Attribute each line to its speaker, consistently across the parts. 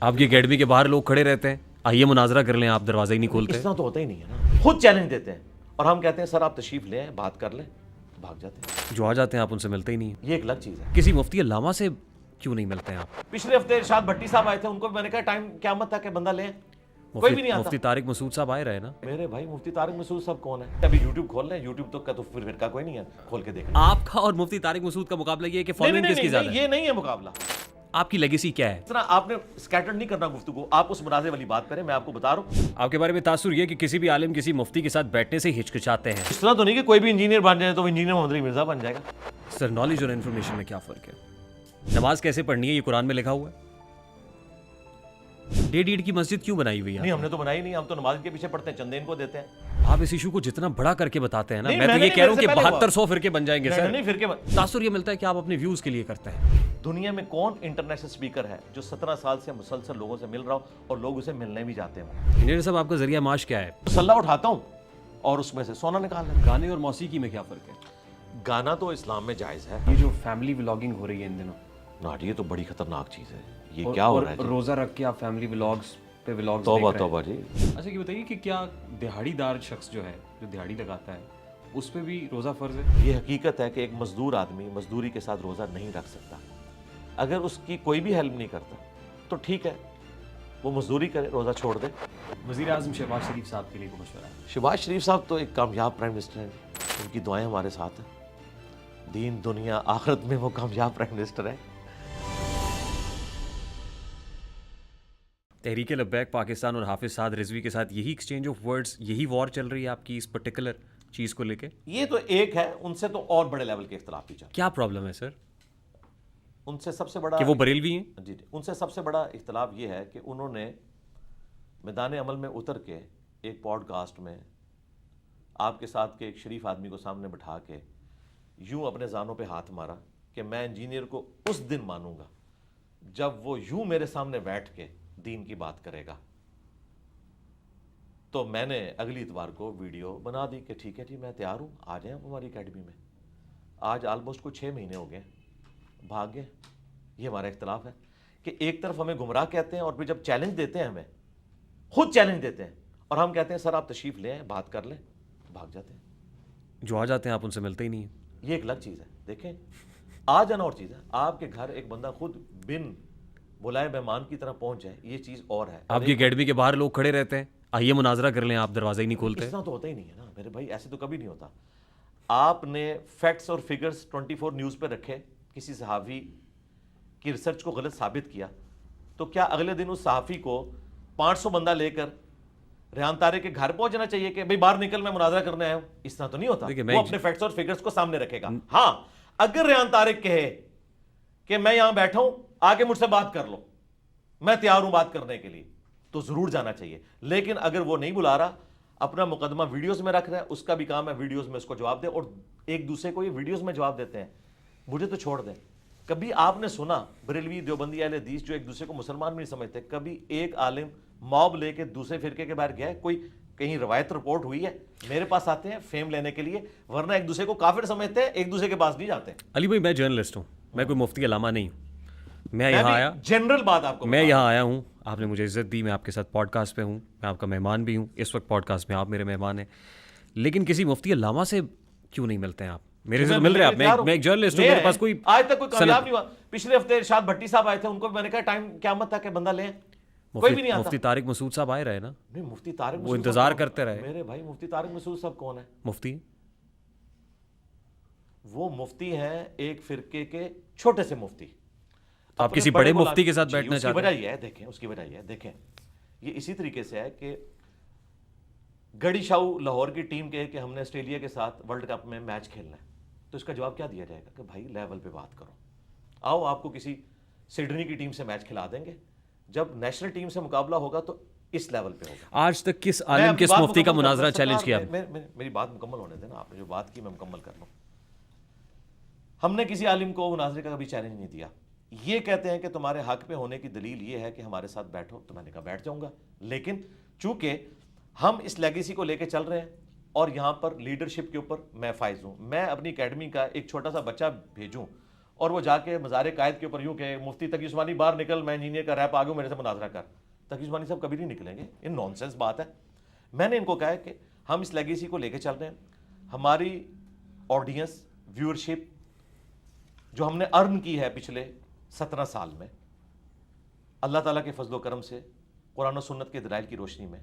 Speaker 1: آپ کی اکیڈمی کے باہر لوگ کھڑے رہتے ہیں, آئیے مناظرہ کر لیں, آپ دروازہ ہی نہیں کھولتے.
Speaker 2: اس طرح تو ہوتا ہی نہیں ہے نا, خود چیلنج دیتے ہیں اور ہم کہتے ہیں سر آپ تشریف لیں بات کر لیں, بھاگ جاتے ہیں.
Speaker 1: جو آ جاتے ہیں آپ ان سے ملتے ہی نہیں ہیں.
Speaker 2: یہ ایک الگ چیز ہے.
Speaker 1: کسی مفتی علامہ سے کیوں نہیں ملتے ہیں آپ؟
Speaker 2: پچھلے ہفتے ارشاد بھٹی صاحب آئے تھے, ان کو میں نے کہا ٹائم قیامت تک کہ بندہ لیں, کوئی بھی نہیں آتا.
Speaker 1: مفتی طارق مسعود صاحب آئے رہے نا.
Speaker 2: میرے بھائی مفتی طارق مسعود صاحب کون ہے؟ ابھی یوٹیوب کھول لیں, یوٹیوب تک کا تو پھر کا کوئی نہیں ہے, کھول کے دیکھیں.
Speaker 1: آپ کا اور مفتی طارق مسعود کا مقابلہ یہ ہے کہ فالوئنگ کس کی زیادہ ہے.
Speaker 2: یہ نہیں ہے مقابلہ.
Speaker 1: آپ کی لیگیسی کیا ہے؟
Speaker 2: اس طرح آپ نے اسکیٹر نہیں کرنا گفتگو, آپ اس مناظرے والی بات کریں, میں آپ کو بتا رہا ہوں.
Speaker 1: آپ کے بارے میں تاثر یہ کہ کسی بھی عالم کسی مفتی کے ساتھ بیٹھنے سے ہچکچاتے ہیں.
Speaker 2: اس طرح تو نہیں کہ کوئی بھی انجینئر بن جائے تو انجینئر محمد علی مرزا بن جائے گا.
Speaker 1: سر نالج اور انفارمیشن میں کیا فرق ہے؟ نماز کیسے پڑھنی ہے یہ قرآن میں لکھا ہوا ہے. 1.5 کی مسجد کیوں بنائی ہوئی ہے؟
Speaker 2: نہیں, ہم نے تو بنائی نہیں, ہم تو نماز کے پیچھے پڑھتے ہیں, چندے ان کو دیتے ہیں.
Speaker 1: آپ اس ایشو کو جتنا بڑا کر کے بتاتے ہیں نا, میں تو یہ کہہ رہا ہوں کہ 7200 فرقے بن جائیں گے سر.
Speaker 2: نہیں فرقے.
Speaker 1: تاثر یہ ملتا ہے کہ آپ اپنے ویوز کے لیے کرتے ہیں.
Speaker 2: دنیا میں کون انٹرنیشنل سپیکر ہے جو 17 سال سے مسلسل لوگوں سے مل رہا ہو اور لوگ اسے ملنے بھی جاتے ہیں؟
Speaker 1: انجینئر صاحب آپ کا ذریعہ معاش کیا ہے؟
Speaker 2: مسلح اٹھاتا ہوں اور اس میں سے سونا نکال لیتا ہوں.
Speaker 1: گانے اور موسیقی میں کیا فرق ہے؟
Speaker 2: گانا تو اسلام میں جائز ہے.
Speaker 1: یہ جو فیملی ولاگنگ ہو رہی ہے ان دنوں,
Speaker 2: ناٹ, یہ تو بڑی خطرناک چیز ہے. یہ کیا ہو رہا ہے؟
Speaker 1: روزہ رکھ کے آپ فیملی ولاگز پہ ولاگز
Speaker 2: توبہ توبہ جی.
Speaker 1: اچھا یہ بتائیے کہ کیا دہاڑی دار شخص جو ہے, جو دہاڑی لگاتا ہے, اس پہ بھی روزہ فرض ہے؟
Speaker 2: یہ حقیقت ہے کہ ایک مزدور آدمی مزدوری کے ساتھ روزہ نہیں رکھ سکتا. اگر اس کی کوئی بھی ہیلپ نہیں کرتا تو ٹھیک ہے, وہ مزدوری کرے, روزہ چھوڑ دے.
Speaker 1: وزیر اعظم شہباز شریف صاحب کے لیے کوئی مشورہ ہے؟
Speaker 2: شہباز شریف صاحب تو ایک کامیاب پرائم منسٹر ہیں, ان کی دعائیں ہمارے ساتھ ہیں. دین دنیا آخرت میں وہ کامیاب پرائم منسٹر ہے.
Speaker 1: تحریک لبیک پاکستان اور حافظ سعد رضوی کے ساتھ یہی ایکسچینج آف ورڈز, یہی وار چل رہی ہے آپ کی اس پرٹیکولر چیز کو لے کے؟
Speaker 2: یہ تو ایک ہے, ان سے تو اور بڑے لیول کے اختلاف بھی چل.
Speaker 1: کیا پرابلم ہے سر؟
Speaker 2: ان سے سب سے بڑا
Speaker 1: کہ وہ بریلوی ہیں.
Speaker 2: جی, ان سے سب سے بڑا اختلاف یہ ہے کہ انہوں نے میدان عمل میں اتر کے ایک پوڈ کاسٹ میں آپ کے ساتھ کے ایک شریف آدمی کو سامنے بٹھا کے یوں اپنے زانوں پہ ہاتھ مارا کہ میں انجینئر کو اس دن مانوں گا جب وہ یوں میرے سامنے بیٹھ کے دین کی بات کرے گا. تو میں نے اگلی اتوار کو ویڈیو بنا دی کہ ٹھیک ہے جی, میں تیار ہوں, آ جائیں آپ ہماری اکیڈمی میں. آج آلموسٹ کوئی 6 مہینے ہو گئے, بھاگ گئے. یہ ہمارا اختلاف ہے کہ ایک طرف ہمیں گمراہ کہتے ہیں اور پھر جب چیلنج دیتے ہیں, ہمیں خود چیلنج دیتے ہیں اور ہم کہتے ہیں سر آپ تشریف لیں بات کر لیں, بھاگ جاتے ہیں.
Speaker 1: جو آ جاتے ہیں آپ ان سے ملتے ہی نہیں ہیں.
Speaker 2: یہ ایک الگ چیز ہے. دیکھیں, آ جانا اور چیز ہے, آپ کے گھر ایک بندہ خود بن بلائے مہمان کی طرح پہنچ جائے, یہ چیز اور ہے.
Speaker 1: آپ کی اکیڈمی کے باہر لوگ کھڑے رہتے ہیں, آئیے مناظرہ کر لیں, آپ دروازہ ہی نہیں کھولتے.
Speaker 2: اس طرح تو ہوتا ہی نہیں ہے نا میرے بھائی, ایسے تو کبھی نہیں ہوتا. آپ نے فیکٹس اور فگرز 24 نیوز پہ رکھے, کسی صحافی کی ریسرچ کو غلط ثابت کیا, تو کیا اگلے دن اس صحافی کو 500 بندہ لے کر ریحان طارق کے گھر پہنچنا چاہیے کہ بھئی باہر نکل, میں مناظرہ کرنے آیا ہوں؟ اس طرح تو نہیں ہوتا. وہ اپنے فیکٹس اور فگرز کو سامنے رکھے گا. ہاں, اگر ریحان طارق کہے کہ میں یہاں بیٹھا ہوں, آگے مجھ سے بات کر لو, میں تیار ہوں بات کرنے کے لیے, تو ضرور جانا چاہیے. لیکن اگر وہ نہیں بلا رہا, اپنا مقدمہ ویڈیوز میں رکھ رہا ہے, اس کا بھی کام ہے ویڈیوز میں اس کو جواب دے, اور ایک دوسرے کو یہ ویڈیوز میں جواب دیتے ہیں. مجھے تو چھوڑ دیں, کبھی آپ نے سنا بریلوی دیوبندی اہل حدیث جو ایک دوسرے کو مسلمان بھی نہیں سمجھتے, کبھی ایک عالم موب لے کے دوسرے فرقے کے باہر گیا ہے؟ کوئی کہیں روایت رپورٹ ہوئی ہے؟ میرے پاس آتے ہیں فیم لینے کے لیے, ورنہ ایک دوسرے کو کافر سمجھتے ہیں, ایک دوسرے کے پاس نہیں جاتے.
Speaker 1: علی بھائی میں جرنلسٹ ہوں, میں کوئی مفتی علامہ نہیں ہوں. میں یہاں آیا,
Speaker 2: جنرل بات آپ کو,
Speaker 1: میں یہاں آیا ہوں, آپ نے مجھے عزت دی, میں آپ کے ساتھ پوڈ کاسٹ پہ ہوں, میں آپ کا مہمان بھی ہوں. اس وقت پوڈ کاسٹ میں آپ میرے مہمان ہیں, لیکن کسی مفتی علامہ سے کیوں نہیں ملتے ہیں آپ؟ میرے سے مل رہے ہیں آپ, میں ایک جرنلسٹ ہوں, میرے پاس کوئی
Speaker 2: آج تک کوئی کامیاب نہیں ہوا. پچھلے ہفتے ارشاد بھٹی صاحب آئے تھے, ان کو میں نے کہا ٹائم قیامت تک کہ بندہ لیں, کوئی بھی نہیں آتا.
Speaker 1: مفتی طارق مسعود صاحب آئے رہے نا.
Speaker 2: نہیں, مفتی طارق
Speaker 1: وہ انتظار کرتے رہے.
Speaker 2: میرے بھائی مفتی طارق مسعود صاحب کون ہے؟
Speaker 1: مفتی,
Speaker 2: وہ مفتی ہیں ایک فرقے کے چھوٹے سے مفتی.
Speaker 1: آپ کسی بڑے مفتی کے ساتھ بیٹھنا چاہتے ہیں؟
Speaker 2: اس کی وجہ یہ ہے, دیکھیں اس کی وجہ یہ ہے, دیکھیں یہ اسی طریقے سے ہے کہ گڑی شاہو لاہور کی ٹیم کہے کہ ہم نے آسٹریلیا کے ساتھ ورلڈ کپ میں میچ کھیلنا ہے, تو اس کا جواب کیا دیا جائے گا کہ بھائی لیول پہ بات کرو, آؤ آپ کو کسی سڈنی کی ٹیم سے میچ کھلا دیں گے. جب نیشنل ٹیم سے مقابلہ ہوگا تو اس لیول پہ ہوگا.
Speaker 1: آج تک کس عالم کس مفتی کا مناظرہ چیلنج کیا؟
Speaker 2: میری بات مکمل ہونے دینا, آپ نے جو بات کی میں مکمل کر لوں. ہم نے کسی عالم کو مناظرے کا کبھی چیلنج نہیں دیا. یہ کہتے ہیں کہ تمہارے حق پہ ہونے کی دلیل یہ ہے کہ ہمارے ساتھ بیٹھو, تو میں نے کہا بیٹھ جاؤں گا. لیکن چونکہ ہم اس لیگیسی کو لے کے چل رہے ہیں اور یہاں پر لیڈرشپ کے اوپر میں فائز ہوں, میں اپنی اکیڈمی کا ایک چھوٹا سا بچہ بھیجوں اور وہ جا کے مزار قائد کے اوپر یوں کہ مفتی تقی عثمانی باہر نکل, میں انجینئر کا ریپ آ گیا, میرے سے مناظرہ کر. تقی عثمانی صاحب کبھی نہیں نکلیں گے, یہ نان سینس بات ہے. میں نے ان کو کہا ہے کہ ہم اس لیگیسی کو لے کے چل رہے ہیں. ہماری آڈینس ویورشپ جو ہم نے ارن کی ہے پچھلے 17 سال میں, اللہ تعالیٰ کے فضل و کرم سے, قرآن و سنت کے دلائل کی روشنی میں,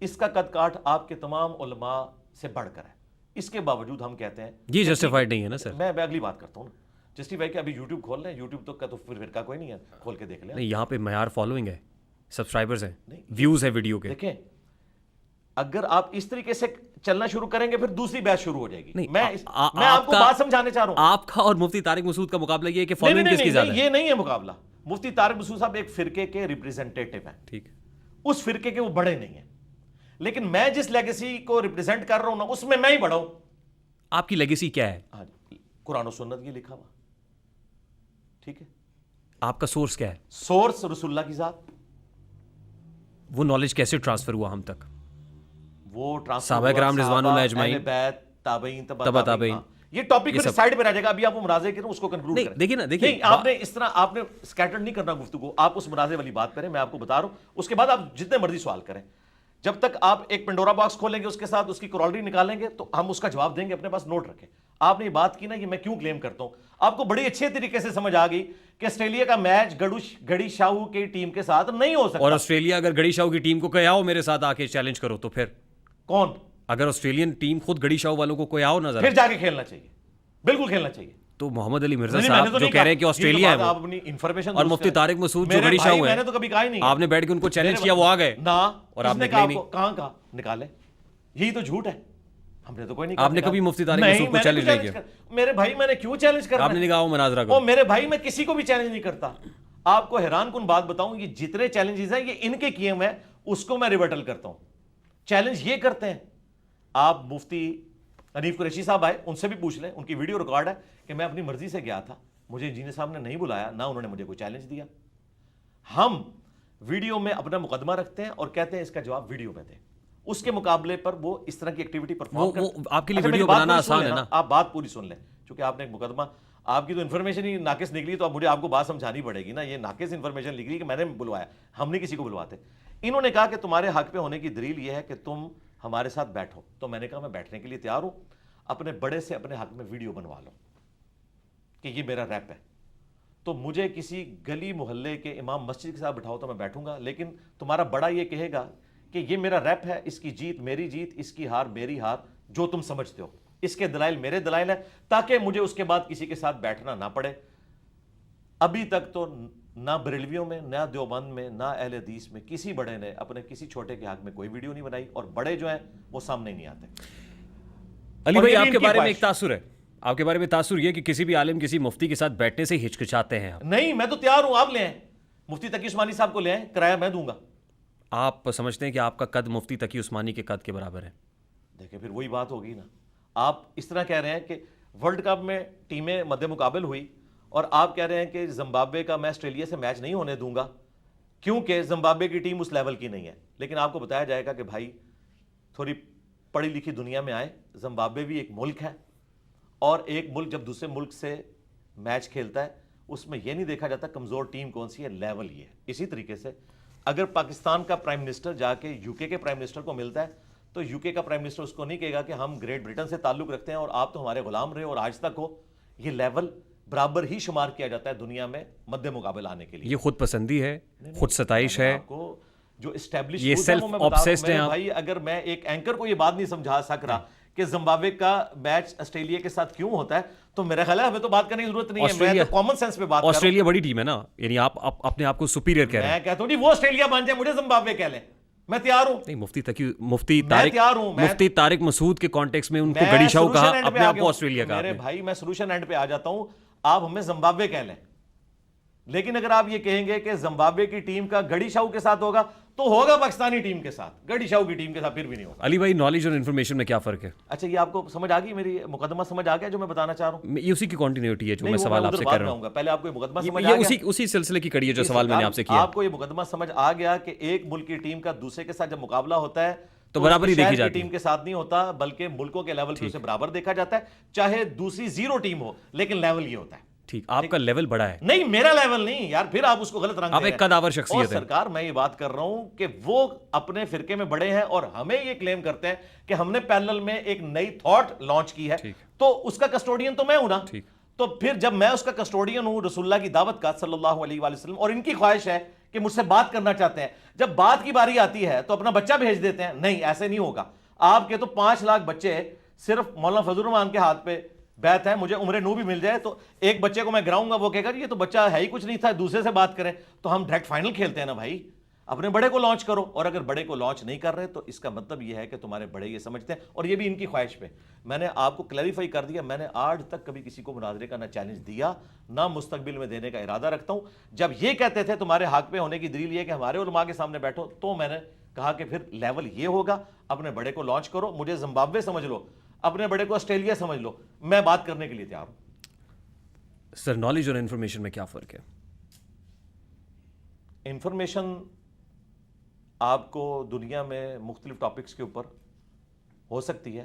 Speaker 2: اس کا قد کاٹ آپ کے تمام علماء سے بڑھ کر ہے. اس کے باوجود ہم کہتے ہیں
Speaker 1: یہ جسٹیفائڈ نہیں ہے نا سر.
Speaker 2: میں اگلی بات کرتا ہوں نا, جسٹیفائی کہ ابھی یوٹیوب کھول لیں, یوٹیوب تو کا تو پھر فرقہ کوئی نہیں ہے, کھول کے دیکھ لیں.
Speaker 1: نہیں, یہاں پہ معیار فالوئنگ ہے, سبسکرائبرز ہیں, ویوز ہے ویڈیو کے.
Speaker 2: دیکھیں اگر آپ اس طریقے سے چلنا شروع کریں گے پھر دوسری بحث شروع ہو جائے گی. میں آپ کو بات سمجھانے چاہ رہا ہوں.
Speaker 1: آپ کا اور مفتی طارق مسعود کا مقابلہ یہ ہے کہ فالوئنگ کس کی زیادہ ہے.
Speaker 2: یہ نہیں ہے مقابلہ. مفتی طارق مسعود صاحب ایک فرقے کے ریپریزنٹیٹو ہیں,
Speaker 1: ٹھیک ہے,
Speaker 2: اس فرقے کے وہ بڑے نہیں ہیں, لیکن میں جس لیگیسی کو ریپریزنٹ کر رہا ہوں نا اس میں ہی بڑا ہوں.
Speaker 1: آپ کی لیگیسی کیا ہے؟
Speaker 2: قرآن و سنت یہ لکھا ہوا, ٹھیک ہے.
Speaker 1: آپ کا سورس کیا ہے؟
Speaker 2: سورس رسول اللہ کی ذات.
Speaker 1: وہ نالج کیسے ٹرانسفر ہوا ہم تک؟
Speaker 2: وہ
Speaker 1: صحابہ کرام رضوان اللہ اجمعین,
Speaker 2: تابعین,
Speaker 1: تبع تابعین.
Speaker 2: یہ ٹاپک پھر سائیڈ پہ رہ جائے گا. ابھی آپ وہ مناظرے کریں, اس کو کنکلوڈ کریں.
Speaker 1: دیکھیں نا, دیکھیں
Speaker 2: آپ نے اس طرح آپ نے سکیٹر نہیں کرنا گفتگو, آپ اس مناظرے والی بات کریں. میں آپ کو بتا رہا ہوں, اس کے بعد آپ جتنے مرضی سوال کریں. جب تک آپ ایک پنڈورا باکس کھولیں گے, اس کے ساتھ اس کی کرالری نکالیں گے, تو ہم اس کا جواب دیں گے. اپنے پاس نوٹ رکھیں. آپ نے یہ بات کی نا, یہ میں کیوں کلیم کرتا ہوں, آپ کو بڑی اچھے طریقے سے سمجھ آ گئی کہ آسٹریلیا کا میچ گڑی شاہو کی ٹیم کے ساتھ نہیں ہو سکتا.
Speaker 1: اور آسٹریلیا اگر گڑی شاہو کی ٹیم کو کوئی آؤ میرے ساتھ آ کے چیلنج کرو, تو پھر
Speaker 2: کون؟
Speaker 1: اگر آسٹریلین ٹیم خود گڑی شاہو والوں کو کوئی آؤ نظر,
Speaker 2: پھر جا کے کھیلنا چاہیے, بالکل کھیلنا چاہیے.
Speaker 1: تو محمد علی مرزا صاحب جو کہہ رہے ہیں کہ آسٹریلیا ہے وہ, اور مفتی طارق مسعود جو گڑی شاہو ہے,
Speaker 2: میں نے تو کبھی کہا ہی نہیں.
Speaker 1: آپ نے بیٹھ کے ان کو چیلنج کیا, وہ آ گئے
Speaker 2: نا,
Speaker 1: اور آپ نے کہا
Speaker 2: کہاں کہا نکالے. یہی تو جھوٹ ہے. ہم نے تو کوئی نہیں.
Speaker 1: آپ نے کبھی مفتی طارق مسعود کو چیلنج نہیں کیا.
Speaker 2: میرے بھائی میں نے کیوں چیلنج کرنا؟
Speaker 1: آپ نے کہا وہ مناظرہ کرو.
Speaker 2: میرے بھائی میں کسی کو بھی چیلنج نہیں کرتا. آپ کو حیران کن بات بتاؤں, یہ جتنے چیلنجز ہیں یہ ان کے کیے ہوئے ہیں, اس کو میں ریبٹل کرتا ہوں. چیلنج یہ کرتے ہیں. آپ مفتی حنیف قریشی صاحب آئے, ان سے بھی پوچھ لیں, ان کی ویڈیو ریکارڈ ہے کہ میں اپنی مرضی سے گیا تھا, مجھے انجینئر صاحب نے نہیں بلایا, نہ انہوں نے مجھے کوئی چیلنج دیا. ہم ویڈیو میں اپنا مقدمہ رکھتے ہیں اور کہتے ہیں اس کا جواب ویڈیو میں دیں. اس کے مقابلے پر وہ اس طرح کی ایکٹیویٹی پرفارم کرتے ہیں.
Speaker 1: آپ کے لیے ویڈیو بنانا آسان ہے نا.
Speaker 2: آپ بات پوری سن لیں, چونکہ آپ نے ایک مقدمہ, آپ کی تو انفارمیشن ہی ناقص نکلی, تو اب مجھے آپ کو بات سمجھانی پڑے گی نا. یہ ناقص انفارمیشن لکھ رہی کہ میں نے بلوایا, ہم نہیں کسی کو بلواتے. انہوں نے کہا کہ تمہارے حق پہ ہونے کی دلیل یہ ہے کہ تم ہمارے ساتھ بیٹھو. تو میں نے کہا میں بیٹھنے کے لیے تیار ہوں, اپنے بڑے سے اپنے حق میں ویڈیو بنوا لو کہ یہ میرا ریپ ہے. تو مجھے کسی گلی محلے کے امام مسجد کے ساتھ بٹھاؤ تو میں بیٹھوں گا, لیکن تمہارا بڑا یہ کہے گا کہ یہ میرا ریپ ہے, اس کی جیت میری جیت, اس کی ہار میری ہار, جو تم سمجھتے ہو, اس کے دلائل میرے دلائل ہیں, تاکہ مجھے اس کے بعد کسی کے ساتھ بیٹھنا نہ پڑے. ابھی تک تو نہ بریلویوں میں, نہ دیوبند میں, نہ اہل حدیث میں کسی بڑے نے اپنے کسی چھوٹے کے حق میں کوئی ویڈیو نہیں بنائی, اور بڑے جو ہیں وہ سامنے نہیں آتے.
Speaker 1: علی بھائی, آپ کے بارے میں ایک تاثر ہے, آپ کے بارے میں تاثر یہ کہ کسی بھی عالم کسی مفتی کے ساتھ بیٹھنے سے ہچکچاتے ہیں.
Speaker 2: نہیں, میں تو تیار ہوں, آپ لے آئیں, مفتی تقی عثمانی صاحب کو لے آئیں, کرایہ میں دوں گا.
Speaker 1: آپ سمجھتے ہیں کہ آپ کا قد مفتی تقی عثمانی کے قد کے برابر ہے؟
Speaker 2: دیکھیں پھر وہی بات ہوگی نا. آپ اس طرح کہہ رہے ہیں کہ ورلڈ کپ میں ٹیمیں مد مقابل ہوئی, اور آپ کہہ رہے ہیں کہ زمبابوے کا میں آسٹریلیا سے میچ نہیں ہونے دوں گا کیونکہ زمبابوے کی ٹیم اس لیول کی نہیں ہے. لیکن آپ کو بتایا جائے گا کہ بھائی تھوڑی پڑھی لکھی دنیا میں آئے, زمبابوے بھی ایک ملک ہے, اور ایک ملک جب دوسرے ملک سے میچ کھیلتا ہے اس میں یہ نہیں دیکھا جاتا کمزور ٹیم کون سی ہے, لیول یہ ہے. اسی طریقے سے اگر پاکستان کا پرائم منسٹر جا کے یو کے پرائم منسٹر کو ملتا ہے تو یو کے کا پرائم منسٹر اس کو نہیں کہے گا کہ ہم گریٹ برٹن سے تعلق رکھتے ہیں اور آپ تو ہمارے غلام رہے اور آج تک ہو. یہ لیول برابر ہی شمار کیا جاتا ہے دنیا میں مد مقابل آنے کے لیے.
Speaker 1: یہ خود پسندی ہے, خود ستائش ہے,
Speaker 2: آپ کو جو اسٹیبلش
Speaker 1: یہ سیلف آبسیسڈ ہیں.
Speaker 2: بھائی اگر میں ایک اینکر کو یہ بات نہیں سمجھا سک رہا کہ زمبابوے کا میچ آسٹریلیا کے ساتھ کیوں ہوتا ہے, تو میرا خیال ہے ہمیں تو بات کرنے کی ضرورت نہیں ہے. میں تو کامن سینس پہ بات کر رہا ہوں.
Speaker 1: آسٹریلیا بڑی ٹیم ہے نا, یعنی آپ اپنے آپ کو سپیریئر کہہ رہے ہیں.
Speaker 2: میں کہتا ہوں جی وہ آسٹریلیا بن جائے, مجھے زمبابوے کہہ لیں, میں تیار ہوں.
Speaker 1: نہیں, مفتی طارق مسعود کے کانٹیکس میں ان کو گڑی شاہو کہا, اپنے آپ کو آسٹریلیا کہا.
Speaker 2: میرے بھائی میں سولوشن اینڈ پہ آ جاتا ہوں, آپ ہمیں زمبابوے کہہ لیں, لیکن اگر آپ یہ کہیں گے کہ زمبابوے کی ٹیم کا گڑی شاہو کے ساتھ ہوگا تو ہوگا پاکستانی ٹیم کے ساتھ, گڑی شاہو کی ٹیم کے ساتھ پھر بھی نہیں ہوگا.
Speaker 1: علی بھائی, نالج اور انفارمیشن میں کیا فرق ہے؟
Speaker 2: اچھا یہ آپ کو سمجھ آ گئی, میری مقدمہ سمجھ آ گیا جو میں بتانا چاہ رہا ہوں؟
Speaker 1: یہ اسی کی کنٹینیوٹی ہے جو میں سوال آپ سے کر رہا ہوں.
Speaker 2: پہلے آپ کو یہ مقدمہ سمجھ آ گیا,
Speaker 1: اسی سلسلے کی کڑی ہے جو سوال میں نے آپ سے کیا.
Speaker 2: آپ کو یہ مقدمہ سمجھ آ گیا کہ ایک ملک کی ٹیم کا دوسرے کے ساتھ جب مقابلہ ہوتا ہے
Speaker 1: تو برابر ہی دیکھی جاتی ہے.
Speaker 2: ٹیم کے ساتھ نہیں ہوتا بلکہ ملکوں کے لیول پہ اسے برابر دیکھا جاتا ہے, چاہے دوسری زیرو ٹیم ہو لیکن لیول یہ ہوتا ہے.
Speaker 1: ٹھیک, آپ کا لیول بڑا ہے.
Speaker 2: نہیں میرا لیول نہیں یار, پھر آپ اس کو غلط رنگ
Speaker 1: آپ ایک قداور شخصیت
Speaker 2: ہے. سرکار میں یہ بات کر رہا ہوں کہ وہ اپنے فرقے میں بڑے ہیں اور ہمیں یہ کلیم کرتے ہیں کہ ہم نے پیرلل میں ایک نئی تھاٹ لانچ کی ہے, تو اس کا کسٹوڈین تو میں ہوں نا. تو پھر جب میں اس کا کسٹوڈین ہوں رسول اللہ کی دعوت کا صلی اللہ علیہ وآلہ وسلم, اور ان کی خواہش ہے کہ مجھ سے بات کرنا چاہتے ہیں, جب بات کی باری آتی ہے تو اپنا بچہ بھیج دیتے ہیں. نہیں ایسے نہیں ہوگا. آپ کے تو 5 لاکھ بچے صرف مولانا فضل الرحمان کے ہاتھ پہ بیت ہے, مجھے عمر نو بھی مل جائے تو ایک بچے کو میں گراؤں گا, وہ کہے گا یہ تو بچہ ہے ہی کچھ نہیں تھا, دوسرے سے بات کریں. تو ہم ڈائریکٹ فائنل کھیلتے ہیں نا بھائی, اپنے بڑے کو لانچ کرو. اور اگر بڑے کو لانچ نہیں کر رہے تو اس کا مطلب یہ ہے کہ تمہارے بڑے یہ سمجھتے ہیں, اور یہ بھی ان کی خواہش پہ. میں نے آپ کو کلیریفائی کر دیا, میں نے آج تک کبھی کسی کو مناظرے کا نہ چیلنج دیا نہ مستقبل میں دینے کا ارادہ رکھتا ہوں. جب یہ کہتے تھے تمہارے حق پہ ہونے کی دلیل یہ کہ ہمارے علماء کے سامنے بیٹھو, تو میں نے کہا کہ پھر لیول یہ ہوگا, اپنے بڑے کو لانچ کرو. مجھے زمبابوے سمجھ لو, اپنے بڑے کو آسٹریلیا سمجھ لو, میں بات کرنے کے لیے تیار ہوں.
Speaker 1: سر نالج اور انفارمیشن میں کیا فرق ہے؟
Speaker 2: انفارمیشن آپ کو دنیا میں مختلف ٹاپکس کے اوپر ہو سکتی ہے,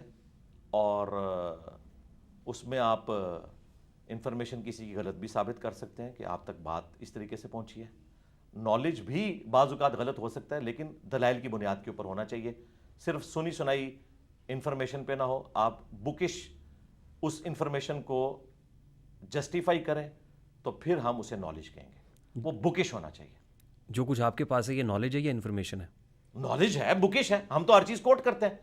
Speaker 2: اور اس میں آپ انفارمیشن کسی کی غلط بھی ثابت کر سکتے ہیں کہ آپ تک بات اس طریقے سے پہنچی ہے. نالج بھی بعض اوقات غلط ہو سکتا ہے, لیکن دلائل کی بنیاد کے اوپر ہونا چاہیے. صرف سنی سنائی انفارمیشن پہ نہ ہو, آپ بکش اس انفارمیشن کو جسٹیفائی کریں تو پھر ہم اسے نالج کہیں گے. وہ بکش ہونا چاہیے.
Speaker 1: جو کچھ آپ کے پاس ہے یہ نالج ہے یا انفارمیشن ہے؟
Speaker 2: نالج ہے, بکش ہے. ہم تو ہر چیز کوٹ کرتے ہیں.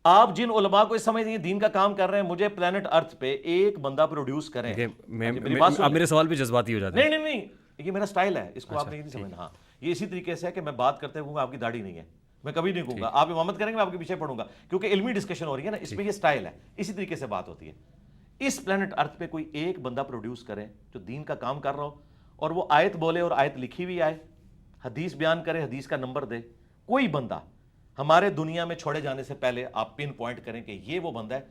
Speaker 2: آپ جن علماء کو اس سمجھ نہیں دین کا کام کر رہے ہیں, مجھے پلانٹ ارتھ پہ ایک بندہ پروڈیوس کریں.
Speaker 1: آپ میرے سوال پہ جذباتی ہو جاتے ہیں.
Speaker 2: نہیں, یہ میرا سٹائل ہے, اس کو آپ نے نہیں سمجھنا. ہاں یہ اسی طریقے سے ہے کہ میں بات کرتے ہوئے آپ کی داڑھی نہیں ہے, میں کبھی نہیں کہوں گا آپ امامت کریں گے میں آپ کے پیچھے پڑھوں گا, کیونکہ علمی ڈسکشن ہو رہی ہے نا, اس میں یہ سٹائل ہے. اسی طریقے سے بات ہوتی ہے. اس پلانٹ ارتھ پہ کوئی ایک بندہ پروڈیوس کرے جو دین کا کام کر رہا ہو, اور وہ آیت بولے اور آیت لکھی ہوئی آئے, حدیث بیان کرے, حدیث کا نمبر دے. کوئی بندہ ہمارے دنیا میں چھوڑے جانے سے پہلے آپ پن پوائنٹ کریں کہ یہ وہ بندہ ہے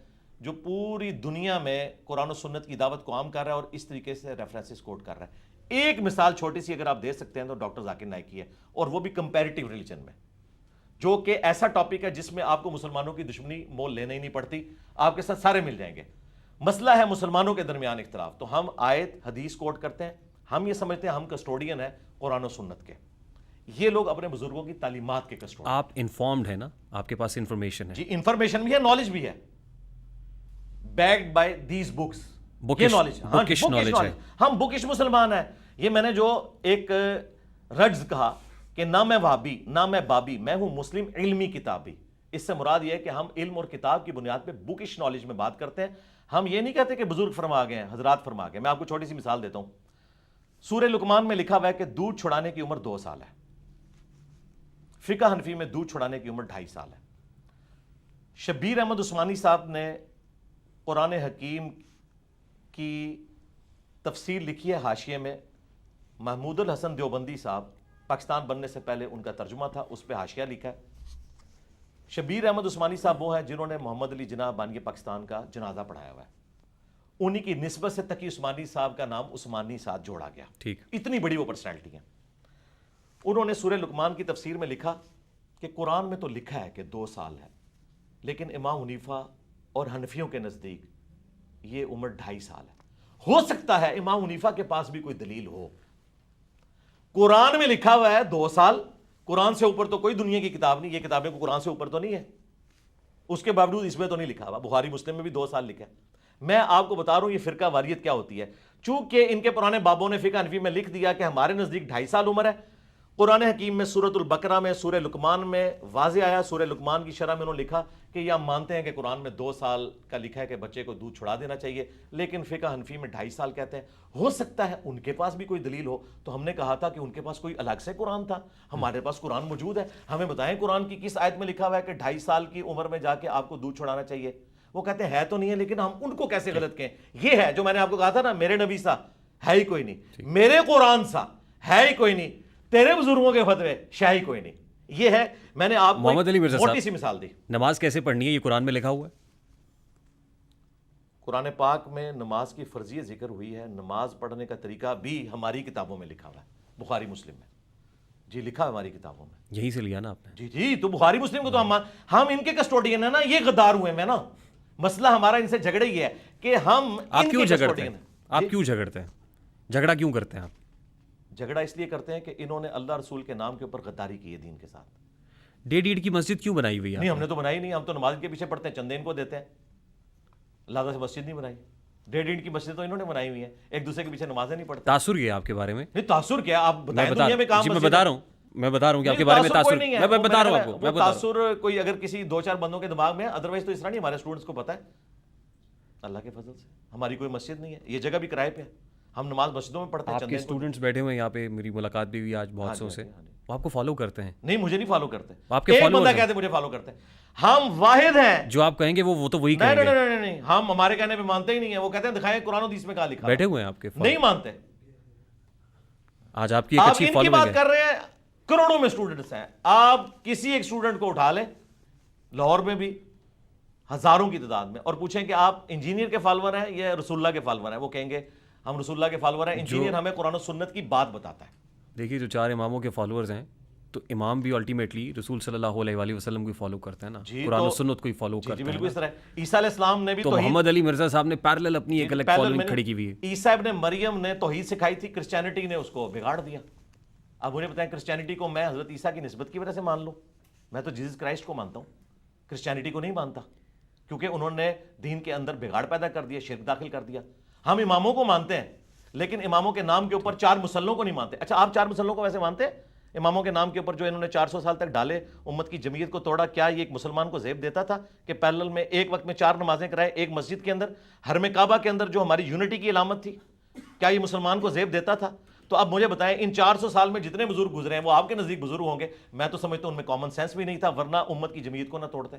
Speaker 2: جو پوری دنیا میں قرآن و سنت کی دعوت کو عام کر رہا ہے اور اس طریقے سے ریفرنسز کوٹ کر رہا ہے. ایک مثال چھوٹی سی اگر آپ دے سکتے ہیں تو ڈاکٹر ذاکر نائک کی ہے, اور وہ بھی کمپیریٹیو ریلیجن میں, جو کہ ایسا ٹاپک ہے جس میں آپ کو مسلمانوں کی دشمنی مول لینا ہی نہیں پڑتی, آپ کے ساتھ سارے مل جائیں گے. مسئلہ ہے مسلمانوں کے درمیان اختلاف, تو ہم آیت حدیث کوٹ کرتے ہیں. ہم یہ سمجھتے ہیں ہم کسٹوڈین ہیں قرآن و سنت کے, یہ لوگ اپنے بزرگوں کی تعلیمات کے کسٹوڈین.
Speaker 1: آپ انفارمڈ ہیں نا, آپ کے پاس انفارمیشن ہے.
Speaker 2: جی انفارمیشن بھی ہے, نالج بھی ہے, بیکڈ بائی دیز بکس. یہ نالج ہے. ہم بکش مسلمان ہیں. یہ میں نے جو ایک رجز کہا کہ نہ میں وہابی نہ میں بابی, میں ہوں مسلم علمی کتابی, اس سے مراد یہ ہے کہ ہم علم اور کتاب کی بنیاد پہ بکش نالج میں بات کرتے ہیں. ہم یہ نہیں کہتے کہ بزرگ فرما گئے ہیں, حضرات فرما گئے. میں آپ کو چھوٹی سی مثال دیتا ہوں. سورہ لقمان میں لکھا ہوا ہے کہ دودھ چھڑانے کی عمر 2 سال ہے. فقہ حنفی میں دودھ چھڑانے کی عمر 2.5 سال ہے. شبیر احمد عثمانی صاحب نے قرآن حکیم کی تفسیر لکھی ہے حاشیے میں. محمود الحسن دیوبندی صاحب پاکستان بننے سے پہلے ان کا ترجمہ تھا, اس پہ حاشیہ لکھا ہے. شبیر احمد عثمانی صاحب وہ ہیں جنہوں نے محمد علی جناح بانی پاکستان کا جنازہ پڑھایا ہوا ہے. انہی کی نسبت سے تقی عثمانی صاحب کا نام عثمانی ساتھ جوڑا گیا.
Speaker 1: ٹھیک,
Speaker 2: اتنی بڑی وہ پرسنالٹی ہیں. انہوں نے سورہ لقمان کی تفسیر میں لکھا کہ قرآن میں تو لکھا ہے کہ 2 سال ہے, لیکن امام حنیفہ اور حنفیوں کے نزدیک یہ عمر 2.5 سال ہے. ہو سکتا ہے امام حنیفہ کے پاس بھی کوئی دلیل ہو. قرآن میں لکھا ہوا ہے 2 سال, قرآن سے اوپر تو کوئی دنیا کی کتاب نہیں, یہ کتابیں کو قرآن سے اوپر تو نہیں ہے, اس کے باوجود اس میں تو نہیں لکھا ہوا. بخاری مسلم میں بھی 2 سال لکھا ہے. میں آپ کو بتا رہا ہوں یہ فرقہ واریت کیا ہوتی ہے. چونکہ ان کے پرانے بابوں نے فقہ حنفی میں لکھ دیا کہ ہمارے نزدیک 2.5 سال عمر ہے. قرآن حکیم میں سورۃ البقرہ میں سورہ لقمان میں واضح آیا, سورہ لقمان کی شرح میں انہوں نے لکھا کہ یہ ہم مانتے ہیں کہ قرآن میں 2 سال کا لکھا ہے کہ بچے کو دودھ چھڑا دینا چاہیے, لیکن فقہ حنفی میں 2.5 سال کہتے ہیں. ہو سکتا ہے ان کے پاس بھی کوئی دلیل ہو. تو ہم نے کہا تھا کہ ان کے پاس کوئی الگ سے قرآن تھا, ہمارے پاس قرآن موجود ہے, ہمیں بتائیں قرآن کی کس آیت میں لکھا ہوا ہے کہ 2.5 سال کی عمر میں جا کے آپ کو دودھ چھڑانا چاہیے. وہ کہتے ہیں ہے تو نہیں ہے, لیکن ہم ان کو کیسے غلط کہیں. یہ ہے جو میں نے آپ کو کہا تھا نا, میرے نبی سا ہے ہی کوئی نہیں, میرے قرآن سا ہے ہی کوئی نہیں, تیرے بزرگوں کے فتوے شاہی کوئی نہیں. یہ ہے, میں نے آپ کو موٹی سی مثال دی.
Speaker 1: نماز کیسے پڑھنی ہے یہ قرآن میں لکھا ہوا ہے.
Speaker 2: قرآن پاک میں نماز کی فرضیت ذکر ہوئی ہے. نماز پڑھنے کا طریقہ بھی ہماری کتابوں میں لکھا ہوا ہے, بخاری مسلم میں. جی لکھا ہے ہماری کتابوں میں.
Speaker 1: یہیں سے لیا نا آپ نے.
Speaker 2: جی تو بخاری مسلم کو تو ہم ان کے کسٹوڈین ہیں نا, یہ غدار ہوئے ہیں نا. مسئلہ ہمارا ان سے جھگڑے ہی ہے کہ ہم
Speaker 1: آپ کیوں جھگڑتے ہیں, آپ کیوں جھگڑتے ہیں؟ جھگڑا کیوں کرتے ہیں آپ؟
Speaker 2: جھگڑا اس لیے کرتے ہیں کہ انہوں نے اللہ رسول کے نام کے اوپر غداری کی ہے دین کے ساتھ۔
Speaker 1: ڈیڑھ عید کی مسجد کیوں بنائی ہوئی ہے؟
Speaker 2: نہیں، ہم نے تو بنائی نہیں، ہم تو نماز کے پیچھے پڑھتے ہیں، چندے ان کو دیتے ہیں، لہٰذا سے مسجد نہیں بنائی۔ ڈیڑھ عید کی مسجد تو انہوں نے بنائی ہوئی ہے، ایک دوسرے کے پیچھے نمازیں نہیں پڑھتے۔
Speaker 1: تاثر یہ ہے آپ کے بارے میں؟
Speaker 2: نہیں تاثر کیا، آپ بتائیں دنیا میں کام
Speaker 1: جی میں بتا رہا ہوں کہ آپ کے بارے میں تاثر، میں بتا رہا ہوں آپ کو، میں
Speaker 2: تاثر کوئی اگر کسی دو چار بندوں کے دماغ میں ہے، ادروائز تو اس طرح نہیں، ہمارے اسٹوڈنٹس کو پتا ہے اللہ کے فضل سے ہماری کوئی مسجد نہیں ہے، یہ جگہ بھی کرائے پہ ہے، ہم نماز مسجدوں میں پڑھتے ہیں۔
Speaker 1: آپ کے اسٹوڈنٹس بیٹھے ہوئے ہیں یہاں پہ، میری ملاقات بھی ہوئی آج بہت سو سے، وہ آپ کو فالو کرتے ہیں؟
Speaker 2: نہیں، مجھے نہیں فالو کرتے،
Speaker 1: آپ کے
Speaker 2: ایک
Speaker 1: فالوورز
Speaker 2: بندہ کہتے مجھے فالو کرتے ہیں، ہم واحد ہیں
Speaker 1: جو آپ کہیں گے وہ تو وہی کہیں گے۔
Speaker 2: نہیں، ہم ہمارے کہنے پہ مانتے ہی نہیں ہیں، وہ کہتے ہیں دکھائیں قرآن و حدیث میں کہاں لکھا ہے۔
Speaker 1: بیٹھے ہوئے ہیں آپ کے،
Speaker 2: نہیں مانتے۔
Speaker 1: آج آپ کی ایک اچھی
Speaker 2: آپ ان کی
Speaker 1: فالوئنگ
Speaker 2: بات
Speaker 1: ہے۔
Speaker 2: کر رہے ہیں، کروڑوں میں اسٹوڈنٹس ہیں، آپ کسی ایک اسٹوڈنٹ کو اٹھا لیں لاہور میں بھی ہزاروں کی تعداد میں اور پوچھیں کہ آپ انجینئر کے فالوور ہیں یا رسول اللہ کے فالوور ہیں، وہ کہیں گے ہم رسول اللہ کے فالوور ہیں، انجینئر ہمیں قرآن و سنت کی بات بتاتا ہے۔
Speaker 1: دیکھیے جو چار اماموں کے فالوورز ہیں تو امام بھی الٹیمیٹلی رسول صلی اللہ علیہ وآلہ وسلم کو فالو کرتے ہیں نا، قرآن و سنت کو ہی فالو کرتے ہیں۔
Speaker 2: بالکل اس طرح عیسیٰ علیہ السلام نے بھی
Speaker 1: تو محمد علی مرزا صاحب نے پیرلل اپنی ایک الگ فالوئنگ کھڑی کی ہوئی ہے۔
Speaker 2: عیسیٰ ابن مریم نے توحید سکھائی تھی، کرسچینٹی نے اس کو بگاڑ دیا۔ اب انہیں بتائیں کرسچینٹی کو میں حضرت عیسیٰ کی نسبت کی وجہ سے مان لوں؟ میں تو جیسس کرائسٹ کو مانتا ہوں، کرسچینٹی کو نہیں مانتا، کیونکہ انہوں نے دین کے اندر بگاڑ پیدا کر دیا، شرک داخل کر دیا۔ ہم اماموں کو مانتے ہیں لیکن اماموں کے نام کے اوپر چار مسلوں کو نہیں مانتے۔ اچھا آپ چار مسلوں کو ویسے مانتے ہیں؟ اماموں کے نام کے اوپر جو انہوں نے 400 سال تک ڈالے، امت کی جمعیت کو توڑا، کیا یہ ایک مسلمان کو زیب دیتا تھا کہ پیرلل میں ایک وقت میں 4 نمازیں کرائے ایک مسجد کے اندر، حرم کعبہ کے اندر جو ہماری یونٹی کی علامت تھی، کیا یہ مسلمان کو زیب دیتا تھا؟ تو اب مجھے بتائیں ان 400 سال میں جتنے بزرگ گزرے ہیں وہ آپ کے نزدیک بزرگ ہوں گے؟ میں تو سمجھتا ہوں ان میں کامن سینس بھی نہیں تھا، ورنہ امت کی جمعیت کو نہ توڑتے۔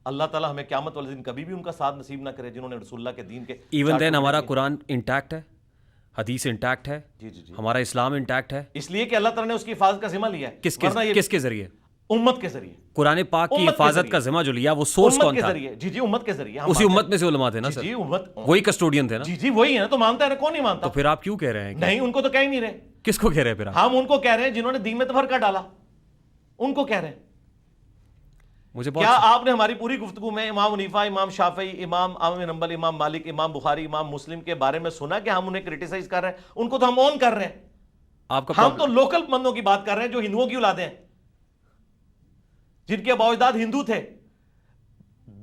Speaker 2: اللہ تعالیٰ ہمیں قیامت والے دن کبھی بھی ان کا ساتھ نصیب نہ کرے جنہوں نے رسول اللہ کے دین کے
Speaker 1: ایون دین ہمارا قرآن انٹیکٹ ہے، حدیث انٹیکٹ ہے،
Speaker 2: جی
Speaker 1: ہمارا اسلام انٹیکٹ ہے،
Speaker 2: اس لیے کہ اللہ تعالیٰ نے اس کی حفاظت کا ذمہ لیا ہے۔
Speaker 1: کس کے ذریعے؟
Speaker 2: امت کے ذریعے،
Speaker 1: قرآن پاک کی حفاظت کا ذمہ جو لیا وہ سورس کون تھا؟
Speaker 2: جی امت کے ذریعے،
Speaker 1: اسی امت میں سے علماء تھے نا سر،
Speaker 2: جی امت،
Speaker 1: وہی کسٹوڈین تھے نا۔
Speaker 2: جی وہی ہے تو مانتا ہے نا، کون نہیں مانتا؟
Speaker 1: تو پھر آپ کیوں کہہ رہے ہیں؟
Speaker 2: نہیں، ان کو تو کہہ ہی نہیں رہے۔
Speaker 1: کس کو کہہ رہے ہیں پھر؟
Speaker 2: ہم ان کو کہہ رہے ہیں جنہوں نے دین میں تفرقہ ڈالا، ان کو کہہ رہے ہیں۔
Speaker 1: مجھے
Speaker 2: کیا آپ نے ہماری پوری گفتگو میں امام حنیفہ، امام شافعی، امام احمد بن حنبل، امام مالک، امام بخاری، امام مسلم کے بارے میں سنا کہ ہم انہیں کرٹیسائز کر رہے ہیں؟ ان کو تو ہم اون کر رہے ہیں۔
Speaker 1: آپ کا
Speaker 2: ہم تو لوکل بندوں کی بات کر رہے ہیں جو ہندوؤں کی اولادیں ہیں، جن کے اباء و اجداد ہندو تھے۔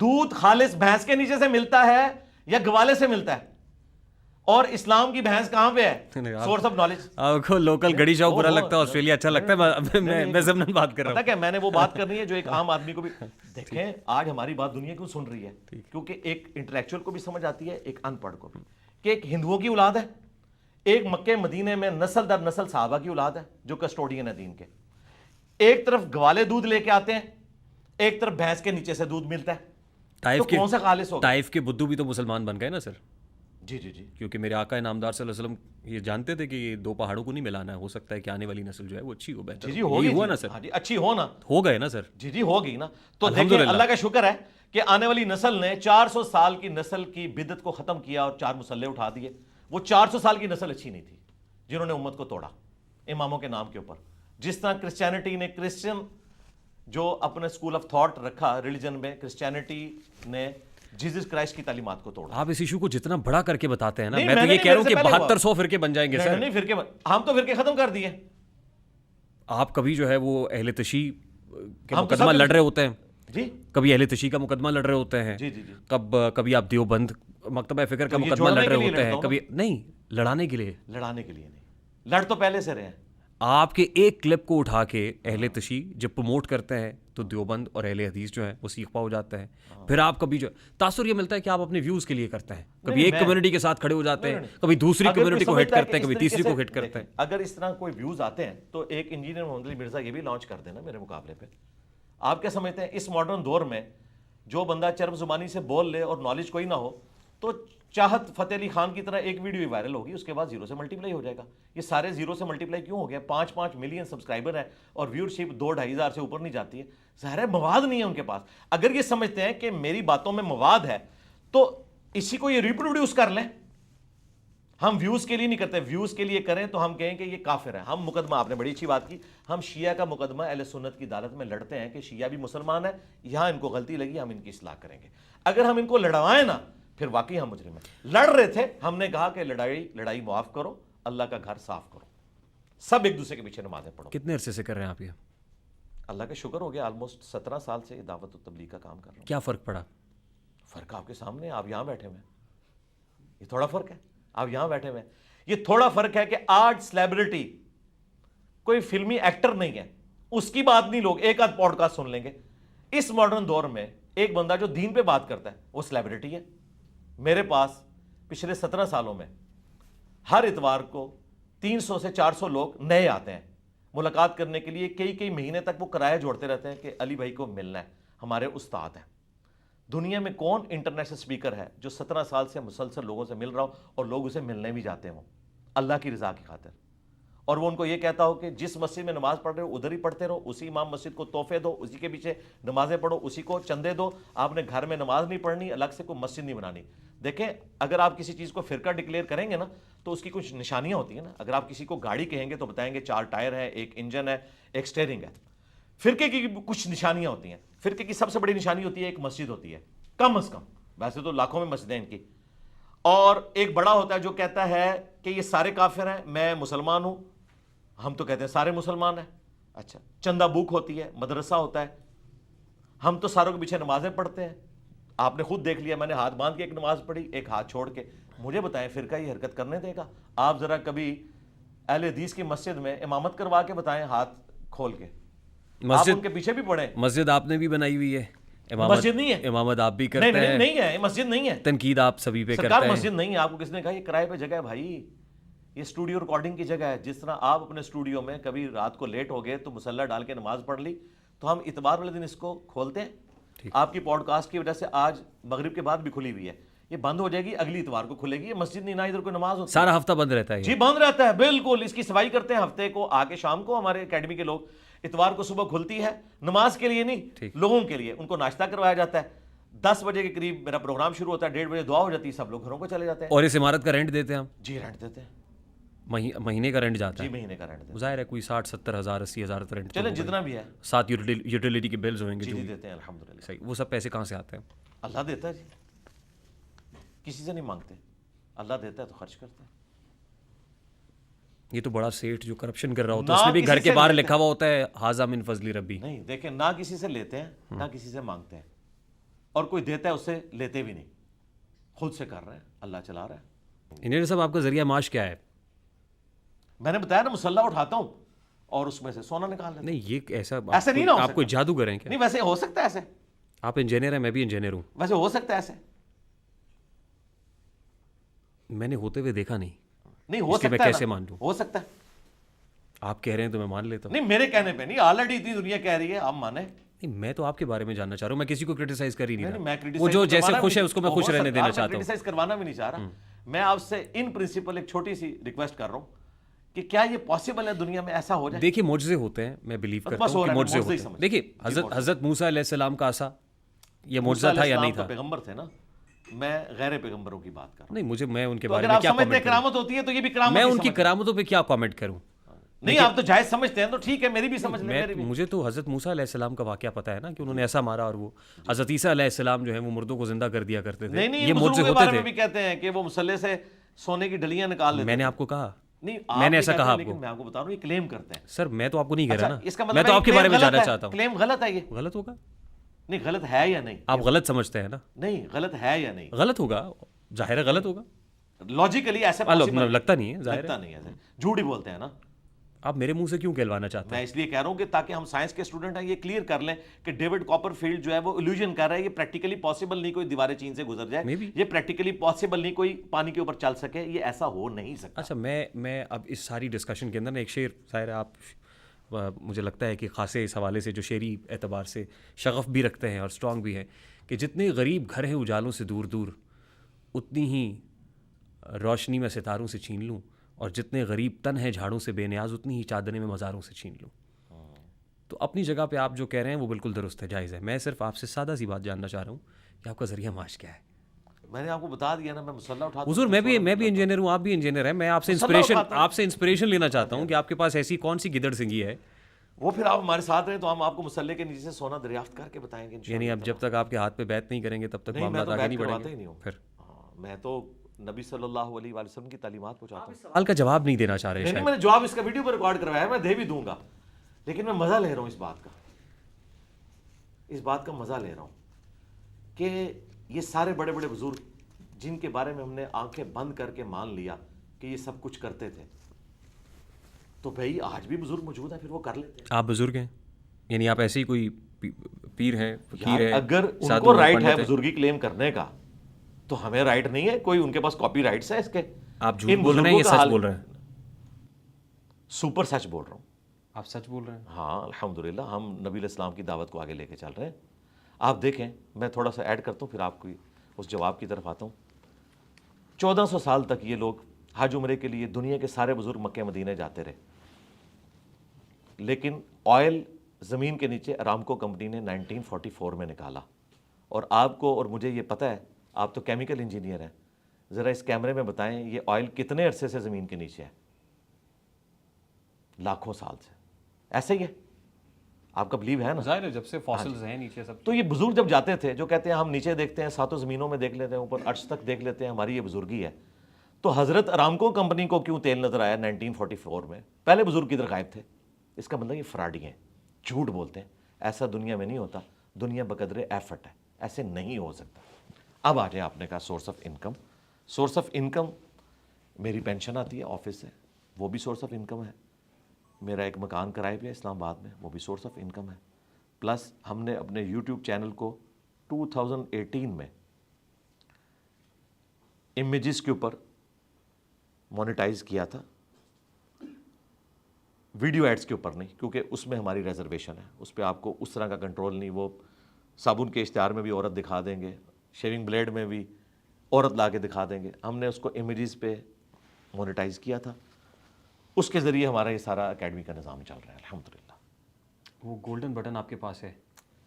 Speaker 2: دودھ خالص بھینس کے نیچے سے ملتا ہے یا گوالے سے ملتا ہے؟ اور اسلام کی بھینس کہاں پہ ہے؟ Source of knowledge.
Speaker 1: آپ کو لوکل گڑی شاہ برا لگتا ہے، آسٹریلیا اچھا لگتا ہے، میں ضمن بات کر رہا ہوں۔
Speaker 2: پتہ کیا میں نے وہ بات کرنی ہے جو ایک عام آدمی کو بھی دیکھیں، آج ہماری بات دنیا کیوں سن رہی ہے؟ کیونکہ ایک انٹلیکچوئل کو بھی سمجھ آتی ہے، ایک ان پڑھ کو بھی، کہ ایک ہندوؤں کی اولاد ہے، ایک مکہ مدینے میں نسل در نسل صحابہ کی اولاد ہے جو کسٹوڈین ہے دین کے، ایک طرف گوالے دودھ لے کے آتے ہیں، ایک طرف بھینس کے نیچے سے دودھ ملتا ہے، تو کون سا خالص ہوگا؟
Speaker 1: طائف کے بدو بھی تو مسلمان بن گئے نا سر؟
Speaker 2: جی
Speaker 1: کیونکہ میرے آقا نامدار صلی اللہ علیہ وسلم یہ جانتے تھے کہ یہ دو پہاڑوں کو نہیں ملانا ہے، ہو سکتا ہے کہ آنے والی نسل جو ہے وہ اچھی ہو، بہتر ہوا نا سر؟
Speaker 2: ہاں جی، اچھی ہو نا،
Speaker 1: ہو گئے نا سر؟
Speaker 2: جی ہو گئی نا۔ تو دیکھیں اللہ کا شکر ہے کہ آنے والی نسل نے 400 سال کی نسل کی بدعت کو ختم کیا اور 4 مسلح اٹھا دیے۔ وہ 400 سال کی نسل اچھی نہیں تھی جنہوں نے امت کو توڑا اماموں کے نام کے اوپر۔ جس طرح کرسچینٹی نے، کرسچن جو اپنے اسکول آف تھاٹ رکھا ریلیجن میں، کرسچینٹی نے جیسس کرائسٹ کی تعلیمات کو توڑا۔
Speaker 1: آپ اس ایشو کو جتنا بڑا کر کے بتاتے ہیں نا، میں تو یہ کہہ رہا ہوں کہ 7200 فرقے بن جائیں گے سر۔
Speaker 2: نہیں فرقے، ہم تو فرقے ختم کر دیے۔
Speaker 1: آپ کبھی جو ہے وہ اہل تشیع کا مقدمہ لڑ رہے ہوتے ہیں،
Speaker 2: جی
Speaker 1: کبھی اہل تشیع کا مقدمہ لڑ رہے ہوتے ہیں، کبھی آپ دیوبند مکتبہ فکر کا مقدمہ لڑ رہے ہوتے ہیں، کبھی نہیں، لڑانے کے لیے نہیں،
Speaker 2: لڑ تو پہلے سے رہے ہیں۔
Speaker 1: آپ کے ایک کلپ کو اٹھا کے اہل تشیع جب پروموٹ کرتے ہیں تو دیوبند اور اہل حدیث جو ہے وہ سیخ پا ہو جاتے ہیں۔ پھر آپ کبھی جو تاثر یہ ملتا ہے کہ آپ اپنے ویوز کے لیے کرتے ہیں، کبھی ایک کمیونٹی کے ساتھ کھڑے ہو جاتے ہیں، کبھی دوسری کمیونٹی کو ہٹ کرتے ہیں، کبھی تیسری کو ہٹ کرتے ہیں۔
Speaker 2: اگر اس طرح کوئی ویوز آتے ہیں تو ایک انجینئر محمد علی مرزا یہ بھی لانچ کر دینا میرے مقابلے پہ۔ آپ کیا سمجھتے ہیں اس ماڈرن دور میں جو بندہ چرب زبانی سے بول لے اور نالج کوئی نہ ہو تو چاہت فتح علی خان کی طرح ایک ویڈیو ہی وائرل ہوگی، اس کے بعد 0 سے ملٹیپلائی ہو جائے گا۔ یہ سارے 0 سے ملٹیپلائی کیوں ہو گیا؟ 5 ملین سبسکرائبر ہیں اور ویورشپ 2-2.5 ہزار سے اوپر نہیں جاتی ہے۔ ظاہر ہے مواد نہیں ہے ان کے پاس۔ اگر یہ سمجھتے ہیں کہ میری باتوں میں مواد ہے تو اسی کو یہ ریپروڈیوس کر لیں۔ ہم ویوز کے لیے نہیں کرتے، ویوز کے لیے کریں تو ہم کہیں کہ یہ کافر ہے۔ ہم مقدمہ، آپ نے بڑی اچھی بات کی، ہم شیعہ کا مقدمہ اہل سنت کی عدالت میں لڑتے ہیں کہ شیعہ بھی مسلمان ہے، یہاں ان کو غلطی لگی، ہم ان کی اصلاح کریں گے۔ اگر ہم ان کو لڑوائیں نا پھر واقعی ہم مجرم ہیں. لڑ رہے تھے, ہم نے کہا کہ لڑائی معاف کرو, اللہ کا گھر صاف کرو, سب ایک دوسرے کے پیچھے نمازیں پڑھو.
Speaker 1: کتنے عرصے سے کر رہے ہیں آپ یہ؟
Speaker 2: اللہ کا شکر ہو گیا, آلموسٹ 17 سال سے یہ دعوت و تبلیغ کا کام کر رہا ہوں.
Speaker 1: کیا فرق پڑا؟
Speaker 2: فرق آپ کے سامنے, آپ یہاں بیٹھے ہوئے ہیں, یہ تھوڑا فرق ہے. آپ یہاں بیٹھے ہوئے ہیں, یہ تھوڑا فرق ہے کہ آج سیلیبریٹی کوئی فلمی ایکٹر نہیں ہے, اس کی بات نہیں لوگ ایک آدھ پوڈ کاسٹ سن لیں گے. اس ماڈرن دور میں ایک بندہ جو دین پہ بات کرتا ہے وہ سیلیبریٹی ہے. میرے پاس پچھلے 17 سالوں میں ہر اتوار کو 300 سے 400 لوگ نئے آتے ہیں ملاقات کرنے کے لیے. کئی مہینے تک وہ کرایہ جوڑتے رہتے ہیں کہ علی بھائی کو ملنا ہے, ہمارے استاد ہیں. دنیا میں کون انٹرنیشنل اسپیکر ہے جو 17 سال سے مسلسل لوگوں سے مل رہا ہو اور لوگ اسے ملنے بھی جاتے ہوں اللہ کی رضا کی خاطر, اور وہ ان کو یہ کہتا ہو کہ جس مسجد میں نماز پڑھ رہے ہو ادھر ہی پڑھتے رہو, اسی امام مسجد کو تحفے دو, اسی کے پیچھے نمازیں پڑھو, اسی کو چندے دو, آپ نے گھر میں نماز نہیں پڑھنی, الگ سے کوئی مسجد نہیں بنانی. دیکھیں اگر آپ کسی چیز کو فرقہ ڈکلیئر کریں گے نا تو اس کی کچھ نشانیاں ہوتی ہیں نا. اگر آپ کسی کو گاڑی کہیں گے تو بتائیں گے 4 ٹائر ہے, ایک انجن ہے, ایک سٹیئرنگ ہے. فرقے کی کچھ نشانیاں ہوتی ہیں. فرقے کی سب سے بڑی نشانی ہوتی ہے ایک مسجد ہوتی ہے, کم از کم, ویسے تو لاکھوں میں مسجدیں ان کی. اور ایک بڑا ہوتا ہے جو کہتا ہے کہ یہ سارے کافر ہیں, میں مسلمان ہوں. ہم تو کہتے ہیں سارے مسلمان ہیں. اچھا, چندہ بوک ہوتی ہے, مدرسہ ہوتا ہے, ہم تو ساروں کے پیچھے نمازیں پڑھتے ہیں. آپ نے خود دیکھ لیا, میں نے ہاتھ باندھ کے ایک نماز پڑھی, ایک ہاتھ چھوڑ کے. مجھے بتائیں فرقہ یہ حرکت کرنے دے گا؟ آپ ذرا کبھی اہل حدیث کی مسجد میں امامت کروا کے بتائیں ہاتھ کھول کے, آپ ان کے پیچھے بھی پڑھیں.
Speaker 1: مسجد آپ نے بھی بنائی ہوئی ہے,
Speaker 2: مسجد نہیں ہے,
Speaker 1: امامت آپ بھی کرتے ہیں.
Speaker 2: نہیں ہے, مسجد نہیں ہے,
Speaker 1: تنقید آپ سبھی پہ کرتے ہیں.
Speaker 2: مسجد نہیں ہے. آپ کو کس نے کہا یہ کرائے پہ جگہ ہے؟ بھائی یہ اسٹوڈیو ریکارڈنگ کی جگہ ہے. جس طرح آپ اپنے اسٹوڈیو میں کبھی رات کو لیٹ ہو گئے تو مصلی ڈال کے نماز پڑھ لی, تو ہم اتوار والے دن اس کو کھولتے ہیں. آپ کی پوڈ کاسٹ کی وجہ سے آج مغرب کے بعد بھی کھلی ہوئی ہے, یہ بند ہو جائے گی, اگلی اتوار کو کھلے گی. یہ مسجد نہیں, نہ ادھر کوئی نماز ہوتی,
Speaker 1: سارا ہفتہ بند رہتا ہے.
Speaker 2: جی بند رہتا ہے, بالکل. اس کی صفائی کرتے ہیں ہفتے کو آ کے شام کو. ہمارے اکیڈمی کے لوگ اتوار کو صبح کھلتی ہے, نماز کے لیے نہیں, لوگوں کے لیے. ان کو ناشتہ کروایا جاتا ہے. 10 بجے کے قریب میرا پروگرام شروع ہوتا ہے, 1:30 بجے دعا ہو جاتی ہے, سب لوگ گھروں کو چلے جاتے ہیں.
Speaker 1: اور اس عمارت کا رینٹ دیتے ہیں ہم؟
Speaker 2: جی رینٹ دیتے ہیں,
Speaker 1: مہینے کا رینٹ جاتا ہے.
Speaker 2: جی مہینے کا رینٹ دیتے ہیں.
Speaker 1: ظاہر ہے کوئی 60-70 ہزار 80 ہزار رینٹ,
Speaker 2: چلیں جتنا بھی ہے,
Speaker 1: ساتھ یوٹیلیٹی کے بلز ہوئیں گے
Speaker 2: جی
Speaker 1: جو
Speaker 2: دیتے ہیں الحمدللہ.
Speaker 1: صحیح. وہ سب پیسے کہاں سے آتے ہیں؟
Speaker 2: اللہ دیتا ہے جی, کسی سے نہیں مانگتے. اللہ دیتا ہے تو خرچ کرتا ہے.
Speaker 1: یہ تو بڑا سیٹ جو کرپشن کر رہا ہوتا ہے, اس نے بھی گھر کے باہر لکھا ہوا ہوتا ہے حاذا من فضل ربی.
Speaker 2: نہیں دیکھیں, نہ کسی سے لیتے ہیں نہ کسی سے مانگتے ہیں, اور کوئی دیتا ہے اس سے لیتے بھی نہیں, خود سے کر رہے ہیں, اللہ چلا رہا ہے.
Speaker 1: انجینئر صاحب آپ کا ذریعہ معاش کیا ہے؟
Speaker 2: میں نے بتایا نا, مسلح اٹھاتا ہوں اور اس میں سے سونا نکال لیتا ہوں.
Speaker 1: نہیں یہ ایسا
Speaker 2: نہیں نا ہو
Speaker 1: آپ کوئی جادوگر ہیں کیا؟
Speaker 2: نہیں, ویسے ہو سکتا ہے ایسے.
Speaker 1: آپ انجینئر ہیں, میں بھی انجینئر ہوں.
Speaker 2: ویسے ہو سکتا ہے ایسے.
Speaker 1: میں نے ہوتے ہوئے دیکھا نہیں.
Speaker 2: نہیں ہو سکتا ہے,
Speaker 1: میں کیسے مان لوں؟
Speaker 2: ہو سکتا ہے.
Speaker 1: آپ کہہ رہے ہیں تو میں مان لیتا ہوں.
Speaker 2: نہیں میرے کہنے پہ نہیں, آلریڈی اتنی دنیا کہہ رہی ہے, آپ مانیں.
Speaker 1: نہیں میں تو آپ کے بارے میں جاننا چاہ رہا ہوں, میں کسی کو کرٹیسائز کر ہی نہیں رہا.
Speaker 2: وہ
Speaker 1: جو جیسے خوش ہے اس کو میں خوش رہنے دینا چاہتا ہوں.
Speaker 2: کرٹیسائز کروانا بھی نہیں چاہ رہا. میں آپ سے ان پرنسپل ایک چھوٹی سی ریکویسٹ کر رہا ہوں کہ کیا یہ پاسبل ہے دنیا میں ایسا ہو جائے؟
Speaker 1: دیکھیے معجزے ہوتے ہیں, میں بلیو کرتا ہوں کہ معجزے ہوتے ہیں. دیکھیے حضرت موسیٰ علیہ السلام کا عصا, یہ معجزہ تھا یا نہیں تھا؟
Speaker 2: پیغمبر تھے نا, میں غیر پیغمبروں کی بات کر رہا ہوں.
Speaker 1: نہیں میں ان کے بارے میں کیا کامنٹ
Speaker 2: کرامت ہوتی ہے تو یہ بھی کرامت,
Speaker 1: میں ان کی کرامتوں پہ کیا کامنٹ کروں؟
Speaker 2: نہیں آپ تو جائز سمجھتے ہیں تو ٹھیک ہے, میری بھی سمجھ لیں.
Speaker 1: مجھے تو حضرت موسیٰ علیہ السلام کا واقعہ پتا ہے نا کہ انہوں نے ایسا مارا, اور وہ حضرت عیسیٰ علیہ السلام جو ہے وہ مردوں کو زندہ کر دیا کرتے تھے. یہ معجزے ہوتے تھے.
Speaker 2: بھی کہتے ہیں کہ وہ مسلح سے سونے کی ڈلیاں نکال لیتے.
Speaker 1: میں نے آپ کو کہا,
Speaker 2: نہیں
Speaker 1: میں نے ایسا کہا آپ کو؟
Speaker 2: میں آپ کو بتا رہا ہوں یہ کلیم کرتے ہیں.
Speaker 1: سر میں تو آپ کو نہیں کہہ رہا نا,
Speaker 2: اس کا
Speaker 1: میں تو آپ کے بارے میں جاننا چاہتا ہوں.
Speaker 2: کلیم غلط ہے, یہ
Speaker 1: غلط ہوگا.
Speaker 2: نہیں غلط ہے یا نہیں؟
Speaker 1: آپ غلط سمجھتے ہیں نا.
Speaker 2: نہیں غلط ہے یا نہیں؟
Speaker 1: غلط ہوگا, ظاہر ہے غلط ہوگا.
Speaker 2: لاجیکلی ایسا
Speaker 1: لگتا نہیں ہے, ظاہر
Speaker 2: لگتا نہیں ہے, جھوٹ ہی بولتے ہیں نا.
Speaker 1: آپ میرے منہ سے کیوں کہلوانا چاہتے ہیں؟
Speaker 2: میں اس لیے کہہ رہا ہوں کہ تاکہ ہم سائنس کے اسٹوڈنٹ ہیں یہ کلیئر کر لیں کہ ڈیوڈ کاپر فیلڈ جو ہے وہ الوژن کر رہا ہے. یہ پریکٹیکلی پاسبل نہیں کوئی دیواریں چین سے گزر جائے, یہ پریکٹیکلی پاسبل نہیں کوئی پانی کے اوپر چل سکے, یہ ایسا ہو نہیں سکتا.
Speaker 1: اچھا میں اب اس ساری ڈسکشن کے اندر ایک شعر, ظاہر ہے آپ مجھے لگتا ہے کہ خاصے اس حوالے سے جو شعری اعتبار سے شغف بھی رکھتے ہیں اور اسٹرانگ بھی ہیں, کہ جتنے غریب گھر ہیں اجالوں سے دور دور, اتنی ہی روشنی میں ستاروں سے چھین لوں, اور جتنے غریب تن ہیں جھاڑوں سے بے نیاز, اتنی ہی چادریں میں مزاروں سے چھین لوں. تو اپنی جگہ پہ آپ جو کہہ رہے ہیں وہ بالکل درست ہے, جائز ہے. میں صرف آپ سے سادہ سی بات جاننا چاہ رہا ہوں کہ آپ کا ذریعہ معاش کیا ہے.
Speaker 2: میں نے آپ کو بتا دیا نا, میں مسلح اٹھاتا ہوں.
Speaker 1: حضور میں بھی انجینئر ہوں, آپ بھی انجینئر ہیں. میں آپ سے انسپریشن لینا چاہتا ہوں کہ آپ کے پاس ایسی کون سی گدڑ سنگھی ہے.
Speaker 2: وہ پھر آپ ہمارے ساتھ رہیں تو ہم آپ کو مسلح کے نیچے سے سونا دریافت کر کے بتائیں گے.
Speaker 1: یعنی اب جب تک آپ کے ہاتھ پہ بیعت نہیں کریں گے تب تک معاملات آگے نہیں بڑھیں گے. پھر
Speaker 2: میں تو نبی صلی اللہ علیہ وآلہ وسلم کی تعلیمات پہنچاتا ہوں.
Speaker 1: سوال کا جواب نہیں دینا چاہ رہے
Speaker 2: نہیں
Speaker 1: شاید.
Speaker 2: میں نے جواب اس کا ویڈیو پر ریکارڈ کروایا, میں دے بھی دوں گا, لیکن میں مزہ لے رہا ہوں اس بات کا, اس بات کا مزہ لے رہا ہوں کہ یہ سارے بڑے بڑے بزرگ جن کے بارے میں ہم نے آنکھیں بند کر کے مان لیا کہ یہ سب کچھ کرتے تھے, تو بھائی آج بھی بزرگ موجود ہیں, پھر وہ کر لیتے ہیں.
Speaker 1: آپ بزرگ ہیں, یعنی آپ ایسے ہی کوئی پیر ہیں, فقیر ہیں,
Speaker 2: اگر ان کو رائٹ ہے بزرگی کلیم کرنے کا تو ہمیں رائٹ نہیں ہے, کوئی ان کے پاس کاپی رائٹس ہے اس کے.
Speaker 1: آپ جھوٹ بول رہے ہیں یا سچ بول رہے ہیں؟
Speaker 2: سپر سچ بول رہا ہوں.
Speaker 1: آپ سچ بول رہے ہیں؟
Speaker 2: ہاں الحمدللہ, ہم نبی علیہ السلام کی دعوت کو آگے لے کے چل رہے ہیں. آپ دیکھیں, میں تھوڑا سا ایڈ کرتا ہوں پھر آپ کو اس جواب کی طرف آتا ہوں. 1400 سال تک یہ لوگ حج عمرے کے لیے دنیا کے سارے بزرگ مکہ مدینہ جاتے رہے, لیکن آئل زمین کے نیچے ارامکو کمپنی نے 1944 میں نکالا. اور آپ کو اور مجھے یہ پتہ ہے, آپ تو کیمیکل انجینئر ہیں, ذرا اس کیمرے میں بتائیں یہ آئل کتنے عرصے سے زمین کے نیچے ہے؟ لاکھوں سال سے. ایسے ہی ہے, آپ کا بلیو ہے نا؟
Speaker 1: ظاہر ہے جب سے فاسلز ہیں نیچے سب.
Speaker 2: تو یہ بزرگ جب جاتے تھے, جو کہتے ہیں ہم نیچے دیکھتے ہیں, ساتوں زمینوں میں دیکھ لیتے ہیں, اوپر عرش تک دیکھ لیتے ہیں, ہماری یہ بزرگی ہے, تو حضرت ارامکو کمپنی کو کیوں تیل نظر آیا 1944 میں؟ پہلے بزرگ کدھر غائب تھے؟ اس کا مطلب یہ فراڈی ہیں, جھوٹ بولتے ہیں. ایسا دنیا میں نہیں ہوتا, دنیا بقدر ایفرٹ ہے, ایسے نہیں ہو سکتا. اب آ جائیں, آپ نے کہا source of income. Source of income میری پینشن آتی ہے آفس سے, وہ بھی سورس آف انکم ہے. میرا ایک مکان کرائے پہ ہے اسلام آباد میں, وہ بھی سورس آف انکم ہے. پلس ہم نے اپنے یوٹیوب چینل کو 2018 میں امیجز کے اوپر مونیٹائز کیا تھا, ویڈیو ایڈز کے اوپر نہیں, کیونکہ اس میں ہماری ریزرویشن ہے, اس پہ آپ کو اس طرح کا کنٹرول نہیں. وہ صابن کے اشتہار میں بھی عورت دکھا دیں گے, شیونگ بلیڈ میں بھی عورت لا کے دکھا دیں گے. ہم نے اس کو امیجز پہ مونیٹائز کیا تھا, اس کے ذریعے ہمارا یہ سارا اکیڈمی کا نظام چل رہا ہے الحمدللہ.
Speaker 1: وہ گولڈن بٹن آپ کے پاس ہے؟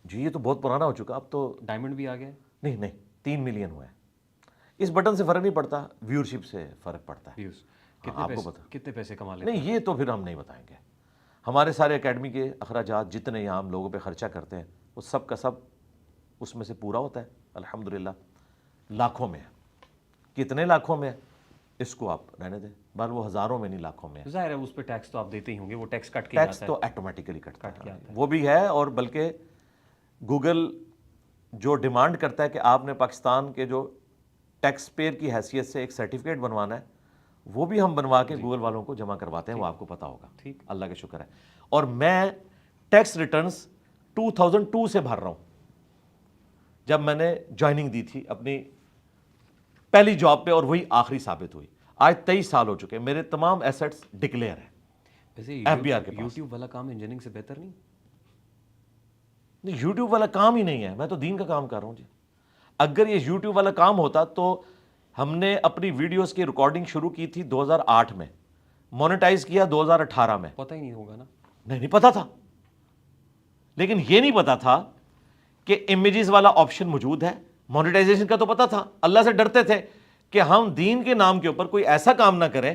Speaker 2: جی یہ تو بہت پرانا ہو چکا, اب تو
Speaker 1: ڈائمنڈ بھی آ گیا؟
Speaker 2: نہیں 3 ملین ہوئے ہیں. اس بٹن سے فرق نہیں پڑتا, ویورشپ سے فرق پڑتا ہے. آپ کو پتا
Speaker 1: کتنے پیسے کما لیتے
Speaker 2: نہیں, یہ تو پھر ہم نہیں بتائیں گے. ہمارے سارے اکیڈمی کے اخراجات جتنے یہاں ہم لوگوں پہ خرچہ کرتے ہیں, وہ سب کا سب اس میں سے پورا ہوتا ہے الحمدللہ. لاکھوں میں ہے. کتنے لاکھوں میں ہے اس کو آپ رہنے دیں, بس وہ ہزاروں میں نہیں لاکھوں میں ہے.
Speaker 1: ظاہر ہے اس پہ ٹیکس تو آپ دیتے ہی ہوں گے, وہ ٹیکس کٹ کے
Speaker 2: ٹیکس تو آٹومیٹیکلی کٹتا ہے, وہ بھی ہے. اور بلکہ گوگل جو ڈیمانڈ کرتا ہے کہ آپ نے پاکستان کے جو ٹیکس پیئر کی حیثیت سے ایک سرٹیفکیٹ بنوانا ہے, وہ بھی ہم بنوا کے گوگل والوں کو جمع کرواتے ہیں, وہ آپ کو پتا ہوگا. ٹھیک, اللہ کا شکر ہے. اور میں ٹیکس ریٹرنز 2002 سے بھر رہا ہوں, جب میں نے جوائننگ دی تھی اپنی پہلی جاب پہ, اور وہی آخری ثابت ہوئی. آج 23 سال ہو چکے, میرے تمام ایسٹس ڈکلیئر ہیں.
Speaker 1: ویسے
Speaker 2: ایف بی آر کے پاس.
Speaker 1: یوٹیوب والا کام انجینئرنگ سے بہتر نہیں؟
Speaker 2: نہیں, یوٹیوب والا کام ہی نہیں ہے, میں تو دین کا کام کر رہا ہوں جی. اگر یہ یوٹیوب والا کام ہوتا تو ہم نے اپنی ویڈیوز کی ریکارڈنگ شروع کی تھی 2008 میں, مونیٹائز کیا 2018 میں.
Speaker 1: پتہ ہی نہیں ہوگا نا.
Speaker 2: نہیں پتا تھا, لیکن یہ نہیں پتا تھا کہ امیجز والا آپشن موجود ہے. مونیٹائزیشن کا تو پتا تھا, اللہ سے ڈرتے تھے کہ ہم دین کے نام کے اوپر کوئی ایسا کام نہ کریں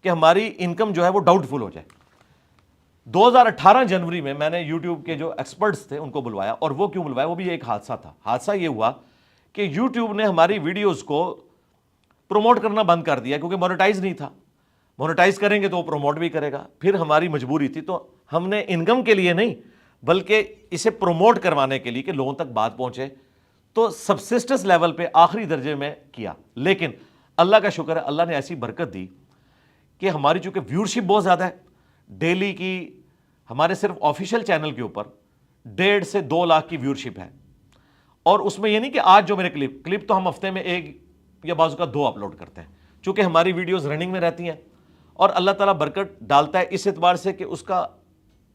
Speaker 2: کہ ہماری انکم جو ہے وہ ڈاؤٹ فل ہو جائے. 2018 جنوری میں نے یوٹیوب کے جو ایکسپرٹس تھے ان کو بلوایا. اور وہ کیوں بلوایا, وہ بھی ایک حادثہ تھا. حادثہ یہ ہوا کہ یوٹیوب نے ہماری ویڈیوز کو پروموٹ کرنا بند کر دیا, کیونکہ مونیٹائز نہیں تھا. مونیٹائز کریں گے تو وہ پروموٹ بھی کرے گا. پھر ہماری مجبوری تھی, تو ہم نے انکم کے لیے نہیں بلکہ اسے پروموٹ کروانے کے لیے کہ لوگوں تک بات پہنچے, تو سبسسٹنس لیول پہ آخری درجے میں کیا. لیکن اللہ کا شکر ہے, اللہ نے ایسی برکت دی کہ ہماری چونکہ ویورشپ بہت زیادہ ہے, ڈیلی کی ہمارے صرف آفیشیل چینل کے اوپر 1.5 سے 2 لاکھ کی ویورشپ ہے. اور اس میں یہ نہیں کہ آج جو میرے کلپ تو ہم ہفتے میں 1 یا بازو کا 2 اپلوڈ کرتے ہیں, چونکہ ہماری ویڈیوز رننگ میں رہتی ہیں, اور اللہ تعالیٰ برکت ڈالتا ہے اس اعتبار سے کہ اس کا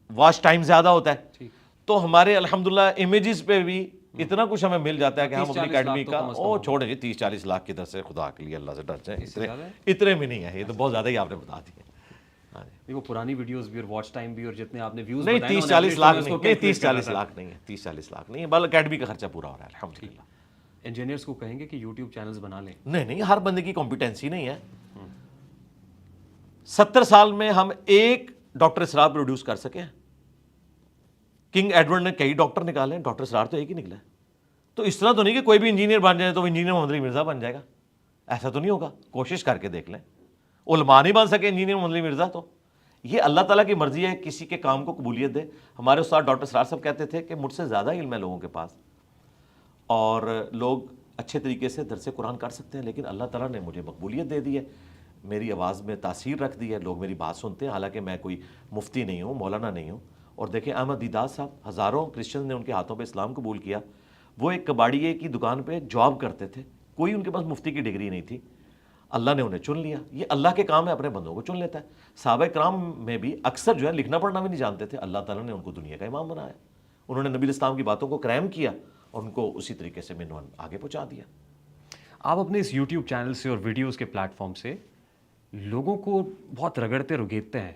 Speaker 2: واچ ٹائم زیادہ ہوتا ہے. تو ہمارے الحمدللہ امیجز پہ بھی اتنا کچھ ہمیں مل جاتا ہے کہ ہم اپنی اکیڈمی کا چھوڑیں جی 30-40 لاکھ کی طرف سے, خدا کے لیے اللہ سے ڈر جائیں, اتنے میں نہیں ہے, یہ تو بہت زیادہ ہی آپ نے بتا دیا.
Speaker 1: وہ پرانی ویڈیوز بھی اور واچ ٹائم بھی اور جتنے آپ نے ویوز
Speaker 2: نہیں 30-40 لاکھ نہیں, 30-40 لاکھ نہیں ہے, 30-40 لاکھ نہیں ہے, بل اکیڈمی کا خرچہ پورا ہو رہا ہے الحمدللہ.
Speaker 1: انجینئرز کو کہیں گے کہ یوٹیوب چینلز بنا لیں.
Speaker 2: نہیں, ہر بندے کی کمپیٹنسی نہیں ہے. 70 سال میں ہم ایک ڈاکٹر اسرار پروڈیوس کر سکے ہیں. کنگ ایڈورڈ نے کئی ڈاکٹر نکالے ہیں, ڈاکٹر اسرار تو ایک ہی نکلا ہے. تو اس طرح تو نہیں کہ کوئی بھی انجینئر بن جائے تو وہ انجینئر محمد علی مرزا بن جائے گا. ایسا تو نہیں ہوگا, کوشش کر کے دیکھ لیں. علماء نہیں بن سکے انجینئر مدنی مرزا, تو یہ اللہ تعالیٰ کی مرضی ہے, کسی کے کام کو قبولیت دے. ہمارے استاد ڈاکٹر سرار صاحب کہتے تھے کہ مجھ سے زیادہ علم ہے لوگوں کے پاس, اور لوگ اچھے طریقے سے درس قرآن کر سکتے ہیں, لیکن اللہ تعالیٰ نے مجھے مقبولیت دے دی ہے, میری آواز میں تاثیر رکھ دی ہے, لوگ میری بات سنتے ہیں, حالانکہ میں کوئی مفتی نہیں ہوں, مولانا نہیں ہوں. اور دیکھیں احمد دیدات صاحب, ہزاروں کرسچن نے ان کے ہاتھوں پہ اسلام قبول کیا. وہ ایک کباڑیے کی دکان پہ جاب کرتے تھے, کوئی ان کے پاس مفتی کی ڈگری نہیں تھی, اللہ نے انہیں چن لیا. یہ اللہ کے کام ہے, اپنے بندوں کو چن لیتا ہے. صحابہ کرام میں بھی اکثر جو ہے لکھنا پڑھنا بھی نہیں جانتے تھے, اللہ تعالیٰ نے ان کو دنیا کا امام بنایا. انہوں نے نبی الاسلام کی باتوں کو کریم کیا اور ان کو اسی طریقے سے منوان آگے پہنچا دیا.
Speaker 1: آپ اپنے اس یوٹیوب چینل سے اور ویڈیوز کے پلیٹ فارم سے لوگوں کو بہت رگڑتے رگیدتے ہیں,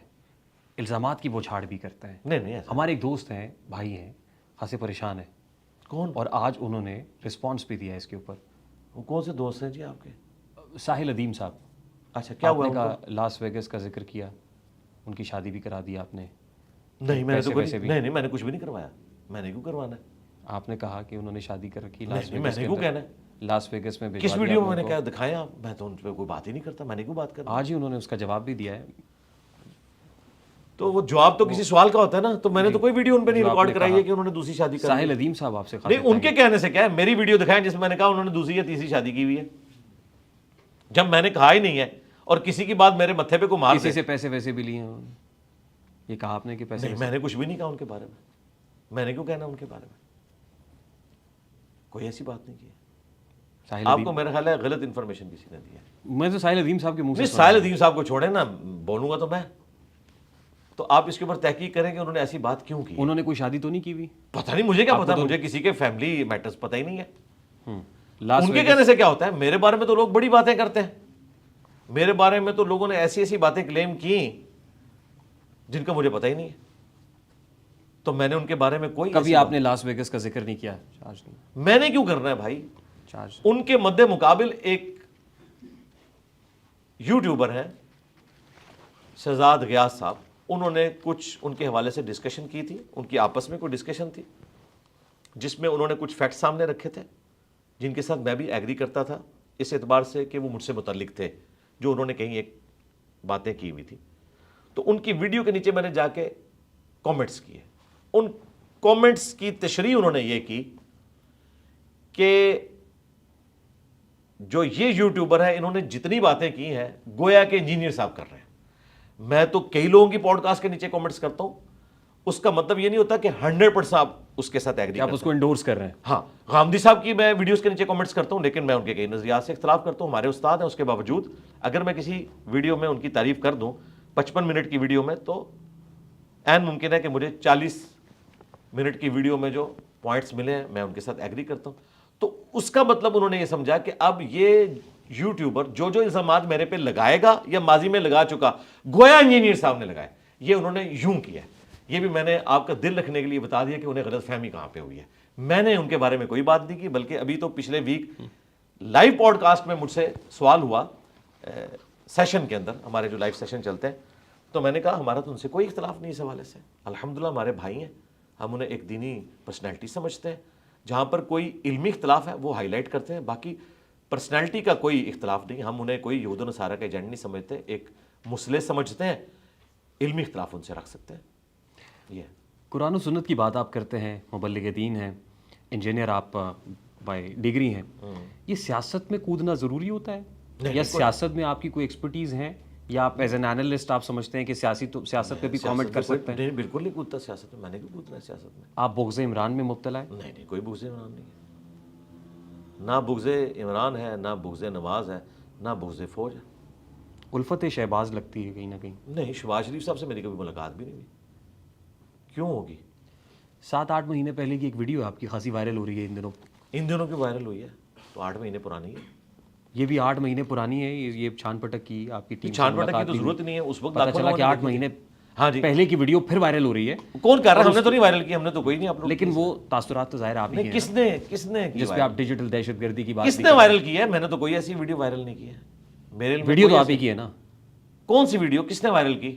Speaker 1: الزامات کی بوچھاڑ بھی کرتے ہیں.
Speaker 2: نہیں
Speaker 1: ہمارے ایک دوست ہیں, بھائی ہیں, خاصے پریشان ہیں.
Speaker 2: کون؟
Speaker 1: اور آج انہوں نے رسپانس بھی دیا ہے اس کے اوپر.
Speaker 2: وہ کون سے دوست ہیں جی آپ کے؟
Speaker 1: ساحل ادیم صاحب.
Speaker 2: اچھا, کیا ہوا؟
Speaker 1: کا لاس ویگس کا ذکر کیا, ان کی شادی بھی کرا دی آپ نے.
Speaker 2: نہیں میں نے تو نہیں میں نے کچھ بھی نہیں کروایا. میں نے کیوں کروانا ہے؟
Speaker 1: آپ نے کہا کہ انہوں نے شادی کر رکھی
Speaker 2: میں نے کیوں کہنا ہے؟
Speaker 1: لاس ویگس میں.
Speaker 2: کس ویڈیو میں نے کیا دکھایا آپ؟ میں تو ان پہ کوئی بات ہی نہیں کرتا, میں نے کیوں بات کرتا.
Speaker 1: آج ہی انہوں نے اس کا جواب بھی دیا ہے.
Speaker 2: تو وہ جواب تو کسی سوال کا ہوتا ہے نا, تو میں نے تو کوئی ویڈیو ان پہ نہیں ریکارڈ کرائی ہے کہ انہوں نے دوسری شادی کی.
Speaker 1: ساحل ادیم صاحب آپ سے
Speaker 2: نہیں, ان کے کہنے سے کیا ہے, میری ویڈیو دکھائیں جس میں میں نے کہا انہوں نے دوسری یا تیسری شادی کی ہوئی ہے, جب میں نے کہا ہی نہیں ہے. اور کسی کی بات میرے متھے پہ کو مار دے.
Speaker 1: کسی سے پیسے ویسے بھی لیے ہیں, یہ کہا آپ نے کہ پیسے؟
Speaker 2: نہیں, میں نے کچھ بھی نہیں کہا ان کے بارے میں. میں نے کیوں کہنا ان کے بارے میں؟ کوئی ایسی بات نہیں کی. آپ کو میرا خیال ہے غلط انفارمیشن کسی نے دی ہے.
Speaker 1: میں تو ساحل ادیم صاحب کے منہ سے.
Speaker 2: ساحل ادیم صاحب کو چھوڑیں نا, بولوں گا تو میں. تو آپ اس کے اوپر تحقیق کریں کہ انہوں نے ایسی بات کیوں کی.
Speaker 1: انہوں نے کوئی شادی تو نہیں کی ہوئی؟
Speaker 2: پتہ نہیں, مجھے کیا پتا, مجھے کسی کے فیملی میٹرز پتہ ہی نہیں ہے.
Speaker 1: ان
Speaker 2: کے کہنے سے کیا ہوتا ہے؟ میرے بارے میں تو لوگ بڑی باتیں کرتے ہیں. میرے بارے میں تو لوگوں نے ایسی ایسی باتیں کلیم کی جن کا مجھے پتہ ہی نہیں ہے. تو میں نے ان کے بارے میں کوئی,
Speaker 1: کبھی آپ نے لاس ویگس کا ذکر نہیں کیا؟ چارج نہیں.
Speaker 2: میں نے کیوں کرنا ہے بھائی؟
Speaker 1: چارج
Speaker 2: ان کے مد مقابل ایک یوٹیوبر ہیں شہزاد غیاث صاحب, انہوں نے کچھ ان کے حوالے سے ڈسکشن کی تھی. ان کی آپس میں کوئی ڈسکشن تھی جس میں انہوں نے کچھ فیکٹ سامنے رکھے تھے جن کے ساتھ میں بھی ایگری کرتا تھا, اس اعتبار سے کہ وہ مجھ سے متعلق تھے, جو انہوں نے کہیں ایک باتیں کی ہوئی تھی. تو ان کی ویڈیو کے نیچے میں نے جا کے کامنٹس کیے. ان کامنٹس کی تشریح انہوں نے یہ کی کہ جو یہ یوٹیوبر ہے انہوں نے جتنی باتیں کی ہیں گویا کہ انجینئر صاحب کر رہے ہیں. میں تو کئی لوگوں کی پوڈ کاسٹ کے نیچے کامنٹس کرتا ہوں, اس کا مطلب یہ نہیں ہوتا کہ 100% آپ اس کے ساتھ ایگری,
Speaker 1: آپ اس کو انڈورس کر رہے ہیں.
Speaker 2: ہاں, غامدی صاحب کی میں ویڈیوز کے نیچے کامنٹس کرتا ہوں, لیکن میں ان کے کئی نظریات سے اختلاف کرتا ہوں. ہمارے استاد ہیں, اس کے باوجود اگر میں کسی ویڈیو میں ان کی تعریف کر دوں 55 منٹ کی ویڈیو میں, تو عین ممکن ہے کہ مجھے 40 منٹ کی ویڈیو میں جو پوائنٹس ملے ہیں میں ان کے ساتھ ایگری کرتا ہوں. تو اس کا مطلب انہوں نے یہ سمجھا کہ اب یہ یوٹیوبر جو الزامات میرے پہ لگائے گا یا ماضی میں لگا چکا, گویا انجینئر صاحب نے لگائے. یہ انہوں نے یوں کیا. یہ بھی میں نے آپ کا دل رکھنے کے لیے بتا دیا کہ انہیں غلط فہمی کہاں پہ ہوئی ہے. میں نے ان کے بارے میں کوئی بات نہیں کی, بلکہ ابھی تو پچھلے ویک لائیو پوڈ کاسٹ میں مجھ سے سوال ہوا سیشن کے اندر, ہمارے جو لائیو سیشن چلتے ہیں, تو میں نے کہا ہمارا تو ان سے کوئی اختلاف نہیں اس حوالے سے. الحمدللہ ہمارے بھائی ہیں, ہم انہیں ایک دینی پرسنالٹی سمجھتے ہیں. جہاں پر کوئی علمی اختلاف ہے وہ ہائی لائٹ کرتے ہیں, باقی پرسنالٹی کا کوئی اختلاف نہیں. ہم انہیں کوئی یہود و نصارہ کا ایجنٹ نہیں سمجھتے, ایک مسلح سمجھتے ہیں. علمی اختلاف ان سے رکھ سکتے ہیں. یہ
Speaker 1: قرآن و سنت کی بات آپ کرتے ہیں, مبلغ دین ہیں, انجینئر آپ بائی ڈگری ہیں, یہ سیاست میں کودنا ضروری ہوتا ہے یا سیاست میں آپ کی کوئی ایکسپرٹیز ہیں, یا آپ ایز این اینالسٹ آپ سمجھتے ہیں کہ سیاست پہ بھی کامنٹ کر سکتے ہیں؟
Speaker 2: نہیں, بالکل نہیں کودتا سیاست میں. میں نے کیوں کودنا ہے سیاست میں؟
Speaker 1: آپ بغض عمران میں مبتلا ہے؟
Speaker 2: نہیں, کوئی بغض عمران نہیں ہے. نہ بغض عمران ہے, نہ بغض نواز ہے, نہ بغض فوج ہے.
Speaker 1: الفت شہباز لگتی ہے کہیں نہ کہیں.
Speaker 2: نہیں, شہباز شریف صاحب سے میری کبھی ملاقات بھی نہیں ہوئی. کیوں ہوگی؟
Speaker 1: 7-8 مہینے پہلے کی ایک ویڈیو آپ کی خاصی وائرل ہو رہی ہے ان دنوں.
Speaker 2: ان دنوں کی وائرل ہوئی ہے تو 8 مہینے پرانی ہے.
Speaker 1: یہ بھی 8 مہینے پرانی ہے. یہ چھان پٹک کی آپ کی ٹیم,
Speaker 2: چھان پٹک کی تو ضرورت نہیں ہے. اس وقت
Speaker 1: پتہ چلا کہ 8 مہینے
Speaker 2: ہاں جی
Speaker 1: پہلے کی ویڈیو پھر وائرل ہو رہی ہے.
Speaker 2: کون کر رہا ہے؟ ہم نے تو نہیں وائرل کی, ہم نے تو کوئی نہیں. آپ لوگ
Speaker 1: لیکن وہ تاثرات تو ظاہر آپ ہی ہیں.
Speaker 2: کس نے
Speaker 1: جس پہ آپ ڈیجیٹل دہشت گردی کی بات
Speaker 2: کس نے وائرل کی ہے؟ میں نے تو کوئی ایسی ویڈیو وائرل نہیں کی ہے. میرے
Speaker 1: ویڈیو تو آپ ہی کی ہے نا.
Speaker 2: کون سی ویڈیو؟ کس نے وائرل کی؟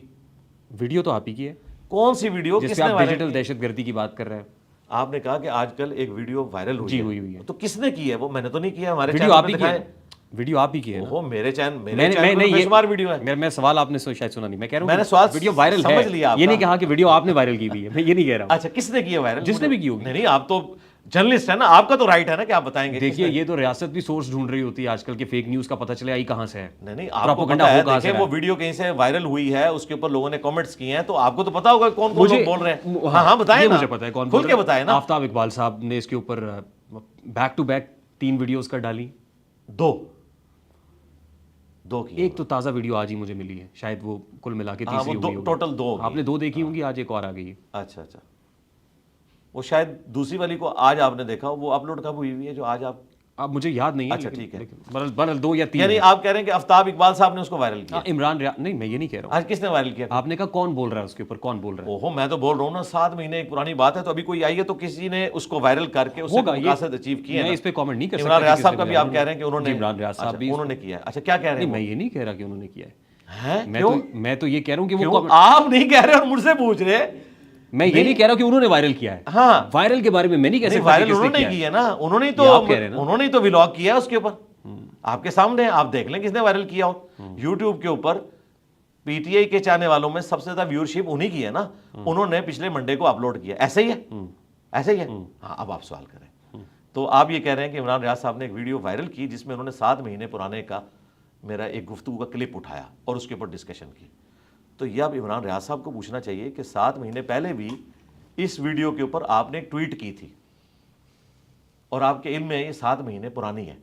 Speaker 1: ویڈیو تو آپ ہی کی ہے.
Speaker 2: کون سی ویڈیو
Speaker 1: جس پہ آپ ڈیجیٹل دہشت گردی کی بات کر رہے ہیں؟
Speaker 2: آپ نے کہا کہ آج کل ایک ویڈیو وائرل ہوئی
Speaker 1: ہوئی ہے,
Speaker 2: تو کس نے کی ہے وہ؟ میں نے تو نہیں کیا. ہمارے
Speaker 1: ویڈیو آپ ہی کی ہے. ویڈیو آپ ہی کی ہے نا.
Speaker 2: وہ میرے چینل
Speaker 1: نہیں
Speaker 2: بے شمار ویڈیو ہے.
Speaker 1: میں سوال آپ نے شاید سنا نہیں. میں کہہ رہا ہوں
Speaker 2: میں نے سوال
Speaker 1: ویڈیو وائرل ہے,
Speaker 2: سمجھ لیا.
Speaker 1: یہ نہیں کہا کہ ویڈیو آپ نے وائرل کی ہوئی ہے, میں یہ نہیں کہہ رہا ہوں.
Speaker 2: اچھا کس نے کیا وائرل؟
Speaker 1: جس نے بھی کی ہوگی.
Speaker 2: نہیں آپ تو جرنلسٹ ہے نا, آپ کا تو رائٹ ہے نا کہ آپ بتائیں گے.
Speaker 1: دیکھیے یہ تو ریاست بھی سورس ڈھونڈ رہی ہوتی ہے آج کل کے فیک نیوز کا پتہ چلے آئی کہاں سے ہے.
Speaker 2: نہیں آپ کو پتہ ہے, دیکھیں وہ ویڈیو کہیں سے وائرل ہوئی ہے, اس کے اوپر لوگوں نے کامنٹس کیے ہیں, تو آپ کو تو پتا ہوگا کون کون لوگ بول رہے ہیں. ہاں بتائیں نا,
Speaker 1: مجھے پتا ہے کون
Speaker 2: کھل کے بتائیں نا.
Speaker 1: آفتاب اقبال صاحب نے اس کے اوپر بیک ٹو بیک 3 ویڈیوز کر ڈالی.
Speaker 2: 2 کی.
Speaker 1: ایک تو تازہ ویڈیو آج ہی مجھے ملی ہے, شاید وہ کل ملا کے تیسری ہوگی.
Speaker 2: ٹوٹل 2
Speaker 1: آپ نے 2 دیکھی ہوں گی, آج ایک اور آ گئی ہے.
Speaker 2: اچھا وہ شاید دوسری والی کو آج آپ نے دیکھا, وہ اپلوڈ کب ہوئی ہے جو آج آپ
Speaker 1: مجھے یاد نہیں ہے.
Speaker 2: اچھا ٹھیک ہے,
Speaker 1: برحال 2 یا 3.
Speaker 2: یعنی آپ کہہ رہے ہیں کہ آفتاب اقبال صاحب نے اس کو وائرل کیا.
Speaker 1: عمران نہیں, میں یہ نہیں کہہ رہا ہوں.
Speaker 2: آج کس نے وائرل کیا؟
Speaker 1: آپ نے کہا کون بول رہا ہے اس کے اوپر, کون بول رہا ہے؟
Speaker 2: اوہو میں تو بول رہا ہوں نا, 7 مہینے ایک پرانی بات ہے, تو ابھی کوئی آئی ہے تو کسی نے اس کو وائرل کر کے اس سے مقاصد اچیو کیے ہیں.
Speaker 1: میں اس پہ کامنٹ نہیں کر سکتا.
Speaker 2: عمران ریاض صاحب کا بھی آپ کہہ رہے ہیں کہ انہوں نے,
Speaker 1: عمران ریاض صاحب بھی
Speaker 2: انہوں نے کیا ہے. اچھا کیا کہہ رہے ہیں؟
Speaker 1: میں یہ نہیں کہہ رہا کہ انہوں نے کیا
Speaker 2: ہے.
Speaker 1: میں تو یہ کہہ رہا ہوں کہ وہ
Speaker 2: آپ نہیں کہہ رہے اور مجھ سے پوچھ رہے.
Speaker 1: میں یہ نہیں کہہ رہا کہ انہوں نے وائرل کیا ہے.
Speaker 2: ہاں
Speaker 1: وائرل کے بارے میں میں نہیں کہہ سکتا.
Speaker 2: وائرل انہوں نے کیا ہے نا, انہوں نے تو ولاگ کیا ہے اس کے اوپر, آپ کے سامنے, آپ دیکھ لیں کس نے وائرل کیا ہو. یوٹیوب کے اوپر پی ٹی آئی کے چاہنے والوں میں سب سے زیادہ ویورشپ انہی کی ہے نا, انہوں نے پچھلے منڈے کو اپلوڈ کیا. ایسا ہی ہے, ایسا ہی ہے. ہاں اب آپ سوال کریں. تو آپ یہ کہہ رہے ہیں کہ عمران ریاض صاحب نے ایک ویڈیو وائرل کی جس میں انہوں نے 7 مہینے پرانے کا میرا ایک گفتگو کا کلپ اٹھایا اور اس کے اوپر ڈسکشن کی. تو یہ اب عمران ریاض صاحب کو پوچھنا چاہیے کہ 7 مہینے پہلے بھی اس ویڈیو کے اوپر آپ نے ایک ٹویٹ کی تھی, اور آپ کے علم میں یہ 7 مہینے پرانی ہے,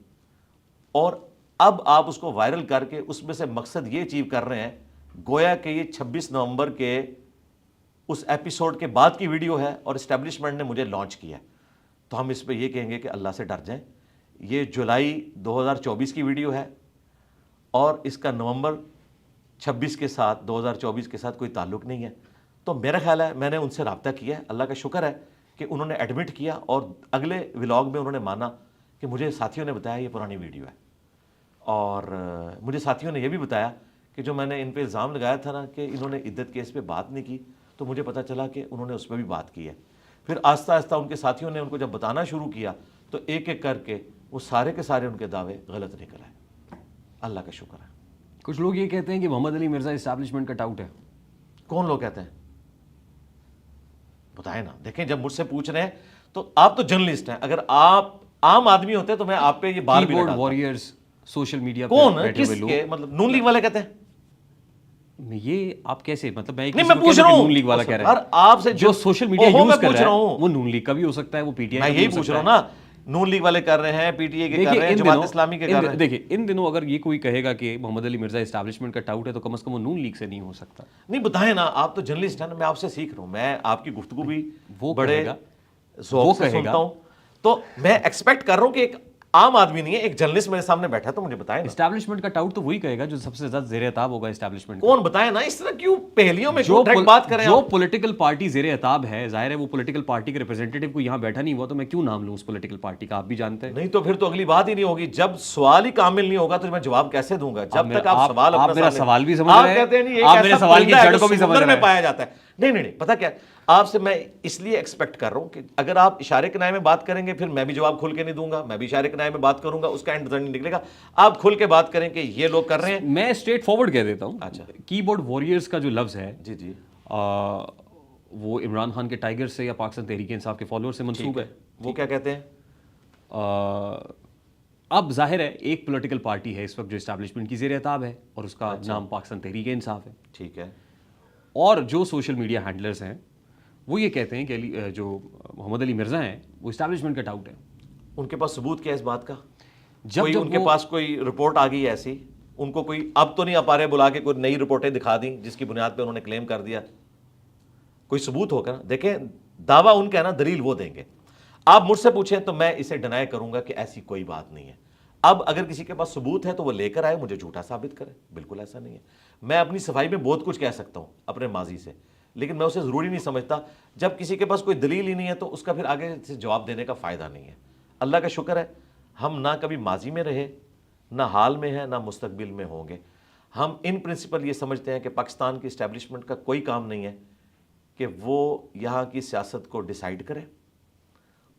Speaker 2: اور اب آپ اس کو وائرل کر کے اس میں سے مقصد یہ اچیو کر رہے ہیں گویا کہ یہ 26 نومبر کے اس ایپیسوڈ کے بعد کی ویڈیو ہے اور اسٹیبلشمنٹ نے مجھے لانچ کیا ہے. تو ہم اس پہ یہ کہیں گے کہ اللہ سے ڈر جائیں. یہ جولائی 2024 کی ویڈیو ہے اور اس کا نومبر 26 کے ساتھ 2024 کے ساتھ کوئی تعلق نہیں ہے. تو میرا خیال ہے میں نے ان سے رابطہ کیا ہے, اللہ کا شکر ہے کہ انہوں نے ایڈمٹ کیا اور اگلے ولاگ میں انہوں نے مانا کہ مجھے ساتھیوں نے بتایا یہ پرانی ویڈیو ہے. اور مجھے ساتھیوں نے یہ بھی بتایا کہ جو میں نے ان پہ الزام لگایا تھا نا کہ انہوں نے عدت کیس پہ بات نہیں کی, تو مجھے پتہ چلا کہ انہوں نے اس پہ بھی بات کی ہے. پھر آہستہ آہستہ ان کے ساتھیوں نے ان کو جب بتانا شروع کیا تو ایک ایک کر کے وہ سارے کے سارے ان کے دعوے غلط نکل آئے. اللہ کا شکر ہے.
Speaker 1: کچھ لوگ یہ کہتے ہیں کہ محمد علی مرزا اسٹیبلشمنٹ کا ٹاؤٹ ہے.
Speaker 2: کون لوگ کہتے ہیں؟ بتائیں نا. دیکھیں جب مجھ سے پوچھ رہے ہیں تو آپ تو جرنلسٹ ہیں, اگر آپ عام آدمی ہوتے تو میں آپ پہ یہ بال بھی لگاتا.
Speaker 1: وارئرز سوشل میڈیا
Speaker 2: کون کس کے, مطلب نون لیگ والے کہتے ہیں؟
Speaker 1: یہ آپ کیسے, مطلب
Speaker 2: میں پوچھ رہا ہوں
Speaker 1: نون لیگ والا کہہ رہا ہے.
Speaker 2: آپ سے
Speaker 1: جو سوشل میڈیا یوز کر رہا ہے وہ نون لیگ کا بھی ہو سکتا ہے, وہ پی ٹی آئی.
Speaker 2: میں یہی پوچھ رہا ہوں نا, نون لیگ والے کر رہے ہیں, پی ٹی اے کے کر رہے ہیں, جماعت اسلامی کے کر رہے ہیں.
Speaker 1: دیکھیں ان دنوں اگر یہ کوئی کہے گا کہ محمد علی مرزا اسٹیبلشمنٹ کا ٹاؤٹ ہے تو کم از کم وہ نون لیگ سے نہیں ہو سکتا.
Speaker 2: نہیں بتائیں نا, آپ تو جرنلسٹ ہیں نا, میں آپ سے سیکھ رہا ہوں, میں آپ کی گفتگو بھی بڑے ذوق سے سنتا ہوں, تو میں ایکسپیکٹ کر رہا ہوں کہ ایک عام آدمی نہیں ہے, ایک جرنلسٹ میرے سامنے بیٹھا ہے, تو مجھے بتائیں.
Speaker 1: اسٹیبلشمنٹ کا ٹاؤٹ تو وہی کہے گا جو سب سے زیادہ زیر عتاب ہوگا اسٹیبلشمنٹ.
Speaker 2: کون بتائیں نا, اس طرح کیوں پہلیوں میں کیوں ڈائریکٹ بات کریں.
Speaker 1: جو پولیٹیکل پارٹی زیر عتاب ہے, ظاہر ہے وہ پولیٹیکل پارٹی کے ریپرزینٹیٹیو کو یہاں بیٹھا نہیں ہوا, تو میں کیوں نام لوں اس پولیٹیکل پارٹی کا, آپ بھی جانتے ہیں.
Speaker 2: نہیں تو پھر تو اگلی بات ہی نہیں ہوگی. جب سوال ہی کامل نہیں ہوگا تو میں جواب کیسے دوں گا؟ جب تک آپ سوال
Speaker 1: آپ میرا سوال بھی سمجھ رہے ہیں,
Speaker 2: آپ کہتے ہیں نہیں,
Speaker 1: آپ میرے سوال کی جڑ کو بھی سمجھ رہے ہیں.
Speaker 2: میں پایا جاتا ہے. نہیں پتہ کیا, آپ سے میں اس لیے ایکسپیکٹ کر رہا ہوں کہ اگر آپ اشارے کنائے میں بات کریں گے پھر میں بھی جواب کھل کے نہیں دوں گا, میں بھی اشارے کنائے میں بات کروں گا, اس کا اینڈ نہیں نکلے گا. آپ کھل کے بات کریں کہ یہ لوگ کر رہے ہیں.
Speaker 1: میں اسٹریٹ فارورڈ کہہ دیتا ہوں.
Speaker 2: اچھا,
Speaker 1: کی بورڈ واریئرز کا جو لفظ ہے
Speaker 2: جی
Speaker 1: وہ عمران خان کے ٹائیگر سے یا پاکستان تحریک انصاف کے فالوور سے منسوب ہے.
Speaker 2: وہ کیا کہتے ہیں؟
Speaker 1: اب ظاہر ہے ایک پولیٹیکل پارٹی ہے اس وقت جو اسٹیبلشمنٹ کی زیر عتاب ہے اور اس کا نام پاکستان تحریک انصاف ہے.
Speaker 2: ٹھیک ہے. اور
Speaker 1: جو سوشل میڈیا ہینڈلرز ہیں وہ یہ کہتے ہیں کہ جو محمد علی مرزا ہیں وہ اسٹیبلشمنٹ کا ٹاؤٹ ہے.
Speaker 2: ان کے پاس ثبوت کیا اس بات کا؟
Speaker 1: جب
Speaker 2: ان کے پاس کوئی رپورٹ آ گئی ایسی, ان کو کوئی اب تو نہیں آپ رہے بلا کے کوئی نئی رپورٹیں دکھا دیں جس کی بنیاد پہ انہوں نے کلیم کر دیا, کوئی ثبوت ہوگا نا. دیکھیں دعویٰ ان کا ہے نا, دلیل وہ دیں گے. آپ مجھ سے پوچھیں تو میں اسے ڈینائی کروں گا کہ ایسی کوئی بات نہیں ہے. اب اگر کسی کے پاس ثبوت ہے تو وہ لے کر آئے, مجھے جھوٹا ثابت کرے. بالکل ایسا نہیں ہے. میں اپنی صفائی میں بہت کچھ کہہ سکتا ہوں اپنے ماضی سے, لیکن میں اسے ضروری نہیں سمجھتا. جب کسی کے پاس کوئی دلیل ہی نہیں ہے تو اس کا پھر آگے سے جواب دینے کا فائدہ نہیں ہے. اللہ کا شکر ہے ہم نہ کبھی ماضی میں رہے, نہ حال میں ہیں, نہ مستقبل میں ہوں گے. ہم ان پرنسپل یہ سمجھتے ہیں کہ پاکستان کی اسٹیبلشمنٹ کا کوئی کام نہیں ہے کہ وہ یہاں کی سیاست کو ڈیسائیڈ کرے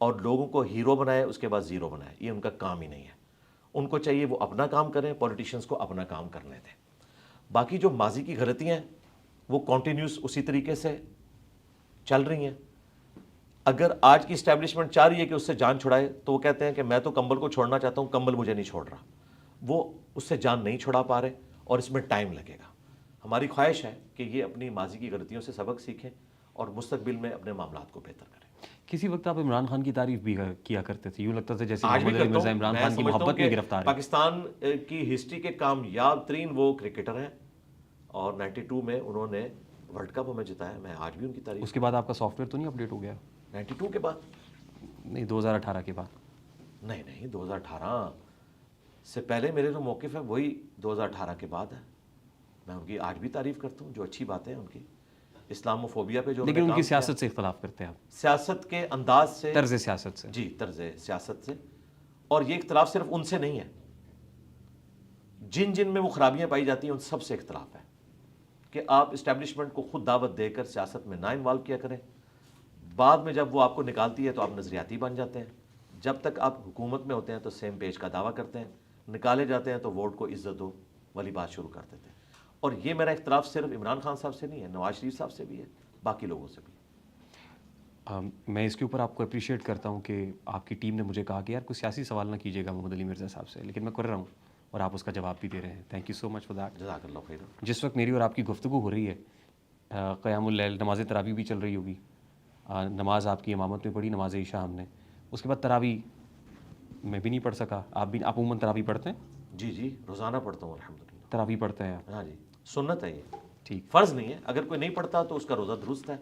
Speaker 2: اور لوگوں کو ہیرو بنائے اس کے بعد زیرو بنائے. یہ ان کا کام ہی نہیں ہے. ان کو چاہیے وہ اپنا کام کریں, پولیٹیشینز کو اپنا کام کرنے دیں. باقی جو ماضی کی غلطیاں ہیں وہ کنٹینیوس اسی طریقے سے چل رہی ہیں. اگر آج کی اسٹیبلشمنٹ چاہ رہی ہے کہ اس سے جان چھڑائے تو وہ کہتے ہیں کہ میں تو کمبل کو چھوڑنا چاہتا ہوں, کمبل مجھے نہیں چھوڑ رہا. وہ اس سے جان نہیں چھڑا پا رہے اور اس میں ٹائم لگے گا. ہماری خواہش ہے کہ یہ اپنی ماضی کی غلطیوں سے سبق سیکھیں اور مستقبل میں اپنے معاملات کو بہتر کریں.
Speaker 1: کسی وقت آپ عمران خان کی تعریف بھی کیا کرتے تھے, یوں لگتا تھا جیسے
Speaker 2: آج بھی
Speaker 1: محمد علی
Speaker 2: کرتا
Speaker 1: مرزا
Speaker 2: ہوں.
Speaker 1: عمران
Speaker 2: میں
Speaker 1: خان کی
Speaker 2: سمجھتا ہوں
Speaker 1: محبت میں
Speaker 2: کہ
Speaker 1: گرفتار ہے.
Speaker 2: پاکستان کی ہسٹری کے کامیاب ترین وہ کرکٹر ہیں اور 92 میں انہوں نے ورلڈ کپ ہمیں جتایا. میں آج بھی ان کی تعریف.
Speaker 1: اس کے بعد آپ کا سافٹ ویئر تو نہیں اپڈیٹ ہو گیا؟
Speaker 2: 92 کے بعد
Speaker 1: نہیں, 2018 کے بعد.
Speaker 2: نہیں 2018 سے پہلے میرے جو موقف ہے وہی 2018 کے بعد ہے. میں ان کی آج بھی تعریف کرتا ہوں, جو اچھی باتیں ہیں ان کی. اسلام و فوبیا پہ جو
Speaker 1: لیکن ان کی سیاست سے اختلاف کرتے ہیں آپ؟
Speaker 2: سیاست کے انداز سے,
Speaker 1: طرز سیاست سے.
Speaker 2: جی, طرز سیاست سے. اور یہ اختلاف صرف ان سے نہیں ہے, جن میں وہ خرابیاں پائی جاتی ہیں ان سب سے اختلاف ہے کہ آپ اسٹیبلشمنٹ کو خود دعوت دے کر سیاست میں نہ انوالو کیا کریں. بعد میں جب وہ آپ کو نکالتی ہے تو آپ نظریاتی بن جاتے ہیں. جب تک آپ حکومت میں ہوتے ہیں تو سیم پیج کا دعویٰ کرتے ہیں, نکالے جاتے ہیں تو ووٹ کو عزت ہو والی بات شروع کر دیتے ہیں. اور یہ میرا اختلاف صرف عمران خان صاحب سے نہیں ہے, نواز شریف صاحب سے بھی ہے, باقی لوگوں سے بھی.
Speaker 1: میں اس کے اوپر آپ کو اپریشیٹ کرتا ہوں کہ آپ کی ٹیم نے مجھے کہا کہ یار کوئی سیاسی سوال نہ کیجیے گا محمد علی مرزا صاحب سے, لیکن میں کر رہا ہوں اور آپ اس کا جواب بھی دے رہے ہیں. Thank you so much for that.
Speaker 2: جزاک اللہ خیر.
Speaker 1: جس وقت میری اور آپ کی گفتگو ہو رہی ہے, قیام اللیل نماز تراویح بھی چل رہی ہوگی. نماز آپ کی امامت میں پڑھی, نماز عشاء ہم نے, اس کے بعد تراویح میں بھی نہیں پڑھ سکا. آپ عموماً تراویح پڑھتے ہیں؟
Speaker 2: جی روزانہ پڑھتا ہوں الحمدللہ.
Speaker 1: تراویح پڑھتے ہیں آپ؟
Speaker 2: ہاں جی, سنت ہے یہ,
Speaker 1: ٹھیک,
Speaker 2: فرض نہیں ہے. اگر کوئی نہیں پڑھتا تو اس کا روزہ درست ہے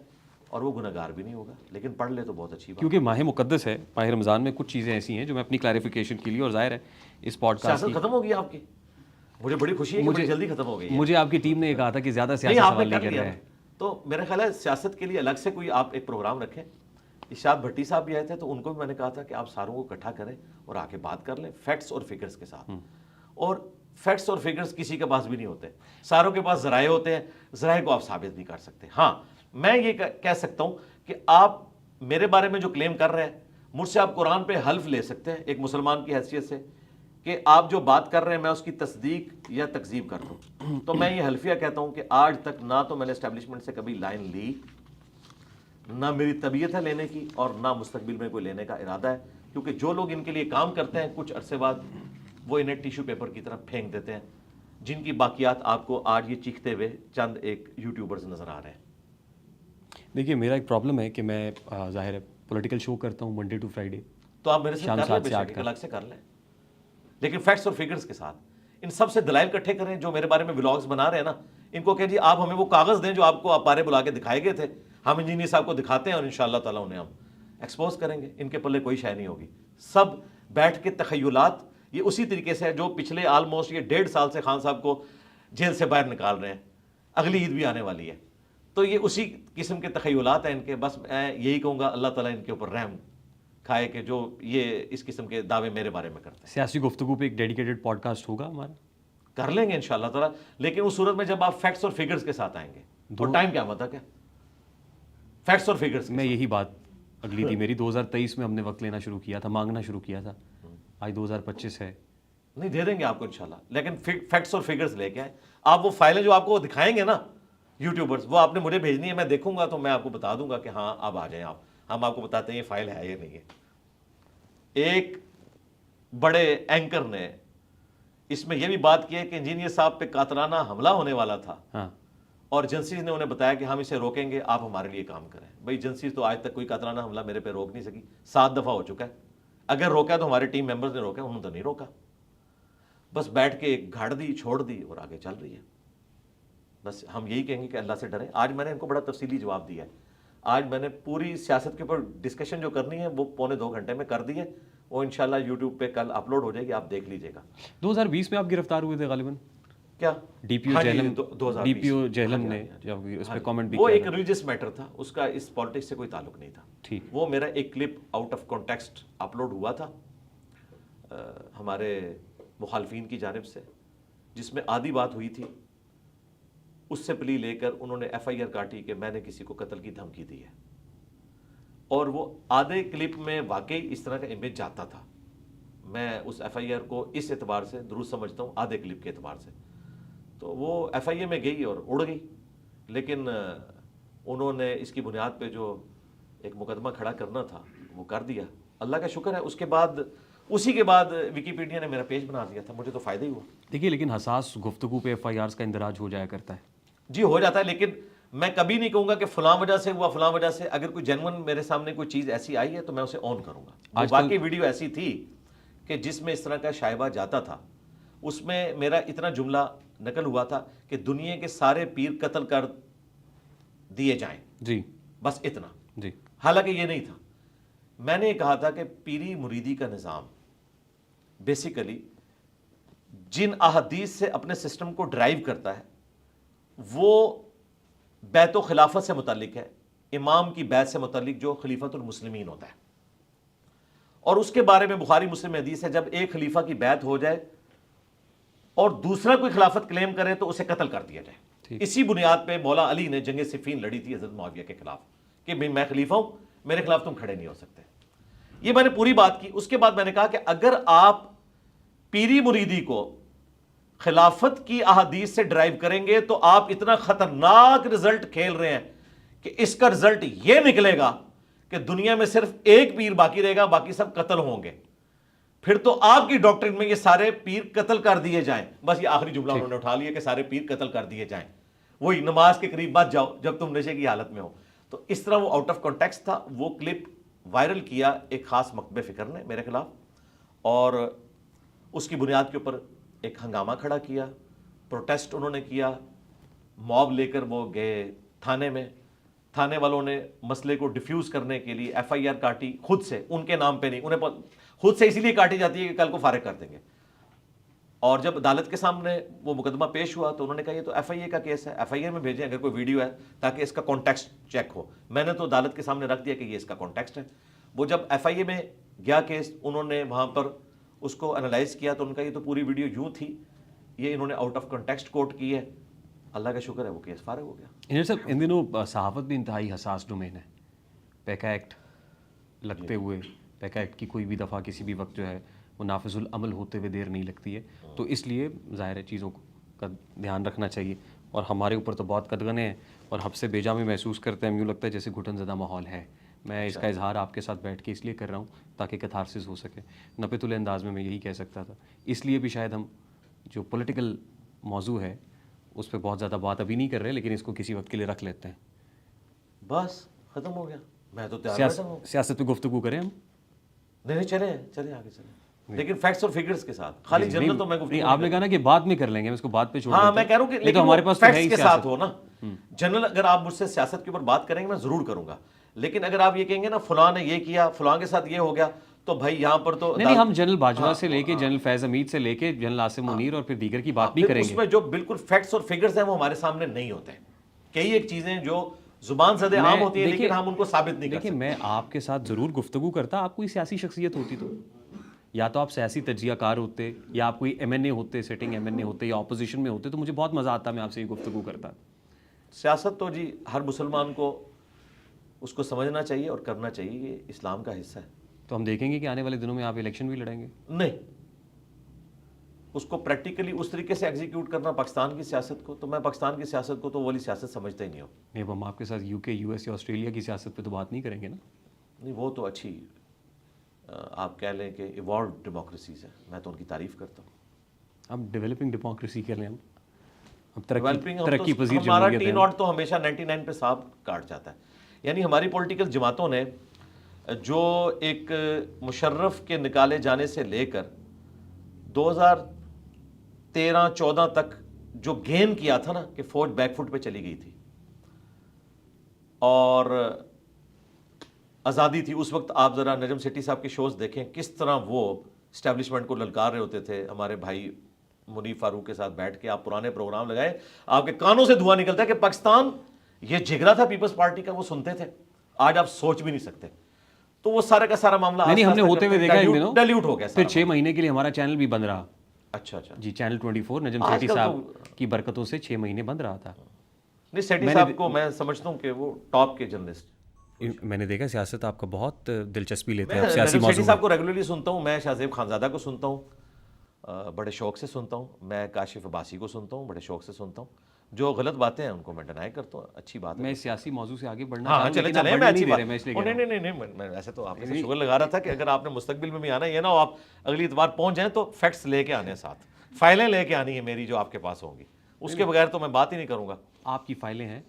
Speaker 2: اور وہ گنہگار بھی نہیں ہوگا, لیکن پڑھ لے تو بہت اچھی بات.
Speaker 1: کیونکہ ماہ مقدس ہے, ماہ رمضان میں کچھ چیزیں ایسی ہیں جو میں اپنی کلیریفیکیشن کے لیے, اور ظاہر ہے اس پوڈ کاسٹ
Speaker 2: سیاست ختم ہو گئی آپ کی, مجھے بڑی خوشی ہے کہ بڑی جلدی ختم ہو گئی ہے.
Speaker 1: مجھے آپ کی ٹیم نے یہ کہا تھا کہ زیادہ سیاسی سوال نہیں کر رہے ہیں,
Speaker 2: تو میرا خیال ہے سیاست کے لیے الگ سے کوئی آپ ایک پروگرام رکھیں. ارشاد بھٹی صاحب بھی آئے تھے تو ان کو بھی میں نے کہا تھا کہ آپ ساروں کو اکٹھا کریں اور آ کے بات کر لیں فیکٹس اور فگرز کے ساتھ. اور فیکٹس اور فگرز کسی کے پاس بھی نہیں ہوتے, ساروں کے پاس ذرائع ہوتے ہیں, ذرائع کو آپ ثابت نہیں کر سکتے. ہاں میں یہ کہہ سکتا ہوں کہ آپ میرے بارے میں جو کلیم کر رہے ہیں, مجھ سے آپ قرآن پہ حلف لے سکتے ہیں ایک مسلمان کی حیثیت سے کہ آپ جو بات کر رہے ہیں میں اس کی تصدیق یا تکذیب کر دوں. تو میں یہ حلفیہ کہتا ہوں کہ آج تک نہ تو میں نے اسٹیبلشمنٹ سے کبھی لائن لی, نہ میری طبیعت ہے لینے کی, اور نہ مستقبل میں کوئی لینے کا ارادہ ہے. کیونکہ جو لوگ ان کے لیے کام کرتے ہیں کچھ عرصے بعد وہ انہیں ٹیشو پیپر کی طرف پھینک دیتے ہیں, جن کی باقیات آپ کو آج یہ چیختے ہوئے چند ایک یوٹیوبرز نظر آ رہے ہیں.
Speaker 1: دیکھیے میرا ایک پرابلم ہے کہ میں ظاہر ہے پولیٹیکل شو کرتا ہوں منڈے ٹو فرائیڈے,
Speaker 2: تو آپ میرے سے کر لیں, بے شک الگ سے کر لیں, لیکن فیکٹس اور فگرز کے ساتھ. ان سب سے دلائل اکٹھے کریں. جو میرے بارے میں ولاگز بنا رہے ہیں نا, ان کو کہ جی آپ ہمیں وہ کاغذ دیں جو آپ کو آپ بارے بلا کے دکھائے گئے تھے, ہم انجینئر صاحب کو دکھاتے ہیں اور انشاءاللہ تعالیٰ انہیں ہم ایکسپوز کریں گے. ان کے پلے کوئی شے نہیں ہوگی. سب بیٹھ کے تخیلات, یہ اسی طریقے سے ہے جو پچھلے آلموسٹ یہ 1.5 سال سے خان صاحب کو جیل سے باہر نکال رہے ہیں. اگلی عید بھی آنے والی ہے, تو یہ اسی قسم کے تخیلات ہیں ان کے. بس میں یہی کہوں گا اللہ تعالیٰ ان کے اوپر رحم کھائے کہ جو یہ اس قسم کے دعوے میرے بارے میں کرتے ہیں.
Speaker 1: سیاسی گفتگو پہ ایک ڈیڈیکیٹڈ پوڈ کاسٹ ہوگا ہمارا,
Speaker 2: کر لیں گے انشاءاللہ تعالیٰ, لیکن اس صورت میں جب آپ فیکٹس اور فگرز کے ساتھ آئیں گے. اور ٹائم کیا مطلب کیا فیکٹس اور فگرز
Speaker 1: میں یہی بات اگلی تھی میری. 2023 میں ہم نے وقت لینا شروع کیا تھا, مانگنا شروع کیا تھا, آج 2025 ہے.
Speaker 2: نہیں دے دیں گے آپ کو انشاءاللہ, لیکن فیکٹس اور فگرز لے کے آئیں. آپ وہ فائلیں جو آپ کو دکھائیں گے نا یوٹیوبرز, وہ آپ نے مجھے بھیجنی ہے, میں دیکھوں گا تو میں آپ کو بتا دوں گا کہ ہاں اب آ جائیں آپ, ہم آپ کو بتاتے ہیں یہ فائل ہے یا نہیں ہے. ایک بڑے اینکر نے اس میں یہ بھی بات کی ہے کہ انجینئر صاحب پہ قاتلانہ حملہ ہونے والا تھا, اور ایجنسیز نے انہیں بتایا کہ ہم اسے روکیں گے, آپ ہمارے لیے کام کریں. بھائی ایجنسیز تو آج تک کوئی قاتلانہ حملہ میرے پہ روک نہیں سکی, 7 دفعہ ہو چکا ہے. اگر روکا تو ہمارے ٹیم ممبرز نے روکا, انہوں نے تو نہیں روکا. بس بیٹھ کے ایک گھاڑ دی, چھوڑ دی اور آگے چل رہی ہے. بس ہم یہی کہیں گے کہ اللہ سے ڈریں. آج میں نے ان کو بڑا تفصیلی جواب دیا ہے. آج میں نے پوری سیاست کے اوپر ڈسکشن جو کرنی ہے وہ 1.25 گھنٹے میں کر دی ہے. وہ انشاءاللہ یوٹیوب پہ کل اپلوڈ ہو جائے گی, آپ دیکھ لیجئے گا.
Speaker 1: 2020 میں آپ گرفتار ہوئے تھے غالباً,
Speaker 2: کیا
Speaker 1: ڈی پی او جہلم نے جب اس پہ کامنٹ بھی
Speaker 2: وہ ایک ریلیجس میٹر تھا, اس کا اس پالیٹکس سے کوئی تعلق نہیں تھا.
Speaker 1: ٹھیک,
Speaker 2: وہ میرا ایک clip out of context upload ہوا تھا ہمارے مخالفین کی جانب سے, جس میں آدھی بات ہوئی تھی. اس سے پلی لے کر انہوں نے ایف آئی آر کاٹی کہ میں نے کسی کو قتل کی دھمکی دی ہے, اور وہ آدھے کلپ میں واقعی اس طرح کا امیج جاتا تھا. میں اس ایف آئی آر کو اس اعتبار سے درست سمجھتا ہوں، آدھے کلپ کے اعتبار سے، تو وہ ایف آئی اے میں گئی اور اڑ گئی، لیکن انہوں نے اس کی بنیاد پہ جو ایک مقدمہ کھڑا کرنا تھا وہ کر دیا، اللہ کا شکر ہے۔ اس کے بعد اسی کے بعد ویکیپیڈیا نے میرا پیج بنا دیا تھا، مجھے تو فائدہ ہی ہوا۔
Speaker 1: دیکھیے لیکن حساس گفتگو پہ ایف آئی آرز کا اندراج ہو جایا کرتا ہے۔
Speaker 2: جی ہو جاتا ہے، لیکن میں کبھی نہیں کہوں گا کہ فلاں وجہ سے ہوا، فلاں وجہ سے۔ اگر کوئی جینون میرے سامنے کوئی چیز ایسی آئی ہے تو میں اسے آن کروں گا۔ جو باقی ویڈیو ایسی تھی کہ جس میں اس طرح کا شائبہ جاتا تھا، اس میں میرا اتنا جملہ نقل ہوا تھا کہ دنیا کے سارے پیر قتل کر دیے جائیں،
Speaker 1: جی
Speaker 2: بس اتنا۔
Speaker 1: جی
Speaker 2: حالانکہ یہ نہیں تھا، میں نے یہ کہا تھا کہ پیری مریدی کا نظام بیسیکلی جن احادیث سے اپنے سسٹم کو ڈرائیو کرتا ہے وہ بیت و خلافت سے متعلق ہے، امام کی بیعت سے متعلق جو خلیفۃ المسلمین ہوتا ہے، اور اس کے بارے میں بخاری مسلم میں حدیث ہے جب ایک خلیفہ کی بیعت ہو جائے اور دوسرا کوئی خلافت کلیم کرے تو اسے قتل کر دیا جائے۔ اسی بنیاد پہ مولا علی نے جنگ صفین لڑی تھی حضرت معاویہ کے خلاف کہ بھئی میں خلیفہ ہوں، میرے خلاف تم کھڑے نہیں ہو سکتے۔ یہ میں نے پوری بات کی۔ اس کے بعد میں نے کہا کہ اگر آپ پیری مریدی کو خلافت کی احادیث سے ڈرائیو کریں گے تو آپ اتنا خطرناک رزلٹ کھیل رہے ہیں کہ اس کا رزلٹ یہ نکلے گا کہ دنیا میں صرف ایک پیر باقی رہے گا، باقی سب قتل ہوں گے۔ پھر تو آپ کی ڈاکٹرن میں یہ سارے پیر قتل کر دیے جائیں، بس یہ آخری جملہ انہوں نے اٹھا لیا کہ سارے پیر قتل کر دیے جائیں، وہی نماز کے قریب مت جاؤ جب تم نشے کی حالت میں ہو۔ تو اس طرح وہ آؤٹ آف کانٹیکسٹ تھا۔ وہ کلپ وائرل کیا ایک خاص مکتب فکر نے میرے خلاف، اور اس کی بنیاد کے اوپر ایک ہنگامہ کھڑا کیا، پروٹیسٹ انہوں نے کیا، موب لے کر وہ گئے تھانے میں، تھانے والوں نے مسئلے کو ڈیفیوز کرنے کے لیے ایف آئی آر کاٹی خود سے، ان کے نام پہ نہیں، انہیں خود سے اسی لیے کاٹی جاتی ہے کہ کل کو فارغ کر دیں گے۔ اور جب عدالت کے سامنے وہ مقدمہ پیش ہوا تو انہوں نے کہا یہ تو ایف آئی اے کا کیس ہے، ایف آئی اے میں بھیجیں اگر کوئی ویڈیو ہے تاکہ اس کا کانٹیکسٹ چیک ہو۔ میں نے تو عدالت کے سامنے رکھ دیا کہ یہ اس کا کانٹیکسٹ ہے۔ وہ جب ایف آئی اے میں گیا کیس، انہوں نے وہاں پر اس کو انالائز کیا تو ان کا یہ تو پوری ویڈیو یوں تھی، یہ انہوں نے آؤٹ آف کانٹیکسٹ کوٹ کی ہے۔ اللہ کا شکر ہے وہ کیس فارغ ہو گیا۔
Speaker 1: انجینئر صاحب ان دنوں صحافت بھی انتہائی حساس ڈومین ہے، پیکا ایکٹ لگتے ہوئے، پیکا ایکٹ کی کوئی بھی دفعہ کسی بھی وقت جو ہے وہ نافذ العمل ہوتے ہوئے دیر نہیں لگتی ہے، تو اس لیے ظاہر ہے چیزوں کا دھیان رکھنا چاہیے، اور ہمارے اوپر تو بہت قدغنیں ہیں اور حب سے بیجا میں محسوس کرتے ہیں، یوں لگتا ہے جیسے گھٹن زدہ ماحول ہے۔ میں اس کا اظہار آپ کے ساتھ بیٹھ کے اس لیے کر رہا ہوں تاکہ کتھارسس ہو سکے، نپے تلے انداز میں یہی کہہ سکتا تھا۔ اس لیے بھی شاید ہم جو پولیٹیکل موضوع ہے اس پہ بہت زیادہ بات ابھی نہیں کر رہے، لیکن اس کو کسی وقت کے لیے رکھ لیتے ہیں۔
Speaker 2: بس ختم ہو گیا، میں تو تیار بیٹھا ہوں۔
Speaker 1: سیاست پہ گفتگو کریں ہم؟
Speaker 2: نہیں چلیں آگے چلیں، لیکن فیکٹس اور فگرز کے ساتھ۔ خالی جنرل تو میں گفتگو
Speaker 1: آپ نے کہا نا کہ بعد میں کر لیں گے، ہم اس کو بعد پہ چھوڑ
Speaker 2: ہاں میں کہہ رہا ہوں کہ لیکن
Speaker 1: ہمارے پاس
Speaker 2: فیکٹس کے ساتھ ہو نا۔ جنرل اگر آپ مجھ سے سیاست کے اوپر بات کریں گے میں ضرور کروں گا، لیکن اگر آپ یہ کہیں گے نا فلاں نے یہ کیا، فلاں کے ساتھ یہ ہو گیا، تو بھائی یہاں پر تو
Speaker 1: نہیں، ہم جنرل باجوہ سے لے کے جنرل فیض حمید سے لے کے جنرل عاصم منیر اور پھر دیگر کی بات نہیں کریں گے۔
Speaker 2: اس میں جو بالکل فیکٹس اور فگرز ہیں وہ ہمارے سامنے نہیں ہوتے ہیں۔ کئی ایک چیزیں جو زبان زدے عام ہوتی ہیں لیکن ہم ان کو ثابت نہیں کر سکتے۔
Speaker 1: دیکھیں میں آپ کے ساتھ ضرور گفتگو کرتا، آپ کوئی سیاسی شخصیت ہوتی تو یا تو آپ سیاسی تجزیہ کار ہوتے، یا آپ کوئی ایم این اے ہوتے، سیٹنگ ایم این اے ہوتے، یا اپوزیشن میں ہوتے، تو مجھے بہت مزہ آتا، میں آپ سے یہ گفتگو کرتا۔
Speaker 2: سیاست تو جی ہر مسلمان کو اس کو سمجھنا چاہیے اور کرنا چاہیے، یہ اسلام کا حصہ ہے۔
Speaker 1: تو ہم دیکھیں گے کہ آنے والے دنوں میں آپ الیکشن بھی لڑیں گے؟
Speaker 2: نہیں، اس کو پریکٹیکلی اس طریقے سے ایگزیکیوٹ کرنا پاکستان کی سیاست کو، تو میں پاکستان کی سیاست کو تو وہ والی سیاست سمجھتا ہی نہیں ہوں۔
Speaker 1: نہیں، ہم آپ کے ساتھ یو کے، یو ایس یا آسٹریلیا کی سیاست پہ تو بات نہیں کریں گے نا؟
Speaker 2: نہیں، وہ تو اچھی آپ کہہ لیں کہ ایوالوڈ ڈیموکریسیز ہے، میں تو ان کی تعریف کرتا ہوں۔
Speaker 1: اب ڈیولپنگ ڈیموکریسی کہہ لیں، ہم
Speaker 2: ڈیولپنگ
Speaker 1: ترقی پذیر
Speaker 2: ہمارا
Speaker 1: جمہوریت
Speaker 2: ٹی
Speaker 1: ہے۔
Speaker 2: ناٹ تو ہمیشہ 99 پہ صاحب کاٹ جاتا ہے۔ یعنی ہماری پولیٹیکل جماعتوں نے جو ایک مشرف کے نکالے جانے سے لے کر 2013-14 تک جو گین کیا تھا نا کہ فوج بیک فٹ پہ چلی گئی تھی اور آزادی تھی، اس وقت آپ ذرا نجم سیٹھی صاحب کے شوز دیکھیں کس طرح وہ اسٹیبلشمنٹ کو للکار رہے ہوتے تھے۔ ہمارے بھائی منیف فاروق کے ساتھ بیٹھ کے آپ پرانے پروگرام لگائے، آپ کے کانوں سے دھواں نکلتا ہے کہ پاکستان یہ جگرا تھا پیپلز پارٹی کا، وہ سنتے تھے، آج آپ سوچ بھی نہیں سکتے۔ تو وہ سارا کا سارا معاملہ
Speaker 1: نہیں، ہم نے ہوتے ہوئے دیکھا ان دنوں
Speaker 2: ڈیلیوٹ ہو گیا،
Speaker 1: پھر 6 مہینے کے لیے ہمارا چینل بھی بند رہا۔
Speaker 2: اچھا
Speaker 1: جی، چینل 24 نجم سیٹھی صاحب کی برکتوں سے 6 مہینے بند رہا تھا۔
Speaker 2: نہیں، سیٹھی صاحب کو میں سمجھتا ہوں کہ وہ ٹاپ کے جرنلسٹ،
Speaker 1: میں نے دیکھا سیاست آپ کا بہت دلچسپی لیتے ہیں
Speaker 2: میں
Speaker 1: آپ سیاسی
Speaker 2: نجم
Speaker 1: موضوع
Speaker 2: شیخی صاحب کو ریگولرلی سنتا ہوں, میں شاہ زیب خانزادہ کو سنتا ہوں, بڑے شوق سے سنتا ہوں, میں کاشف عباسی کو سنتا ہوں, بڑے شوق سے سنتا ہوں. جو غلط باتیں ہیں ان کو میں ڈینائی کرتا ہوں, اچھی بات ہے.
Speaker 1: میں سیاسی موضوع سے آگے بڑھنا
Speaker 2: ہاں
Speaker 1: چاہوں
Speaker 2: چلیں
Speaker 1: لیکن آپ
Speaker 2: چلیں, میں
Speaker 1: بڑھنے
Speaker 2: اچھی
Speaker 1: نہیں دے
Speaker 2: بات,
Speaker 1: رہے, میں اس لیے کہہ رہا ہوں.
Speaker 2: نہیں, میں ایسے تو آپ نے شغل لگا رہا تھا کہ اگر آپ نے مستقبل میں بھی آنا ہے, یہ نہ ہو آپ اگلی اتوار پہنچ جائیں تو فیکٹس لے کے آنے ساتھ, فائلیں لے کے آنی ہے میری جو آپ کے پاس ہوں گی, اس کے بغیر تو میں بات ہی نہیں کروں گا.
Speaker 1: آپ کی فائلیں ہیں؟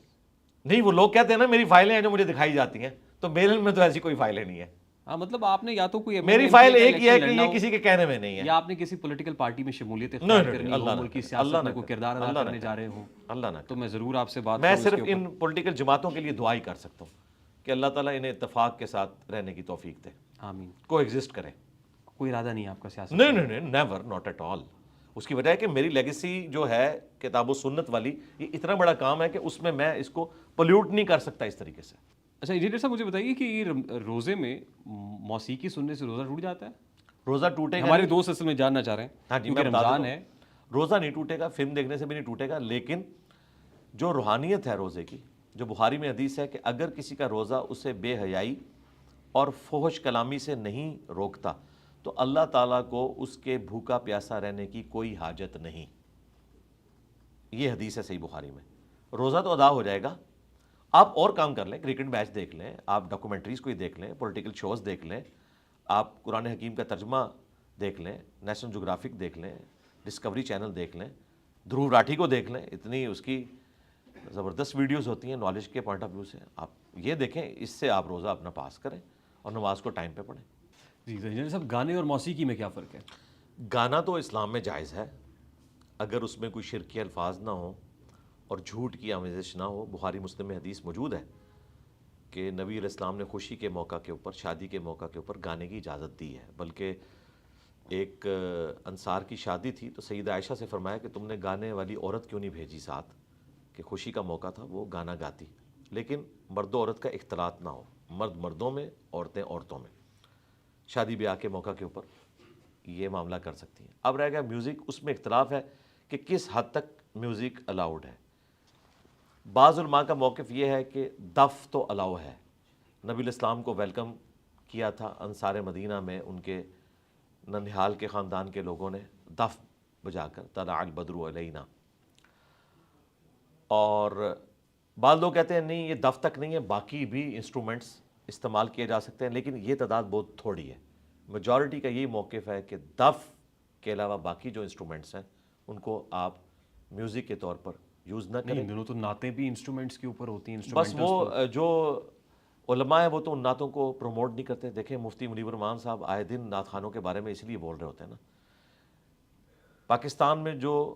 Speaker 2: نہیں, وہ لوگ کہتے ہیں نا میری فائلیں ہیں جو مجھے دکھائی جاتی ہیں, تو میرے میں تو ایسی کوئی فائلیں نہیں ہے.
Speaker 1: ہاں مطلب آپ نے یا تو کوئی
Speaker 2: میری فائل ایک ہی ہے کہ یہ کسی کے کہنے میں نہیں ہے,
Speaker 1: یا آپ نے کسی پولیٹیکل پارٹی میں شمولیت اختیار کرنی ہو, ملکی سیاست میں کوئی کردار ادا کرنے جا رہے ہوں,
Speaker 2: اللہ نہ
Speaker 1: تو میں ضرور آپ سے بات
Speaker 2: میں
Speaker 1: کروں.
Speaker 2: صرف ان پولیٹیکل جماعتوں کے لیے دعا ہی کر سکتا ہوں کہ اللہ تعالیٰ انہیں اتفاق کے ساتھ رہنے کی توفیق دے,
Speaker 1: آمین.
Speaker 2: کو ایگزسٹ کریں.
Speaker 1: کوئی ارادہ نہیں ہے آپ کا سیاست؟
Speaker 2: نہیں, نیور, ناٹ ایٹ آل. اس کی وجہ ہے کہ میری لیگیسی جو ہے کتاب و سنت والی, یہ اتنا بڑا کام ہے کہ اس میں اس کو پولیوٹ نہیں کر سکتا اس طریقے سے.
Speaker 1: اچھا انجینئر صاحب مجھے بتائیے کہ یہ روزے میں موسیقی سننے سے روزہ ٹوٹ جاتا ہے؟
Speaker 2: روزہ ٹوٹے گا,
Speaker 1: ہمارے دوست اصل میں جاننا چاہ رہے ہیں.
Speaker 2: ہاں جی,
Speaker 1: کیونکہ
Speaker 2: میں بتا
Speaker 1: رمضان
Speaker 2: دوں,
Speaker 1: ہے.
Speaker 2: روزہ نہیں ٹوٹے گا, فلم دیکھنے سے بھی نہیں ٹوٹے گا, لیکن جو روحانیت ہے روزے کی, جو بخاری میں حدیث ہے کہ اگر کسی کا روزہ اسے بے حیائی اور فحش کلامی سے نہیں روکتا تو اللہ تعالیٰ کو اس کے بھوکا پیاسا رہنے کی کوئی حاجت نہیں. یہ حدیث ہے صحیح بخاری میں. روزہ تو ادا ہو جائے گا, آپ اور کام کر لیں, کرکٹ میچ دیکھ لیں, آپ ڈاکومنٹریز کوئی دیکھ لیں, پولیٹیکل شوز دیکھ لیں, آپ قرآن حکیم کا ترجمہ دیکھ لیں, نیشنل جغرافک دیکھ لیں, ڈسکوری چینل دیکھ لیں, دھروو راٹھی کو دیکھ لیں, اتنی اس کی زبردست ویڈیوز ہوتی ہیں نالج کے پوائنٹ آف ویو سے, آپ یہ دیکھیں, اس سے آپ روزہ اپنا پاس کریں اور نماز کو ٹائم پہ پڑھیں.
Speaker 1: جی انجینئر صاحب, گانے اور موسیقی میں کیا فرق ہے؟
Speaker 2: گانا تو اسلام میں جائز ہے اگر اس میں کوئی شرکی الفاظ نہ ہوں اور جھوٹ کی آمیزش نہ ہو. بخاری مسلم میں حدیث موجود ہے کہ نبی علیہ السلام نے خوشی کے موقع کے اوپر, شادی کے موقع کے اوپر گانے کی اجازت دی ہے. بلکہ ایک انصار کی شادی تھی تو سیدہ عائشہ سے فرمایا کہ تم نے گانے والی عورت کیوں نہیں بھیجی ساتھ, کہ خوشی کا موقع تھا وہ گانا گاتی, لیکن مرد و عورت کا اختلاط نہ ہو, مرد مردوں میں, عورتیں عورتوں میں. شادی بیاہ کے موقع کے اوپر یہ معاملہ کر سکتی ہیں. اب رہ گیا میوزک, اس میں اختلاف ہے کہ کس حد تک میوزک الاؤڈ ہے. بعض علماء کا موقف یہ ہے کہ دف تو الاؤ ہے. نبی علیہ السلام کو ویلکم کیا تھا انصار مدینہ میں, ان کے ننہال کے خاندان کے لوگوں نے دف بجا کر, طلع البدر علینا. اور بعض لوگ کہتے ہیں نہیں یہ دف تک نہیں ہے, باقی بھی انسٹرومنٹس استعمال کیے جا سکتے ہیں, لیکن یہ تعداد بہت تھوڑی ہے. میجورٹی کا یہی موقف ہے کہ دف کے علاوہ باقی جو انسٹرومنٹس ہیں ان کو آپ میوزک کے طور پر یوز نہ کریں.
Speaker 1: نہیں, دونوں تو نعتیں بھی انسٹرومنٹس کے اوپر ہوتی ہیں.
Speaker 2: بس وہ جو علماء ہیں وہ تو ان نعتوں کو پروموٹ نہیں کرتے. دیکھیں مفتی منیب الرحمان صاحب آئے دن نعت خانوں کے بارے میں اس لیے بول رہے ہوتے ہیں نا. پاکستان میں جو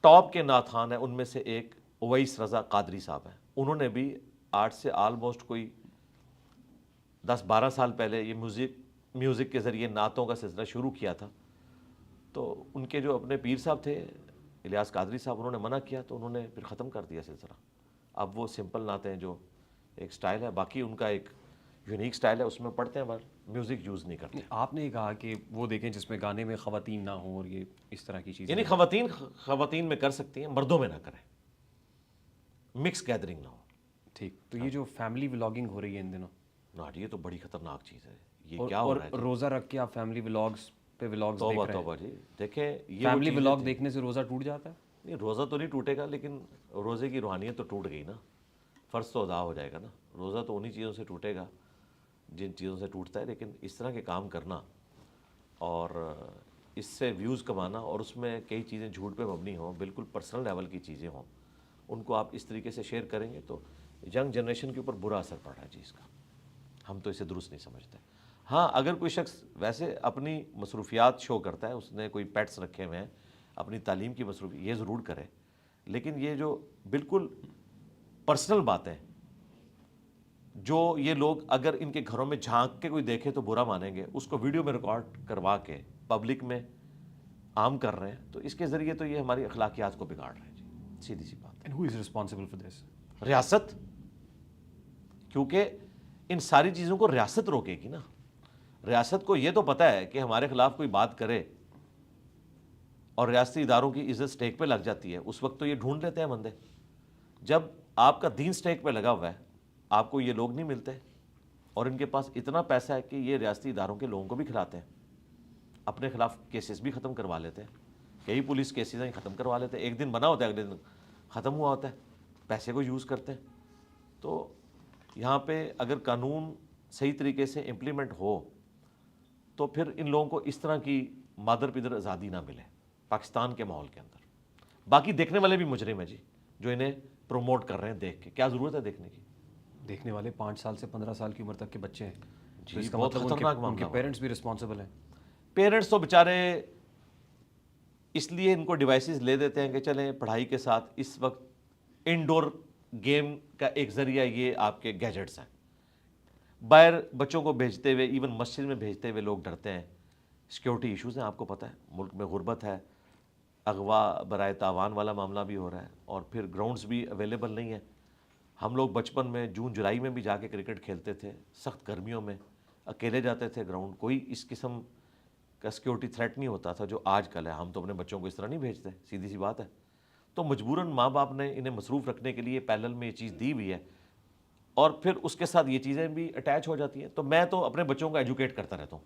Speaker 2: ٹاپ کے نعت خان ہیں ان میں سے ایک اویس رضا قادری صاحب ہیں. انہوں نے بھی آج سے آلموسٹ کوئی 10-12 سال پہلے یہ میوزک کے ذریعے نعتوں کا سلسلہ شروع کیا تھا. تو ان کے جو اپنے پیر صاحب تھے الیاس قادری صاحب, انہوں نے منع کیا تو انہوں نے پھر ختم کر دیا سلسلہ. اب وہ سمپل نعتیں جو ایک سٹائل ہے, باقی ان کا ایک یونیک سٹائل ہے, اس میں پڑھتے ہیں بس میوزک یوز نہیں کرتے.
Speaker 1: آپ نے کہا کہ وہ دیکھیں جس میں گانے میں خواتین نہ ہوں اور یہ اس طرح کی چیزیں,
Speaker 2: یعنی خواتین میں کر سکتی ہیں, مردوں میں نہ کریں, مکس گیدرنگ نہ ہو.
Speaker 1: ٹھیک. تو یہ جو فیملی ولاگنگ ہو رہی ہے ان دنوں,
Speaker 2: یہ تو بڑی خطرناک چیز ہے. یہ کیا ہو رہا ہے؟
Speaker 1: روزہ رکھ کے آپ فیملی ولاگز پہ ولاگز دیکھ رہے ہیں.
Speaker 2: توبہ جی, دیکھیں یہ
Speaker 1: فیملی ولاگ دیکھنے سے روزہ ٹوٹ جاتا ہے؟
Speaker 2: نہیں, روزہ تو نہیں ٹوٹے گا, لیکن روزے کی روحانیت تو ٹوٹ گئی نا, فرض تو ادا ہو جائے گا نا. روزہ تو انہی چیزوں سے ٹوٹے گا جن چیزوں سے ٹوٹتا ہے, لیکن اس طرح کے کام کرنا اور اس سے ویوز کمانا اور اس میں کئی چیزیں جھوٹ پہ مبنی ہوں, بالکل پرسنل لیول کی چیزیں ہوں, ان کو آپ اس طریقے سے شیئر کریں گے تو ینگ جنریشن کے اوپر برا اثر پڑ رہا ہے جی اس کا. ہم تو اسے درست نہیں سمجھتے. ہاں اگر کوئی شخص ویسے اپنی مصروفیات شو کرتا ہے, اس نے کوئی پیٹس رکھے ہوئے ہیں, اپنی تعلیم کی مصروفیات, یہ ضرور کرے, لیکن یہ جو بالکل پرسنل باتیں جو یہ لوگ اگر ان کے گھروں میں جھانک کے کوئی دیکھے تو برا مانیں گے, اس کو ویڈیو میں ریکارڈ کروا کے پبلک میں عام کر رہے ہیں, تو اس کے ذریعے تو یہ ہماری اخلاقیات کو بگاڑ رہے ہیں جی, سیدھی سی بات.
Speaker 1: And who is responsible for this?
Speaker 2: ریاست, کیونکہ ان ساری چیزوں کو ریاست روکے گی نا. ریاست کو یہ تو پتہ ہے کہ ہمارے خلاف کوئی بات کرے اور ریاستی اداروں کی عزت سٹیک پہ لگ جاتی ہے, اس وقت تو یہ ڈھونڈ لیتے ہیں بندے. جب آپ کا دین سٹیک پہ لگا ہوا ہے آپ کو یہ لوگ نہیں ملتے اور ان کے پاس اتنا پیسہ ہے کہ یہ ریاستی اداروں کے لوگوں کو بھی کھلاتے ہیں, اپنے خلاف کیسز بھی ختم کروا لیتے ہیں, کئی پولیس کیسز ہیں ختم کروا لیتے ہیں, ایک دن بنا ہوتا ہے اگلے دن ختم ہوا ہوتا ہے, پیسے کو یوز کرتے ہیں. تو یہاں پہ اگر قانون صحیح طریقے سے امپلیمنٹ ہو تو پھر ان لوگوں کو اس طرح کی مادر پدر آزادی نہ ملے پاکستان کے ماحول کے اندر. باقی دیکھنے والے بھی مجرم ہیں جی, جو انہیں پروموٹ کر رہے ہیں. دیکھ کے کیا ضرورت ہے دیکھنے کی؟
Speaker 1: دیکھنے والے 5 سال سے 15 سال کی عمر تک کے بچے ہیں,
Speaker 2: جی اس کا بہت خطرناک
Speaker 1: ان
Speaker 2: معاملہ
Speaker 1: کے پیرنٹس بھی رسپانسبل ہیں.
Speaker 2: پیرنٹس تو بیچارے اس لیے ان کو ڈیوائسز لے دیتے ہیں کہ چلیں پڑھائی کے ساتھ اس وقت انڈور گیم کا ایک ذریعہ یہ آپ کے گیجٹس ہیں. باہر بچوں کو بھیجتے ہوئے, ایون مسجد میں بھیجتے ہوئے لوگ ڈرتے ہیں, سیکیورٹی ایشوز ہیں, آپ کو پتہ ہے ملک میں غربت ہے, اغوا برائے تاوان والا معاملہ بھی ہو رہا ہے, اور پھر گراؤنڈز بھی اویلیبل نہیں ہیں. ہم لوگ بچپن میں جون جولائی میں بھی جا کے کرکٹ کھیلتے تھے, سخت گرمیوں میں اکیلے جاتے تھے گراؤنڈ, کوئی اس قسم کا سیکیورٹی تھریٹ نہیں ہوتا تھا جو آج کل ہے. ہم تو اپنے بچوں کو اس طرح نہیں بھیجتے, سیدھی سی بات ہے. تو مجبوراً ماں باپ نے انہیں مصروف رکھنے کے لیے پیرلل میں یہ چیز دی ہوئی ہے, اور پھر اس کے ساتھ یہ چیزیں بھی اٹیچ ہو جاتی ہیں. تو میں تو اپنے بچوں کو ایجوکیٹ کرتا رہتا ہوں.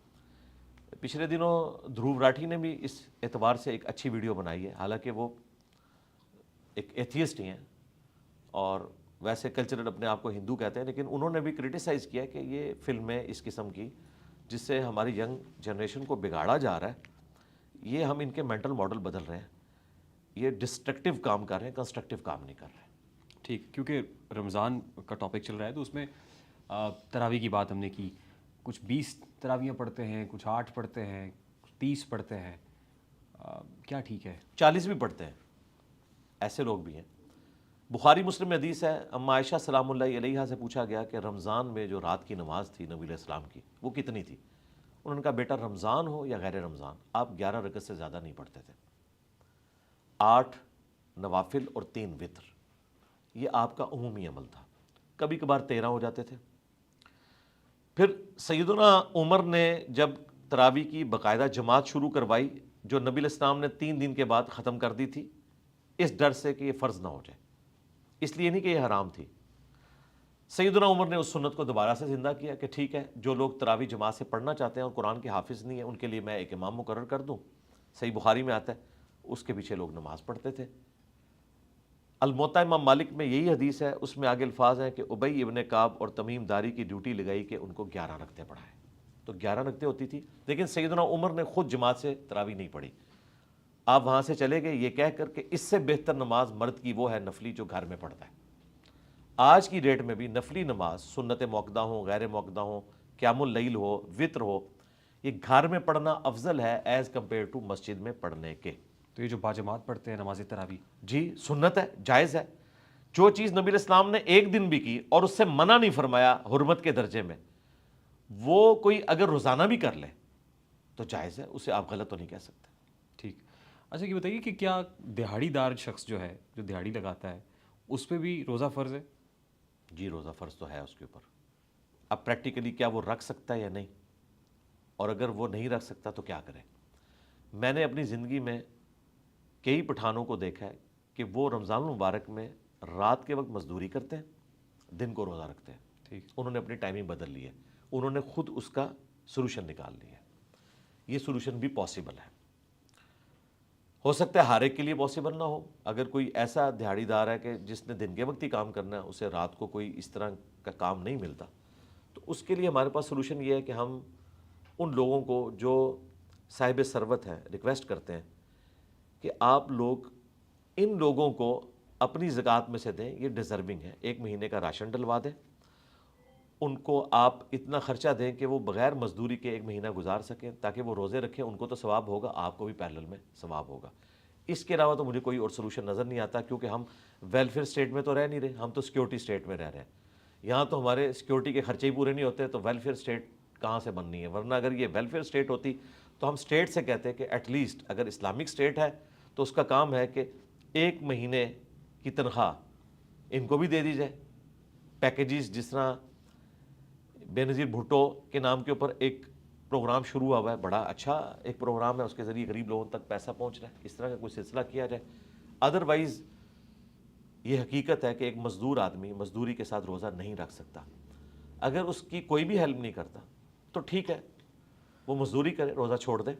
Speaker 2: پچھلے دنوں دھروو راٹھی نے بھی اس اعتبار سے ایک اچھی ویڈیو بنائی ہے, حالانکہ وہ ایک ایتھیسٹ ہی ہیں اور ویسے کلچرل اپنے آپ کو ہندو کہتے ہیں, لیکن انہوں نے بھی کرٹیسائز کیا کہ یہ فلمیں اس قسم کی جس سے ہماری ینگ جنریشن کو بگاڑا جا رہا ہے, یہ ہم ان کے مینٹل ماڈل بدل رہے ہیں, یہ ڈسٹرکٹیو کام کر رہے ہیں, کنسٹرکٹیو کام نہیں کر رہے ہیں.
Speaker 1: ٹھیک, کیونکہ رمضان کا ٹاپک چل رہا ہے تو اس میں تراویح کی بات ہم نے کی. کچھ 20 تراویحیں پڑھتے ہیں, کچھ 8 پڑھتے ہیں, کچھ 30 پڑھتے ہیں. کیا ٹھیک ہے؟
Speaker 2: 40 بھی پڑھتے ہیں, ایسے لوگ بھی ہیں. بخاری مسلم میں حدیث ہے, اما عائشہ سلام اللہ علیہا سے پوچھا گیا کہ رمضان میں جو رات کی نماز تھی نبی علیہ السلام کی وہ کتنی تھی؟ انہوں نے کہا بیٹا رمضان ہو یا غیر رمضان آپ 11 رکعت سے زیادہ نہیں پڑھتے تھے. 8 نوافل اور 3 وتر, یہ آپ کا عمومی عمل تھا. کبھی کبھار 13 ہو جاتے تھے. پھر سیدنا عمر نے جب تراویح کی باقاعدہ جماعت شروع کروائی, جو نبی علیہ السلام نے 3 دن کے بعد ختم کر دی تھی, اس ڈر سے کہ یہ فرض نہ ہو جائے, اس لیے نہیں کہ یہ حرام تھی. سیدنا عمر نے اس سنت کو دوبارہ سے زندہ کیا کہ ٹھیک ہے, جو لوگ تراویح جماعت سے پڑھنا چاہتے ہیں اور قرآن کے حافظ نہیں ہیں ان کے لیے میں ایک امام مقرر کر دوں. صحیح بخاری میں آتا ہے, اس کے پیچھے لوگ نماز پڑھتے تھے. الموطا امام مالک میں یہی حدیث ہے, اس میں آگے الفاظ ہیں کہ ابی ابن کعب اور تمیم داری کی ڈیوٹی لگائی کہ ان کو 11 رکعتیں پڑھائیں. تو 11 رکعتیں ہوتی تھی, لیکن سیدنا عمر نے خود جماعت سے تراویح نہیں پڑھی. آپ وہاں سے چلے گئے یہ کہہ کر کہ اس سے بہتر نماز مرد کی وہ ہے نفلی جو گھر میں پڑھتا ہے. آج کی ڈیٹ میں بھی نفلی نماز سنت موقدہ ہوں, غیر موقدہ ہوں, قیام اللیل ہو, وطر ہو, یہ گھر میں پڑھنا افضل ہے ایز کمپیئر ٹو مسجد میں پڑھنے کے.
Speaker 1: تو یہ جو باجماعت پڑھتے ہیں نماز تراویح,
Speaker 2: جی سنت ہے, جائز ہے. جو چیز نبی علیہ السلام نے ایک دن بھی کی اور اس سے منع نہیں فرمایا حرمت کے درجے میں, وہ کوئی اگر روزانہ بھی کر لے تو جائز ہے, اسے آپ غلط تو نہیں کہہ سکتے.
Speaker 1: ٹھیک. اچھا یہ بتائیے کہ کیا دہاڑی دار شخص جو ہے, جو دہاڑی لگاتا ہے, اس پہ بھی روزہ فرض ہے؟
Speaker 2: جی روزہ فرض تو ہے اس کے اوپر. اب پریکٹیکلی کیا وہ رکھ سکتا ہے یا نہیں, اور اگر وہ نہیں رکھ سکتا تو کیا کرے. میں نے اپنی زندگی میں کئی پٹھانوں کو دیکھا ہے کہ وہ رمضان المبارک میں رات کے وقت مزدوری کرتے ہیں, دن کو روزہ رکھتے ہیں.
Speaker 1: ٹھیک.
Speaker 2: انہوں نے اپنی ٹائمنگ بدل لی ہے, انہوں نے خود اس کا سولوشن نکال لیا ہے. یہ سولوشن بھی پاسبل ہے. ہو سکتا ہے ہر ایک کے لیے پاسبل نہ ہو. اگر کوئی ایسا دہاڑی دار ہے کہ جس نے دن کے وقت ہی کام کرنا ہے, اسے رات کو کوئی اس طرح کا کام نہیں ملتا, تو اس کے لیے ہمارے پاس سولوشن یہ ہے کہ ہم ان لوگوں کو جو صاحب ثروت ہیں ریکویسٹ کرتے ہیں کہ آپ لوگ ان لوگوں کو اپنی زکوٰۃ میں سے دیں, یہ ڈیزرونگ ہے. 1 مہینے کا راشن ڈلوا دیں, ان کو آپ اتنا خرچہ دیں کہ وہ بغیر مزدوری کے 1 مہینہ گزار سکیں, تاکہ وہ روزے رکھیں. ان کو تو ثواب ہوگا, آپ کو بھی پیرلل میں ثواب ہوگا. اس کے علاوہ تو مجھے کوئی اور سولوشن نظر نہیں آتا, کیونکہ ہم ویلفیئر اسٹیٹ میں تو رہ نہیں رہے, ہم تو سیکیورٹی اسٹیٹ میں رہ رہے ہیں. یہاں تو ہمارے سیکیورٹی کے خرچے ہی پورے نہیں ہوتے, تو ویلفیئر اسٹیٹ کہاں سے بننی ہے. ورنہ اگر یہ ویلفیئر اسٹیٹ ہوتی تو ہم اسٹیٹ سے کہتے کہ ایٹ لیسٹ اگر اسلامک اسٹیٹ ہے تو اس کا کام ہے کہ 1 مہینے کی تنخواہ ان کو بھی دے دی جائے. پیکیجز جس طرح بے نظیر بھٹو کے نام کے اوپر ایک پروگرام شروع ہوا ہے, بڑا اچھا ایک پروگرام ہے, اس کے ذریعے غریب لوگوں تک پیسہ پہنچ رہا ہے, اس طرح کا کوئی سلسلہ کیا جائے. ادروائز یہ حقیقت ہے کہ ایک مزدور آدمی مزدوری کے ساتھ روزہ نہیں رکھ سکتا. اگر اس کی کوئی بھی ہیلپ نہیں کرتا تو ٹھیک ہے, وہ مزدوری کرے, روزہ چھوڑ دے,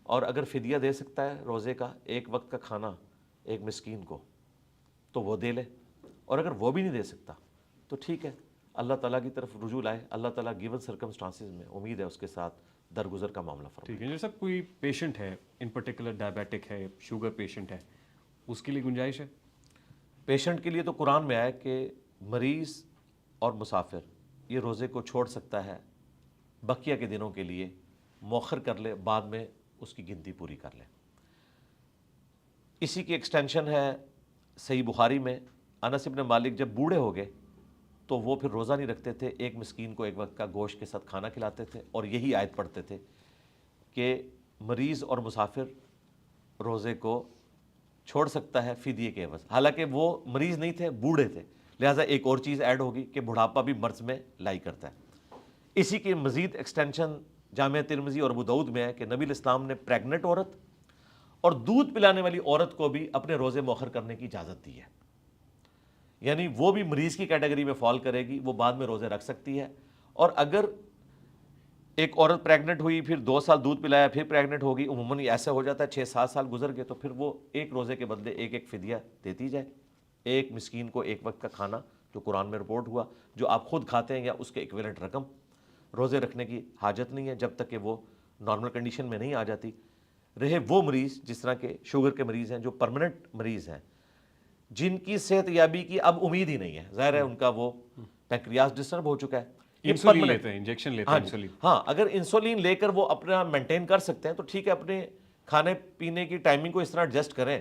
Speaker 2: اور اگر فدیہ دے سکتا ہے روزے کا, ایک وقت کا کھانا ایک مسکین کو, تو وہ دے لے, اور اگر وہ بھی نہیں دے سکتا تو ٹھیک ہے, اللہ تعالیٰ کی طرف رجوع لائے, اللہ تعالیٰ گیون سرکمسٹانسز میں امید ہے اس کے ساتھ درگزر کا معاملہ فرمائے.
Speaker 1: ٹھیک ہے. جیسا کوئی پیشنٹ ہے ان پرٹیکولر ڈائبیٹک ہے, شوگر پیشنٹ ہے, اس کے لیے گنجائش ہے؟
Speaker 2: پیشنٹ کے لیے تو قرآن میں آیا کہ مریض اور مسافر یہ روزے کو چھوڑ سکتا ہے, بقیہ کے دنوں کے لیے مؤخر کر لے, بعد میں اس کی گنتی پوری کر لے. اسی کی ایکسٹینشن ہے صحیح بخاری میں, انس ابن مالک جب بوڑھے ہو گئے تو وہ پھر روزہ نہیں رکھتے تھے, ایک مسکین کو ایک وقت کا گوشت کے ساتھ کھانا کھلاتے تھے, اور یہی آیت پڑھتے تھے کہ مریض اور مسافر روزے کو چھوڑ سکتا ہے فدیے کے عوض. حالانکہ وہ مریض نہیں تھے, بوڑھے تھے, لہٰذا ایک اور چیز ایڈ ہوگی کہ بڑھاپا بھی مرض میں لائی کرتا ہے. اسی کی مزید ایکسٹینشن جامع ترمذی اور ابو داؤد میں ہے کہ نبی الاسلام نے پریگننٹ عورت اور دودھ پلانے والی عورت کو بھی اپنے روزے مؤخر کرنے کی اجازت دی ہے. یعنی وہ بھی مریض کی کیٹیگری میں فال کرے گی, وہ بعد میں روزے رکھ سکتی ہے. اور اگر ایک عورت پریگننٹ ہوئی, پھر 2 سال دودھ پلایا, پھر پریگننٹ ہوگی, عموماً ایسا ہو جاتا ہے 6-7 سال گزر گئے, تو پھر وہ ایک روزے کے بدلے ایک فدیہ دیتی جائے, ایک مسکین کو ایک وقت کا کھانا, جو قرآن میں رپورٹ ہوا, جو آپ خود کھاتے ہیں یا اس کے ایکویلنٹ رقم. روزے رکھنے کی حاجت نہیں ہے جب تک کہ وہ نارمل کنڈیشن میں نہیں آ جاتی. رہے وہ مریض جس طرح کے شوگر کے مریض ہیں, جو پرماننٹ مریض ہیں, جن کی صحت یابی کی اب امید ہی نہیں ہے, ظاہر ہے ان کا وہ پینکریاس ڈسٹرب ہو چکا ہے,
Speaker 1: انسولین لیتے ہیں, انجیکشن لیتے ہیں انسولین.
Speaker 2: ہاں, اگر انسولین لے کر وہ اپنا مینٹین کر سکتے ہیں تو ٹھیک ہے, اپنے کھانے پینے کی ٹائمنگ کو اس طرح ایڈجسٹ کریں,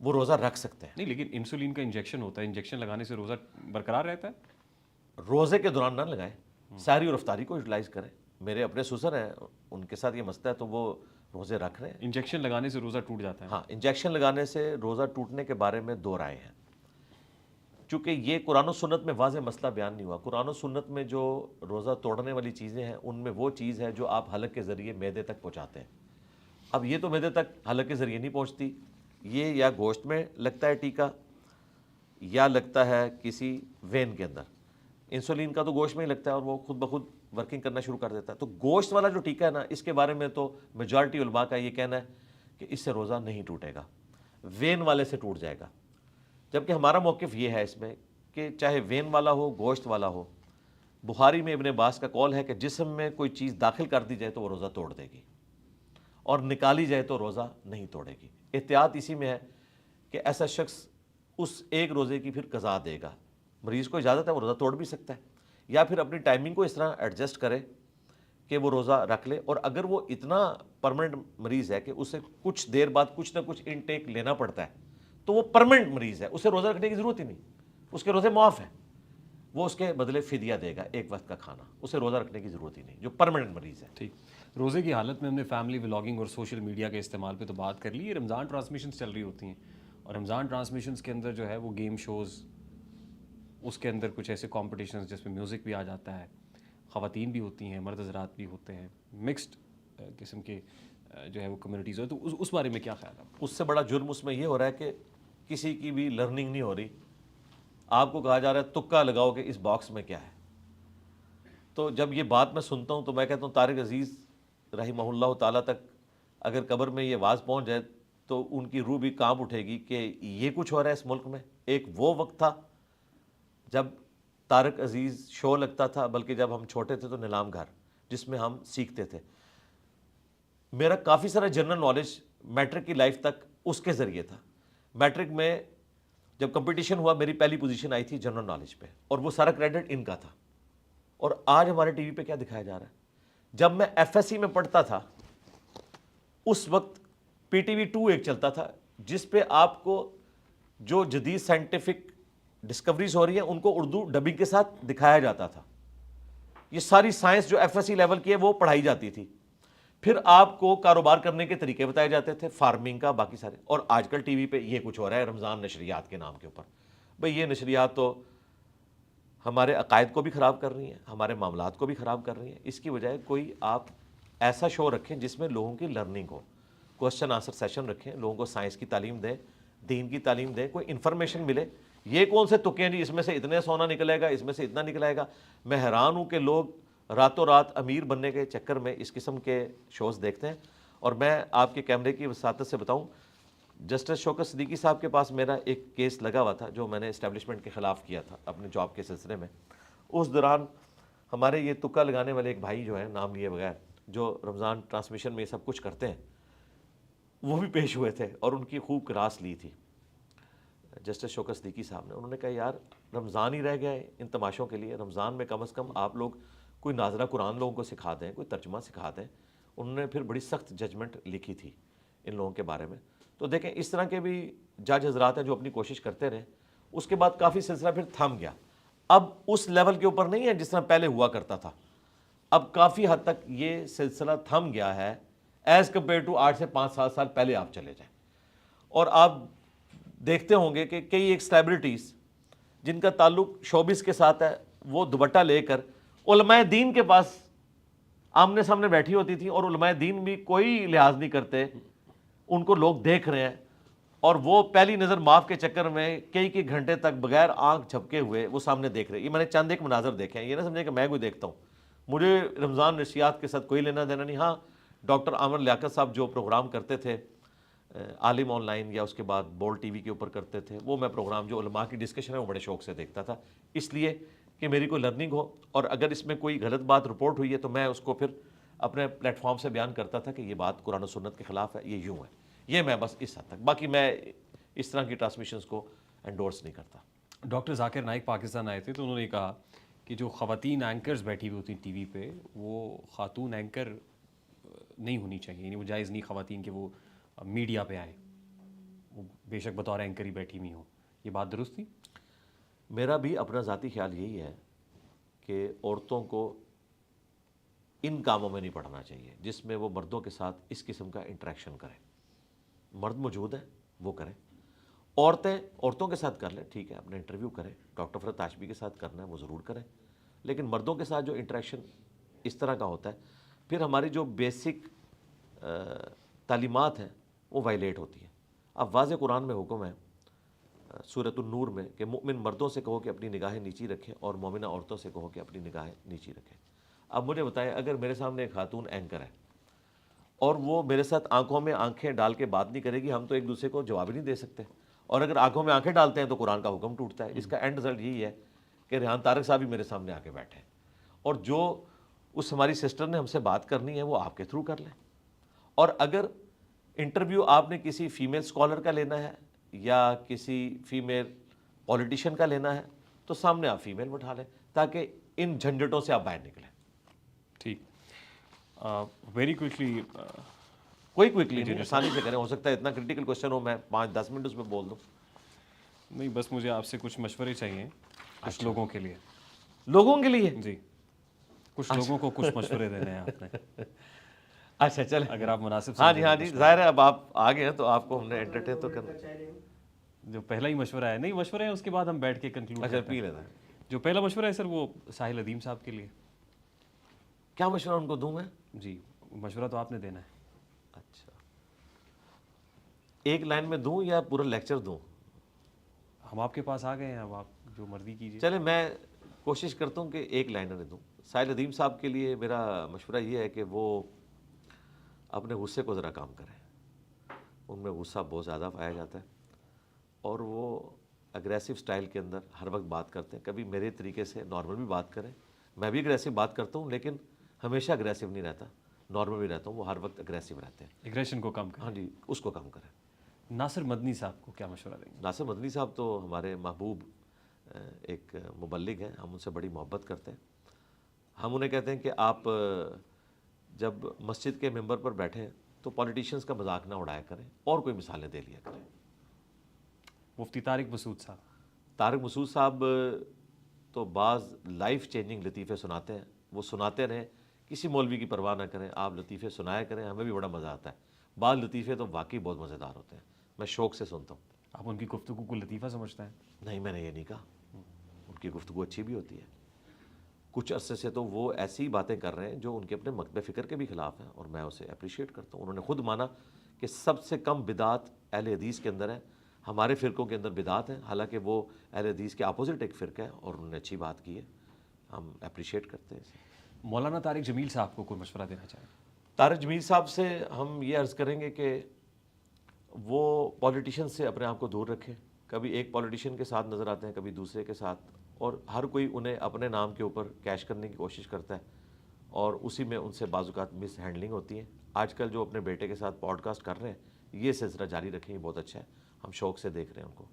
Speaker 2: وہ روزہ رکھ سکتے ہیں.
Speaker 1: نہیں, لیکن انسولین کا انجیکشن ہوتا ہے, انجیکشن لگانے سے روزہ برقرار رہتا ہے.
Speaker 2: روزے کے دوران نہ لگائیں, سحری اور افطاری کو یوٹیلائز کریں. میرے اپنے سسر ہیں, ان کے ساتھ یہ مسئلہ ہے تو وہ روزے رکھ رہے ہیں.
Speaker 1: انجیکشن لگانے سے روزہ ٹوٹ جاتا ہے.
Speaker 2: ہاں, انجیکشن لگانے سے روزہ ٹوٹنے کے بارے میں 2 رائے ہیں, چونکہ یہ قرآن و سنت میں واضح مسئلہ بیان نہیں ہوا. قرآن و سنت میں جو روزہ توڑنے والی چیزیں ہیں ان میں وہ چیز ہے جو آپ حلق کے ذریعے معدے تک پہنچاتے ہیں. اب یہ تو معدے تک حلق کے ذریعے نہیں پہنچتی, یہ یا گوشت میں لگتا ہے ٹیکا, یا لگتا ہے کسی وین کے اندر. انسولین کا تو گوشت میں ہی لگتا ہے اور وہ خود بخود ورکنگ کرنا شروع کر دیتا ہے. تو گوشت والا جو ٹیکا ہے نا, اس کے بارے میں تو میجارٹی علماء کا یہ کہنا ہے کہ اس سے روزہ نہیں ٹوٹے گا, وین والے سے ٹوٹ جائے گا. جبکہ ہمارا موقف یہ ہے اس میں کہ چاہے وین والا ہو, گوشت والا ہو, بخاری میں ابن عباس کا قول ہے کہ جسم میں کوئی چیز داخل کر دی جائے تو وہ روزہ توڑ دے گی, اور نکالی جائے تو روزہ نہیں توڑے گی. احتیاط اسی میں ہے کہ ایسا شخص اس ایک روزے کی پھر قضا دے گا. مریض کو اجازت ہے, وہ روزہ توڑ بھی سکتا ہے, یا پھر اپنی ٹائمنگ کو اس طرح ایڈجسٹ کرے کہ وہ روزہ رکھ لے. اور اگر وہ اتنا پرماننٹ مریض ہے کہ اسے کچھ دیر بعد کچھ نہ کچھ انٹیک لینا پڑتا ہے تو وہ پرماننٹ مریض ہے, اسے روزہ رکھنے کی ضرورت ہی نہیں, اس کے روزے معاف ہیں, وہ اس کے بدلے فدیہ دے گا ایک وقت کا کھانا, اسے روزہ رکھنے کی ضرورت ہی نہیں جو پرماننٹ مریض ہے.
Speaker 1: ٹھیک. روزے کی حالت میں ہم نے فیملی ولاگنگ اور سوشل میڈیا کے استعمال پہ تو بات کر لی. یہ رمضان ٹرانسمیشنز چل رہی ہوتی ہیں, اور رمضان ٹرانسمیشنز کے اندر جو ہے وہ گیم شوز, اس کے اندر کچھ ایسے کمپٹیشنز جس میں میوزک بھی آ جاتا ہے, خواتین بھی ہوتی ہیں, مرد حضرات بھی ہوتے ہیں, مکسڈ قسم کے جو ہے وہ کمیونٹیز ہو, تو اس بارے میں کیا خیال ہے؟
Speaker 2: اس سے بڑا جرم اس میں یہ ہو رہا ہے کہ کسی کی بھی لرننگ نہیں ہو رہی. آپ کو کہا جا رہا ہے تکا لگاؤ کہ اس باکس میں کیا ہے. تو جب یہ بات میں سنتا ہوں تو میں کہتا ہوں طارق عزیز رحمہ اللہ تعالیٰ تک اگر قبر میں یہ آواز پہنچ جائے تو ان کی روح بھی کانپ اٹھے گی کہ یہ کچھ ہو رہا ہے اس ملک میں. ایک وہ وقت تھا جب طارق عزیز شو لگتا تھا, بلکہ جب ہم چھوٹے تھے تو نیلام گھر, جس میں ہم سیکھتے تھے. میرا کافی سارا جنرل نالج میٹرک کی لائف تک اس کے ذریعے تھا. میٹرک میں جب کمپٹیشن ہوا میری پہلی پوزیشن آئی تھی جنرل نالج پہ, اور وہ سارا کریڈٹ ان کا تھا. اور آج ہمارے ٹی وی پہ کیا دکھایا جا رہا ہے. جب میں ایف ایس سی میں پڑھتا تھا اس وقت پی ٹی وی 2 ایک چلتا تھا جس پہ آپ کو جو جدید سائنٹیفک ڈسکوریز ہو رہی ہیں ان کو اردو ڈبنگ کے ساتھ دکھایا جاتا تھا. یہ ساری سائنس جو ایف ایس سی لیول کی ہے وہ پڑھائی جاتی تھی. پھر آپ کو کاروبار کرنے کے طریقے بتائے جاتے تھے, فارمنگ کا, باقی سارے. اور آج کل ٹی وی پہ یہ کچھ ہو رہا ہے رمضان نشریات کے نام کے اوپر. بھئی یہ نشریات تو ہمارے عقائد کو بھی خراب کر رہی ہیں, ہمارے معاملات کو بھی خراب کر رہی ہیں. اس کی بجائے کوئی آپ ایسا شو رکھیں جس میں لوگوں کی لرننگ ہو, کوسچن آنسر سیشن رکھیں, لوگوں کو سائنس کی تعلیم دیں, دین کی تعلیم دیں, کوئی انفارمیشن ملے. یہ کون سے تکے ہیں جی اس میں سے اتنے سونا نکلے گا, اس میں سے اتنا نکلے گا. میں حیران ہوں کہ لوگ راتوں رات امیر بننے کے چکر میں اس قسم کے شوز دیکھتے ہیں. اور میں آپ کے کیمرے کی وساطت سے بتاؤں, جسٹس شوکت صدیقی صاحب کے پاس میرا ایک کیس لگا ہوا تھا جو میں نے اسٹیبلشمنٹ کے خلاف کیا تھا اپنے جاب کے سلسلے میں. اس دوران ہمارے یہ تکا لگانے والے ایک بھائی جو ہیں نام لیے بغیر, جو رمضان ٹرانسمیشن میں یہ سب کچھ کرتے ہیں, وہ بھی پیش ہوئے تھے اور ان کی خوب کراس لی تھی جسٹس شوکت صدیقی صاحب نے. انہوں نے کہا یار رمضان ہی رہ گیا ہے ان تماشوں کے لیے, رمضان میں کم از کم آپ لوگ کوئی ناظرہ قرآن لوگوں کو سکھا دیں, کوئی ترجمہ سکھا دیں. انہوں نے پھر بڑی سخت ججمنٹ لکھی تھی ان لوگوں کے بارے میں. تو دیکھیں اس طرح کے بھی جج حضرات ہیں جو اپنی کوشش کرتے رہے. اس کے بعد کافی سلسلہ پھر تھم گیا. اب اس لیول کے اوپر نہیں ہے جس طرح پہلے ہوا کرتا تھا. اب کافی حد تک یہ سلسلہ تھم گیا ہے ایز کمپیئر ٹو 8 سے 5 سال پہلے آپ چلے جائیں. اور آپ دیکھتے ہوں گے کہ کئی ایک سیلیبریٹیز جن کا تعلق شوبز کے ساتھ ہے, وہ دوپٹہ لے کر علماء دین کے پاس آمنے سامنے بیٹھی ہوتی تھی, اور علماء دین بھی کوئی لحاظ نہیں کرتے, ان کو لوگ دیکھ رہے ہیں, اور وہ پہلی نظر معاف کے چکر میں کئی گھنٹے تک بغیر آنکھ جھپکے ہوئے وہ سامنے دیکھ رہے ہیں. یہ میں نے چند ایک مناظر دیکھے ہیں, یہ نہ سمجھے کہ میں کوئی دیکھتا ہوں, مجھے رمضان نشریات کے ساتھ کوئی لینا دینا نہیں. ہاں ڈاکٹر عامر لیاقت صاحب جو پروگرام کرتے تھے عالم آن لائن یا اس کے بعد بول ٹی وی کے اوپر کرتے تھے, وہ میں پروگرام جو علماء کی ڈسکشن ہے وہ بڑے شوق سے دیکھتا تھا, اس لیے کہ میری کوئی لرننگ ہو, اور اگر اس میں کوئی غلط بات رپورٹ ہوئی ہے تو میں اس کو پھر اپنے پلیٹ فارم سے بیان کرتا تھا کہ یہ بات قرآن و سنت کے خلاف ہے, یہ یوں ہے. یہ میں بس اس حد تک, باقی میں اس طرح کی ٹرانسمیشنز کو انڈورس نہیں کرتا.
Speaker 1: ڈاکٹر ذاکر نائک پاکستان آئے تھے تو انہوں نے کہا کہ جو خواتین اینکرز بیٹھی ہوئی ہوتی ہیں ٹی وی پہ, وہ خاتون اینکر نہیں ہونی چاہیے, یعنی وہ جائز نہیں خواتین کہ وہ میڈیا پہ آئیں, وہ بے شک بطور اینکر ہی بیٹھی ہوئی ہوں. یہ بات درست تھی؟
Speaker 2: میرا بھی اپنا ذاتی خیال یہی ہے کہ عورتوں کو ان کاموں میں نہیں پڑھنا چاہیے جس میں وہ مردوں کے ساتھ اس قسم کا انٹریکشن کریں. مرد موجود ہیں وہ کریں, عورتیں عورتوں کے ساتھ کر لیں, ٹھیک ہے, اپنا انٹرویو کریں, ڈاکٹر فرحت ہاشمی کے ساتھ کرنا ہے وہ ضرور کریں, لیکن مردوں کے ساتھ جو انٹریکشن اس طرح کا ہوتا ہے پھر ہماری جو بیسک تعلیمات ہیں وہ وائلیٹ ہوتی ہیں. اب واضح قرآن میں حکم ہے سورۃ النور میں کہ مؤمن مردوں سے کہو کہ اپنی نگاہیں نیچی رکھیں اور مومنہ عورتوں سے کہو کہ اپنی نگاہیں نیچی رکھیں. اب مجھے بتائیں, اگر میرے سامنے ایک خاتون اینکر ہے اور وہ میرے ساتھ آنکھوں میں آنکھیں ڈال کے بات نہیں کرے گی, ہم تو ایک دوسرے کو جواب ہی نہیں دے سکتے, اور اگر آنکھوں میں آنکھیں ڈالتے ہیں تو قرآن کا حکم ٹوٹتا ہے. اس کا اینڈ رزلٹ یہی ہے کہ ریحان طارق صاحب بھی میرے سامنے آ کے بیٹھے, اور جو اس ہماری سسٹر نے ہم سے بات کرنی ہے وہ آپ کے تھرو کر لیں. اور اگر انٹرویو آپ نے کسی فیمیل اسکالر کا لینا ہے یا کسی فیمیل پولیٹیشین کا لینا ہے تو سامنے آپ فیمیل بٹھا لیں تاکہ ان جھنجھٹوں سے آپ باہر نکلیں.
Speaker 1: ٹھیک, ویری کوئکلی,
Speaker 2: کوئی کوئکلی نہیں, آسانی سے کریں. ہو سکتا ہے اتنا کرٹیکل کوشچن ہو میں 5-10 منٹ اس میں بول دوں.
Speaker 1: نہیں بس مجھے آپ سے کچھ مشورے چاہیے کچھ لوگوں کے لیے.
Speaker 2: لوگوں کے لیے؟
Speaker 1: جی, کچھ لوگوں کو کچھ مشورے دینے ہیں آپ نے.
Speaker 2: اچھا چلیں,
Speaker 1: اگر آپ مناسب
Speaker 2: ہاں جی ہاں جی, ظاہر ہے اب آپ آگے ہیں تو آپ کو ہم نے انٹرٹین تو کرنا.
Speaker 1: جو پہلا ہی مشورہ ہے, نہیں مشورے ہیں اس کے بعد ہم بیٹھ کے کنکلوڈ
Speaker 2: اچھا
Speaker 1: کرتے
Speaker 2: پی
Speaker 1: ہیں.
Speaker 2: لینا ہے.
Speaker 1: جو پہلا مشورہ ہے سر وہ ساحل ادیم صاحب کے لیے.
Speaker 2: کیا مشورہ ان کو دوں میں؟
Speaker 1: جی مشورہ تو آپ نے دینا ہے.
Speaker 2: اچھا, ایک لائن میں دوں یا پورا لیکچر دوں؟
Speaker 1: ہم آپ کے پاس آ گئے ہیں, اب آپ جو مرضی کیجیے.
Speaker 2: چلیں میں کوشش کرتا ہوں کہ ایک لائنر دوں. ساحل ادیم صاحب کے لیے میرا مشورہ یہ ہے کہ وہ اپنے غصے کو ذرا کام کریں. ان میں غصہ بہت زیادہ پایا جاتا ہے اور وہ اگریسو سٹائل کے اندر ہر وقت بات کرتے ہیں. کبھی میرے طریقے سے نارمل بھی بات کریں, میں بھی اگریسو بات کرتا ہوں لیکن ہمیشہ اگریسو نہیں رہتا, نارمل بھی رہتا ہوں, وہ ہر وقت اگریسو رہتے ہیں.
Speaker 1: ایگریشن کو کم کریں.
Speaker 2: ہاں جی, اس کو کم کریں.
Speaker 1: ناصر مدنی صاحب کو کیا مشورہ دیں گے؟
Speaker 2: ناصر مدنی صاحب تو ہمارے محبوب ایک مبلغ ہیں, ہم ان سے بڑی محبت کرتے ہیں. ہم انہیں کہتے ہیں کہ آپ جب مسجد کے ممبر پر بیٹھیں تو پولیٹیشنز کا مذاق نہ اڑایا کریں اور کوئی مثالیں دے لیا کریں.
Speaker 1: مفتی طارق مسعود صاحب.
Speaker 2: طارق مسعود صاحب تو بعض لائف چینجنگ لطیفے سناتے ہیں, وہ سناتے رہیں, کسی مولوی کی پرواہ نہ کریں, آپ لطیفے سنایا کریں, ہمیں بھی بڑا مزہ آتا ہے. بعض لطیفے تو واقعی بہت مزیدار ہوتے ہیں, میں شوق سے سنتا ہوں.
Speaker 1: آپ ان کی گفتگو کو لطیفہ سمجھتے ہیں؟
Speaker 2: نہیں, میں نے یہ نہیں کہا, ان کی گفتگو اچھی بھی ہوتی ہے. کچھ عرصے سے تو وہ ایسی باتیں کر رہے ہیں جو ان کے اپنے مکتب فکر کے بھی خلاف ہیں اور میں اسے اپریشیٹ کرتا ہوں. انہوں نے خود مانا کہ سب سے کم بدعت اہل حدیث کے اندر ہے, ہمارے فرقوں کے اندر بدعت ہیں، حالانکہ وہ اہل حدیث کے اپوزٹ ایک فرقہ ہے اور انہوں نے اچھی بات کی ہے، ہم اپریشیٹ کرتے ہیں اسے۔
Speaker 1: مولانا طارق جمیل صاحب کو کوئی مشورہ دینا چاہیں؟
Speaker 2: طارق جمیل صاحب سے ہم یہ عرض کریں گے کہ وہ پولیٹیشین سے اپنے آپ کو دور رکھیں، کبھی ایک پولیٹیشین کے ساتھ نظر آتے ہیں، کبھی دوسرے کے ساتھ، اور ہر کوئی انہیں اپنے نام کے اوپر کیش کرنے کی کوشش کرتا ہے اور اسی میں ان سے بعض اوقات مس ہینڈلنگ ہوتی ہے۔ آج کل جو اپنے بیٹے کے ساتھ پوڈ کاسٹ کر رہے ہیں، یہ سلسلہ جاری رکھیں، یہ بہت اچھا ہے، ہم شوق سے دیکھ رہے ہیں ان کو۔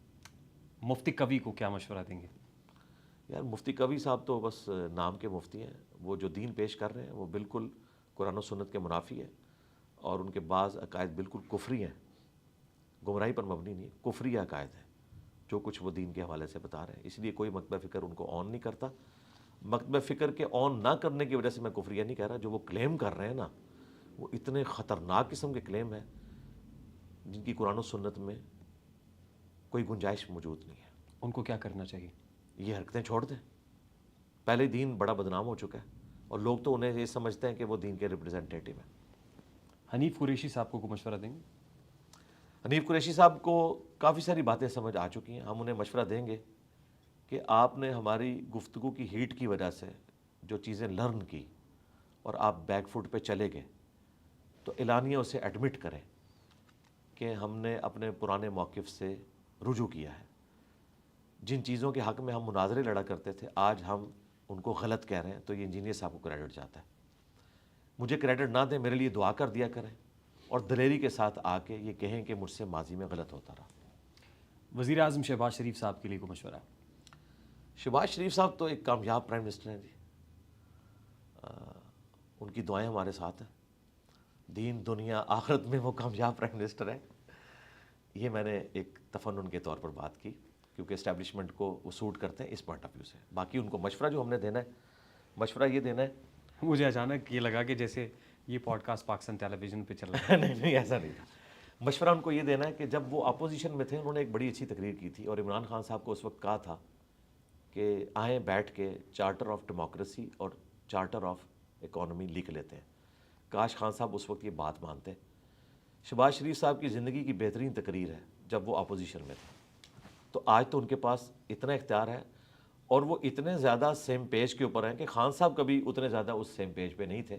Speaker 1: مفتی کبھی کو کیا مشورہ دیں گے؟
Speaker 2: یار مفتی کبھی صاحب تو بس نام کے مفتی ہیں، وہ جو دین پیش کر رہے ہیں وہ بالکل قرآن و سنت کے منافی ہے، اور ان کے بعض عقائد بالکل کفری ہیں، گمراہی پر مبنی نہیں، کفری عقائد ہیں جو کچھ وہ دین کے حوالے سے بتا رہے ہیں، اس لیے کوئی مکتبہ فکر ان کو آن نہیں کرتا۔ مکتبہ فکر کے آن نہ کرنے کی وجہ سے میں کفریہ نہیں کہہ رہا، جو وہ کلیم کر رہے ہیں نا، وہ اتنے خطرناک قسم کے کلیم ہیں جن کی قرآن و سنت میں کوئی گنجائش موجود نہیں ہے۔
Speaker 1: ان کو کیا کرنا چاہیے؟
Speaker 2: یہ حرکتیں چھوڑ دیں، پہلے دین بڑا بدنام ہو چکا ہے اور لوگ تو انہیں یہ سمجھتے ہیں کہ وہ دین کے ریپرزنٹیٹیو ہیں۔
Speaker 1: حنیف قریشی صاحب کو کوئی مشورہ دیں گے؟
Speaker 2: حنیف قریشی صاحب کو کافی ساری باتیں سمجھ آ چکی ہیں، ہم انہیں مشورہ دیں گے کہ آپ نے ہماری گفتگو کی ہیٹ کی وجہ سے جو چیزیں لرن کی اور آپ بیک فوٹ پہ چلے گئے، تو اعلانیہ اسے ایڈمٹ کریں کہ ہم نے اپنے پرانے موقف سے رجوع کیا ہے، جن چیزوں کے حق میں ہم مناظرے لڑا کرتے تھے آج ہم ان کو غلط کہہ رہے ہیں، تو یہ انجینئر صاحب کو کریڈٹ جاتا ہے۔ مجھے کریڈٹ نہ دیں، میرے لیے دعا کر دیا کریں اور دلیری کے ساتھ آ کے یہ کہیں کہ مجھ سے ماضی میں غلط ہوتا رہا۔
Speaker 1: وزیر اعظم شہباز شریف صاحب کے لیے کوئی مشورہ؟
Speaker 2: شہباز شریف صاحب تو ایک کامیاب پرائم منسٹر ہیں جی، ان کی دعائیں ہمارے ساتھ ہیں، دین دنیا آخرت میں وہ کامیاب پرائم منسٹر ہیں۔ یہ میں نے ایک تفنن کے طور پر بات کی کیونکہ اسٹیبلشمنٹ کو وہ سوٹ کرتے ہیں اس پوائنٹ آف ویو سے۔ باقی ان کو مشورہ جو ہم نے دینا ہے، مشورہ یہ دینا ہے،
Speaker 1: مجھے اچانک یہ لگا کہ جیسے یہ پوڈ کاسٹ پاکستان ٹیلی ویژن پہ چل رہا ہے۔
Speaker 2: نہیں ایسا نہیں تھا۔ مشورہ ان کو یہ دینا ہے کہ جب وہ اپوزیشن میں تھے انہوں نے ایک بڑی اچھی تقریر کی تھی اور عمران خان صاحب کو اس وقت کہا تھا کہ آئیں بیٹھ کے چارٹر آف ڈیموکریسی اور چارٹر آف اکانومی لکھ لیتے ہیں۔ کاش خان صاحب اس وقت یہ بات مانتے۔ شہباز شریف صاحب کی زندگی کی بہترین تقریر ہے جب وہ اپوزیشن میں تھے، تو آج تو ان کے پاس اتنا اختیار ہے اور وہ اتنے زیادہ سیم پیج کے اوپر ہیں کہ خان صاحب کبھی اتنے زیادہ اس سیم پیج پہ نہیں تھے،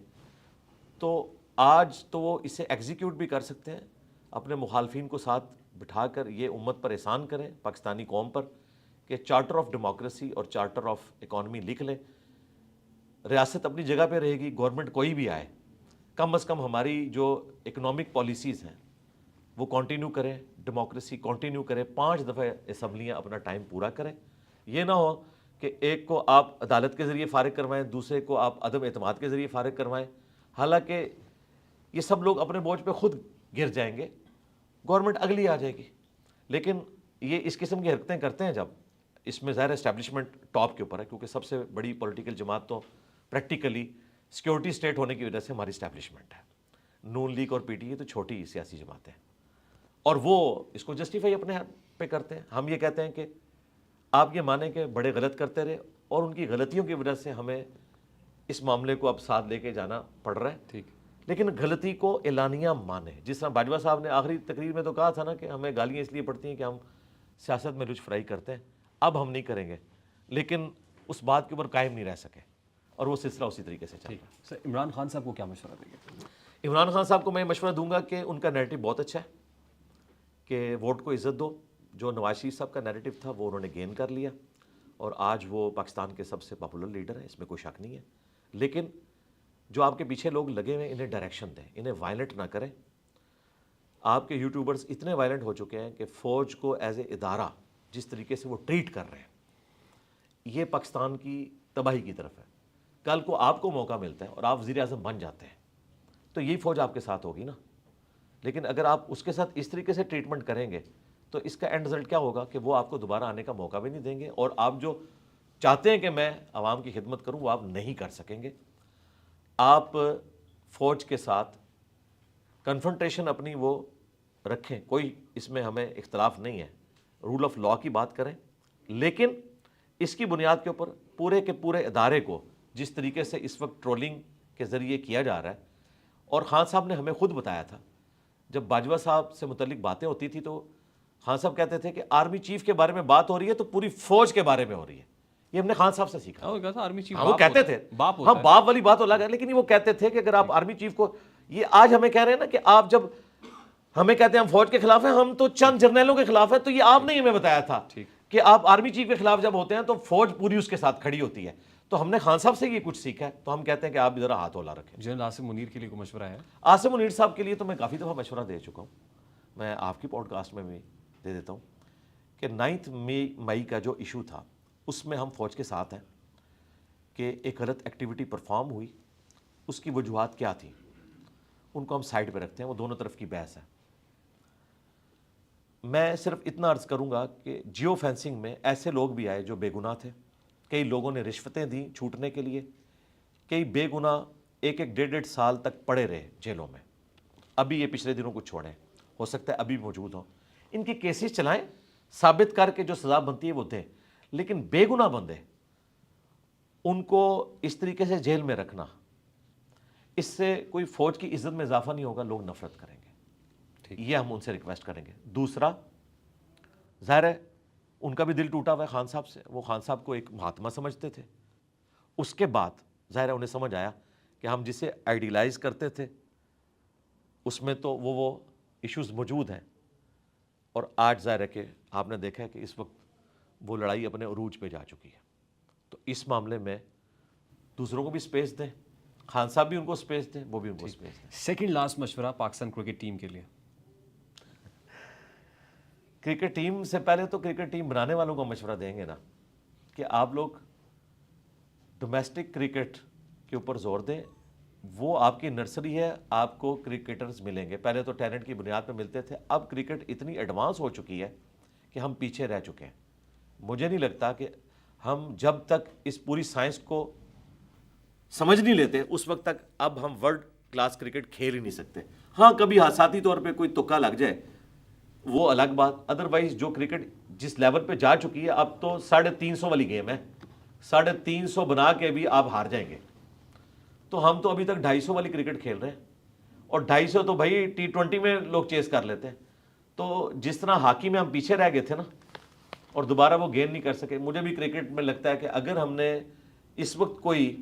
Speaker 2: تو آج تو وہ اسے ایگزیکیوٹ بھی کر سکتے ہیں، اپنے مخالفین کو ساتھ بٹھا کر یہ امت پر احسان کریں، پاکستانی قوم پر، کہ چارٹر آف ڈیموکریسی اور چارٹر آف اکانومی لکھ لیں۔ ریاست اپنی جگہ پہ رہے گی، گورنمنٹ کوئی بھی آئے، کم از کم ہماری جو اکنامک پالیسیز ہیں وہ کنٹینیو کریں، ڈیموکریسی کنٹینیو کریں، 5 دفعہ اسمبلیاں اپنا ٹائم پورا کریں۔ یہ نہ ہو کہ ایک کو آپ عدالت کے ذریعے فارغ کروائیں، دوسرے کو آپ عدم اعتماد کے ذریعے فارغ کروائیں، حالانکہ یہ سب لوگ اپنے بوجھ پہ خود گر جائیں گے، گورنمنٹ اگلی آ جائے گی۔ لیکن یہ اس قسم کی حرکتیں کرتے ہیں جب، اس میں ظاہر اسٹیبلشمنٹ ٹاپ کے اوپر ہے کیونکہ سب سے بڑی پولیٹیکل جماعت تو پریکٹیکلی سیکیورٹی اسٹیٹ ہونے کی وجہ سے ہماری اسٹیبلشمنٹ ہے، نون لیگ اور پی ٹی اے تو چھوٹی سیاسی جماعتیں ہیں، اور وہ اس کو جسٹیفائی اپنے پہ کرتے ہیں۔ ہم یہ کہتے ہیں کہ آپ یہ مانیں کہ بڑے غلط کرتے رہے اور ان کی غلطیوں کی وجہ سے ہمیں اس معاملے کو اب ساتھ لے کے جانا پڑ رہا ہے،
Speaker 1: ٹھیک،
Speaker 2: لیکن غلطی کو اعلانیہ مانیں۔ جس طرح باجوہ صاحب نے آخری تقریر میں تو کہا تھا نا کہ ہمیں گالیاں اس لیے پڑتی ہیں کہ ہم سیاست میں لچ فرائی کرتے ہیں، اب ہم نہیں کریں گے، لیکن اس بات کے اوپر قائم نہیں رہ سکے اور وہ سلسلہ اسی طریقے سے چل رہا ہے۔
Speaker 1: سر عمران خان صاحب کو کیا مشورہ دیں گے؟
Speaker 2: عمران خان صاحب کو میں مشورہ دوں گا کہ ان کا نیریٹو بہت اچھا ہے، کہ ووٹ کو عزت دو۔ جو نواز شریف صاحب کا نیریٹو تھا وہ انہوں نے گین کر لیا اور آج وہ پاکستان کے سب سے پاپولر لیڈر ہیں، اس میں کوئی شک نہیں ہے، لیکن جو آپ کے پیچھے لوگ لگے ہوئے ہیں انہیں ڈائریکشن دیں، انہیں وائلنٹ نہ کریں۔ آپ کے یوٹیوبرز اتنے وائلنٹ ہو چکے ہیں کہ فوج کو ایز اے ادارہ جس طریقے سے وہ ٹریٹ کر رہے ہیں، یہ پاکستان کی تباہی کی طرف ہے۔ کل کو آپ کو موقع ملتا ہے اور آپ وزیر اعظم بن جاتے ہیں تو یہی فوج آپ کے ساتھ ہوگی نا، لیکن اگر آپ اس کے ساتھ اس طریقے سے ٹریٹمنٹ کریں گے تو اس کا اینڈ رزلٹ کیا ہوگا کہ وہ آپ کو دوبارہ آنے کا موقع بھی نہیں دیں گے اور آپ جو چاہتے ہیں کہ میں عوام کی خدمت کروں وہ آپ نہیں کر سکیں گے۔ آپ فوج کے ساتھ کنفرنٹیشن اپنی وہ رکھیں، کوئی اس میں ہمیں اختلاف نہیں ہے، رول آف لاء کی بات کریں، لیکن اس کی بنیاد کے اوپر پورے کے پورے ادارے کو جس طریقے سے اس وقت ٹرولنگ کے ذریعے کیا جا رہا ہے، اور خان صاحب نے ہمیں خود بتایا تھا جب باجوہ صاحب سے متعلق باتیں ہوتی تھی تو خان صاحب کہتے تھے کہ آرمی چیف کے بارے میں بات ہو رہی ہے تو پوری فوج کے بارے میں ہو رہی ہے. یہ ہم نے خان صاحب سے سیکھا.
Speaker 1: آرمی چیف
Speaker 2: وہ کہتے تھے ہاں باپ والی بات الگ ہے, لیکن وہ کہتے تھے کہ اگر آپ آرمی چیف کو, یہ آج ہمیں کہہ رہے ہیں نا کہ آپ جب ہمیں کہتے ہیں ہم فوج کے خلاف ہیں, ہم تو چند جرنیلوں کے خلاف ہیں, تو یہ آپ نے ہمیں بتایا تھا کہ آپ آرمی چیف کے خلاف جب ہوتے ہیں تو فوج پوری اس کے ساتھ کھڑی ہوتی ہے. تو ہم نے خان صاحب سے یہ کچھ سیکھا ہے, تو ہم کہتے ہیں کہ آپ ذرا ہاتھ اولا رکھیں.
Speaker 1: جنرل عاصم منیر کے لیے کوئی مشورہ ہے؟
Speaker 2: عاصم منیر صاحب کے لیے تو میں کافی دفعہ مشورہ دے چکا ہوں, میں آپ کی پوڈ کاسٹ میں بھی دے دیتا ہوں کہ 9 مئی کا جو ایشو تھا اس میں ہم فوج کے ساتھ ہیں کہ ایک غلط ایکٹیویٹی پرفارم ہوئی, اس کی وجوہات کیا تھیں ان کو ہم سائڈ پہ رکھتے ہیں, وہ دونوں طرف کی بحث ہے. میں صرف اتنا عرض کروں گا کہ جیو فینسنگ میں ایسے لوگ بھی آئے جو بے گناہ تھے, کئی لوگوں نے رشوتیں دیں چھوٹنے کے لیے, کئی بے گناہ 1-1.5 سال تک پڑے رہے جیلوں میں. ابھی یہ پچھلے دنوں کو چھوڑیں, ہو سکتا ہے ابھی موجود ہوں, ان کی کیسز چلائیں, ثابت کر کے جو سزا بنتی ہے وہ دیں. لیکن بے گناہ بندے ان کو اس طریقے سے جیل میں رکھنا, اس سے کوئی فوج کی عزت میں اضافہ نہیں ہوگا, لوگ نفرت کریں گے. یہ ہم ان سے ریکویسٹ کریں گے. دوسرا, ظاہر ہے ان کا بھی دل ٹوٹا ہوا ہے خان صاحب سے, وہ خان صاحب کو ایک مہاتما سمجھتے تھے. اس کے بعد ظاہر ہے انہیں سمجھ آیا کہ ہم جسے آئیڈیلائز کرتے تھے اس میں تو وہ ایشوز موجود ہیں, اور آج ظاہر ہے کہ آپ نے دیکھا ہے کہ اس وقت وہ لڑائی اپنے عروج پہ جا چکی ہے. تو اس معاملے میں دوسروں کو بھی سپیس دیں, خان صاحب بھی ان کو سپیس دیں, وہ بھی ان کو سپیس دیں.
Speaker 1: سیکنڈ لاسٹ مشورہ پاکستان کرکٹ ٹیم کے لیے.
Speaker 2: کرکٹ ٹیم سے پہلے تو کرکٹ ٹیم بنانے والوں کو مشورہ دیں گے نا کہ آپ لوگ ڈومیسٹک کرکٹ کے اوپر زور دیں. وہ آپ کی نرسری ہے, آپ کو کرکٹرز ملیں گے. پہلے تو ٹیلنٹ کی بنیاد پہ ملتے تھے, اب کرکٹ اتنی ایڈوانس ہو چکی ہے کہ ہم پیچھے رہ چکے ہیں. مجھے نہیں لگتا کہ ہم جب تک اس پوری سائنس کو سمجھ نہیں لیتے اس وقت تک اب ہم ورلڈ کلاس کرکٹ کھیل ہی نہیں سکتے. ہاں کبھی حادثاتی طور پہ کوئی تکا لگ جائے وہ الگ بات, ادروائز جو کرکٹ جس لیول پہ جا چکی ہے اب تو 350 والی گیم ہے, 350 بنا کے بھی آپ ہار جائیں گے. تو ہم تو ابھی تک 250 والی کرکٹ کھیل رہے ہیں, اور 250 تو بھائی T20 میں لوگ چیز کر لیتے ہیں. تو جس طرح ہاکی میں ہم پیچھے رہ گئے تھے نا اور دوبارہ وہ گین نہیں کر سکے, مجھے بھی کرکٹ میں لگتا ہے کہ اگر ہم نے اس وقت کوئی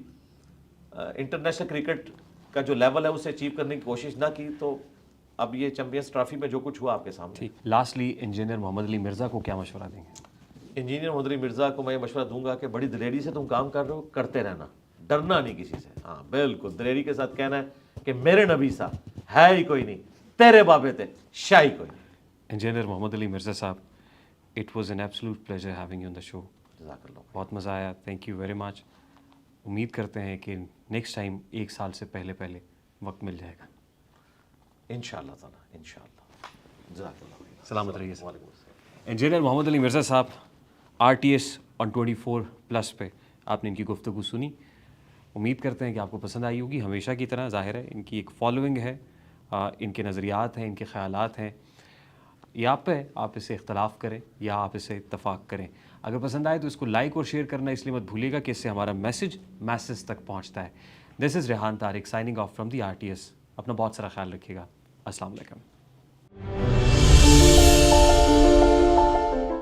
Speaker 2: انٹرنیشنل کرکٹ کا جو لیول ہے اسے اچیو کرنے کی کوشش نہ کی تو اب یہ چیمپئنز ٹرافی میں جو کچھ ہوا آپ کے سامنے.
Speaker 1: لاسٹلی انجینئر محمد علی مرزا کو کیا مشورہ دیں گے؟
Speaker 2: انجینئر محمد علی مرزا کو میں یہ مشورہ دوں گا کہ بڑی دلیری سے تم کام کر رہے ہو, کرتے رہنا, ڈرنا نہیں کسی سے. ہاں بالکل دلیری کے ساتھ کہنا ہے کہ میرے نبی سا ہے ہی کوئی نہیں, تیرے بابے تھے شاہی کوئی نہیں.
Speaker 1: Engineer Muhammad Ali Mirza sahab, it was an absolute pleasure having you on the show.
Speaker 2: جزاک اللہ.
Speaker 1: بہت مزہ آیا, تھینک یو ویری مچ. امید کرتے ہیں کہ نیکسٹ ٹائم 1 سال سے پہلے وقت مل جائے گا
Speaker 2: انشاءاللہ تعالیٰ, انشاءاللہ. جزاک اللہ.
Speaker 1: سلامت رہیے سر.
Speaker 2: وعلیکم السلام.
Speaker 1: انجینئر محمد علی مرزا صاحب, RTS on 24+ پہ آپ نے ان کی گفتگو سنی. امید کرتے ہیں کہ آپ کو پسند آئی ہوگی. ہمیشہ کی طرح ظاہر ہے ان کی ایک فالوئنگ ہے, ان کے نظریات ہیں, ان کے خیالات ہیں, یہ آپ پہ, آپ اسے اختلاف کریں یا آپ اسے اتفاق کریں. اگر پسند آئے تو اس کو لائک اور شیئر کرنا اس لیے مت بھولیے گا کہ اس سے ہمارا میسج تک پہنچتا ہے. This is Rehan Tariq signing off from the RTS. اپنا بہت سارا خیال رکھیے گا. السلام علیکم.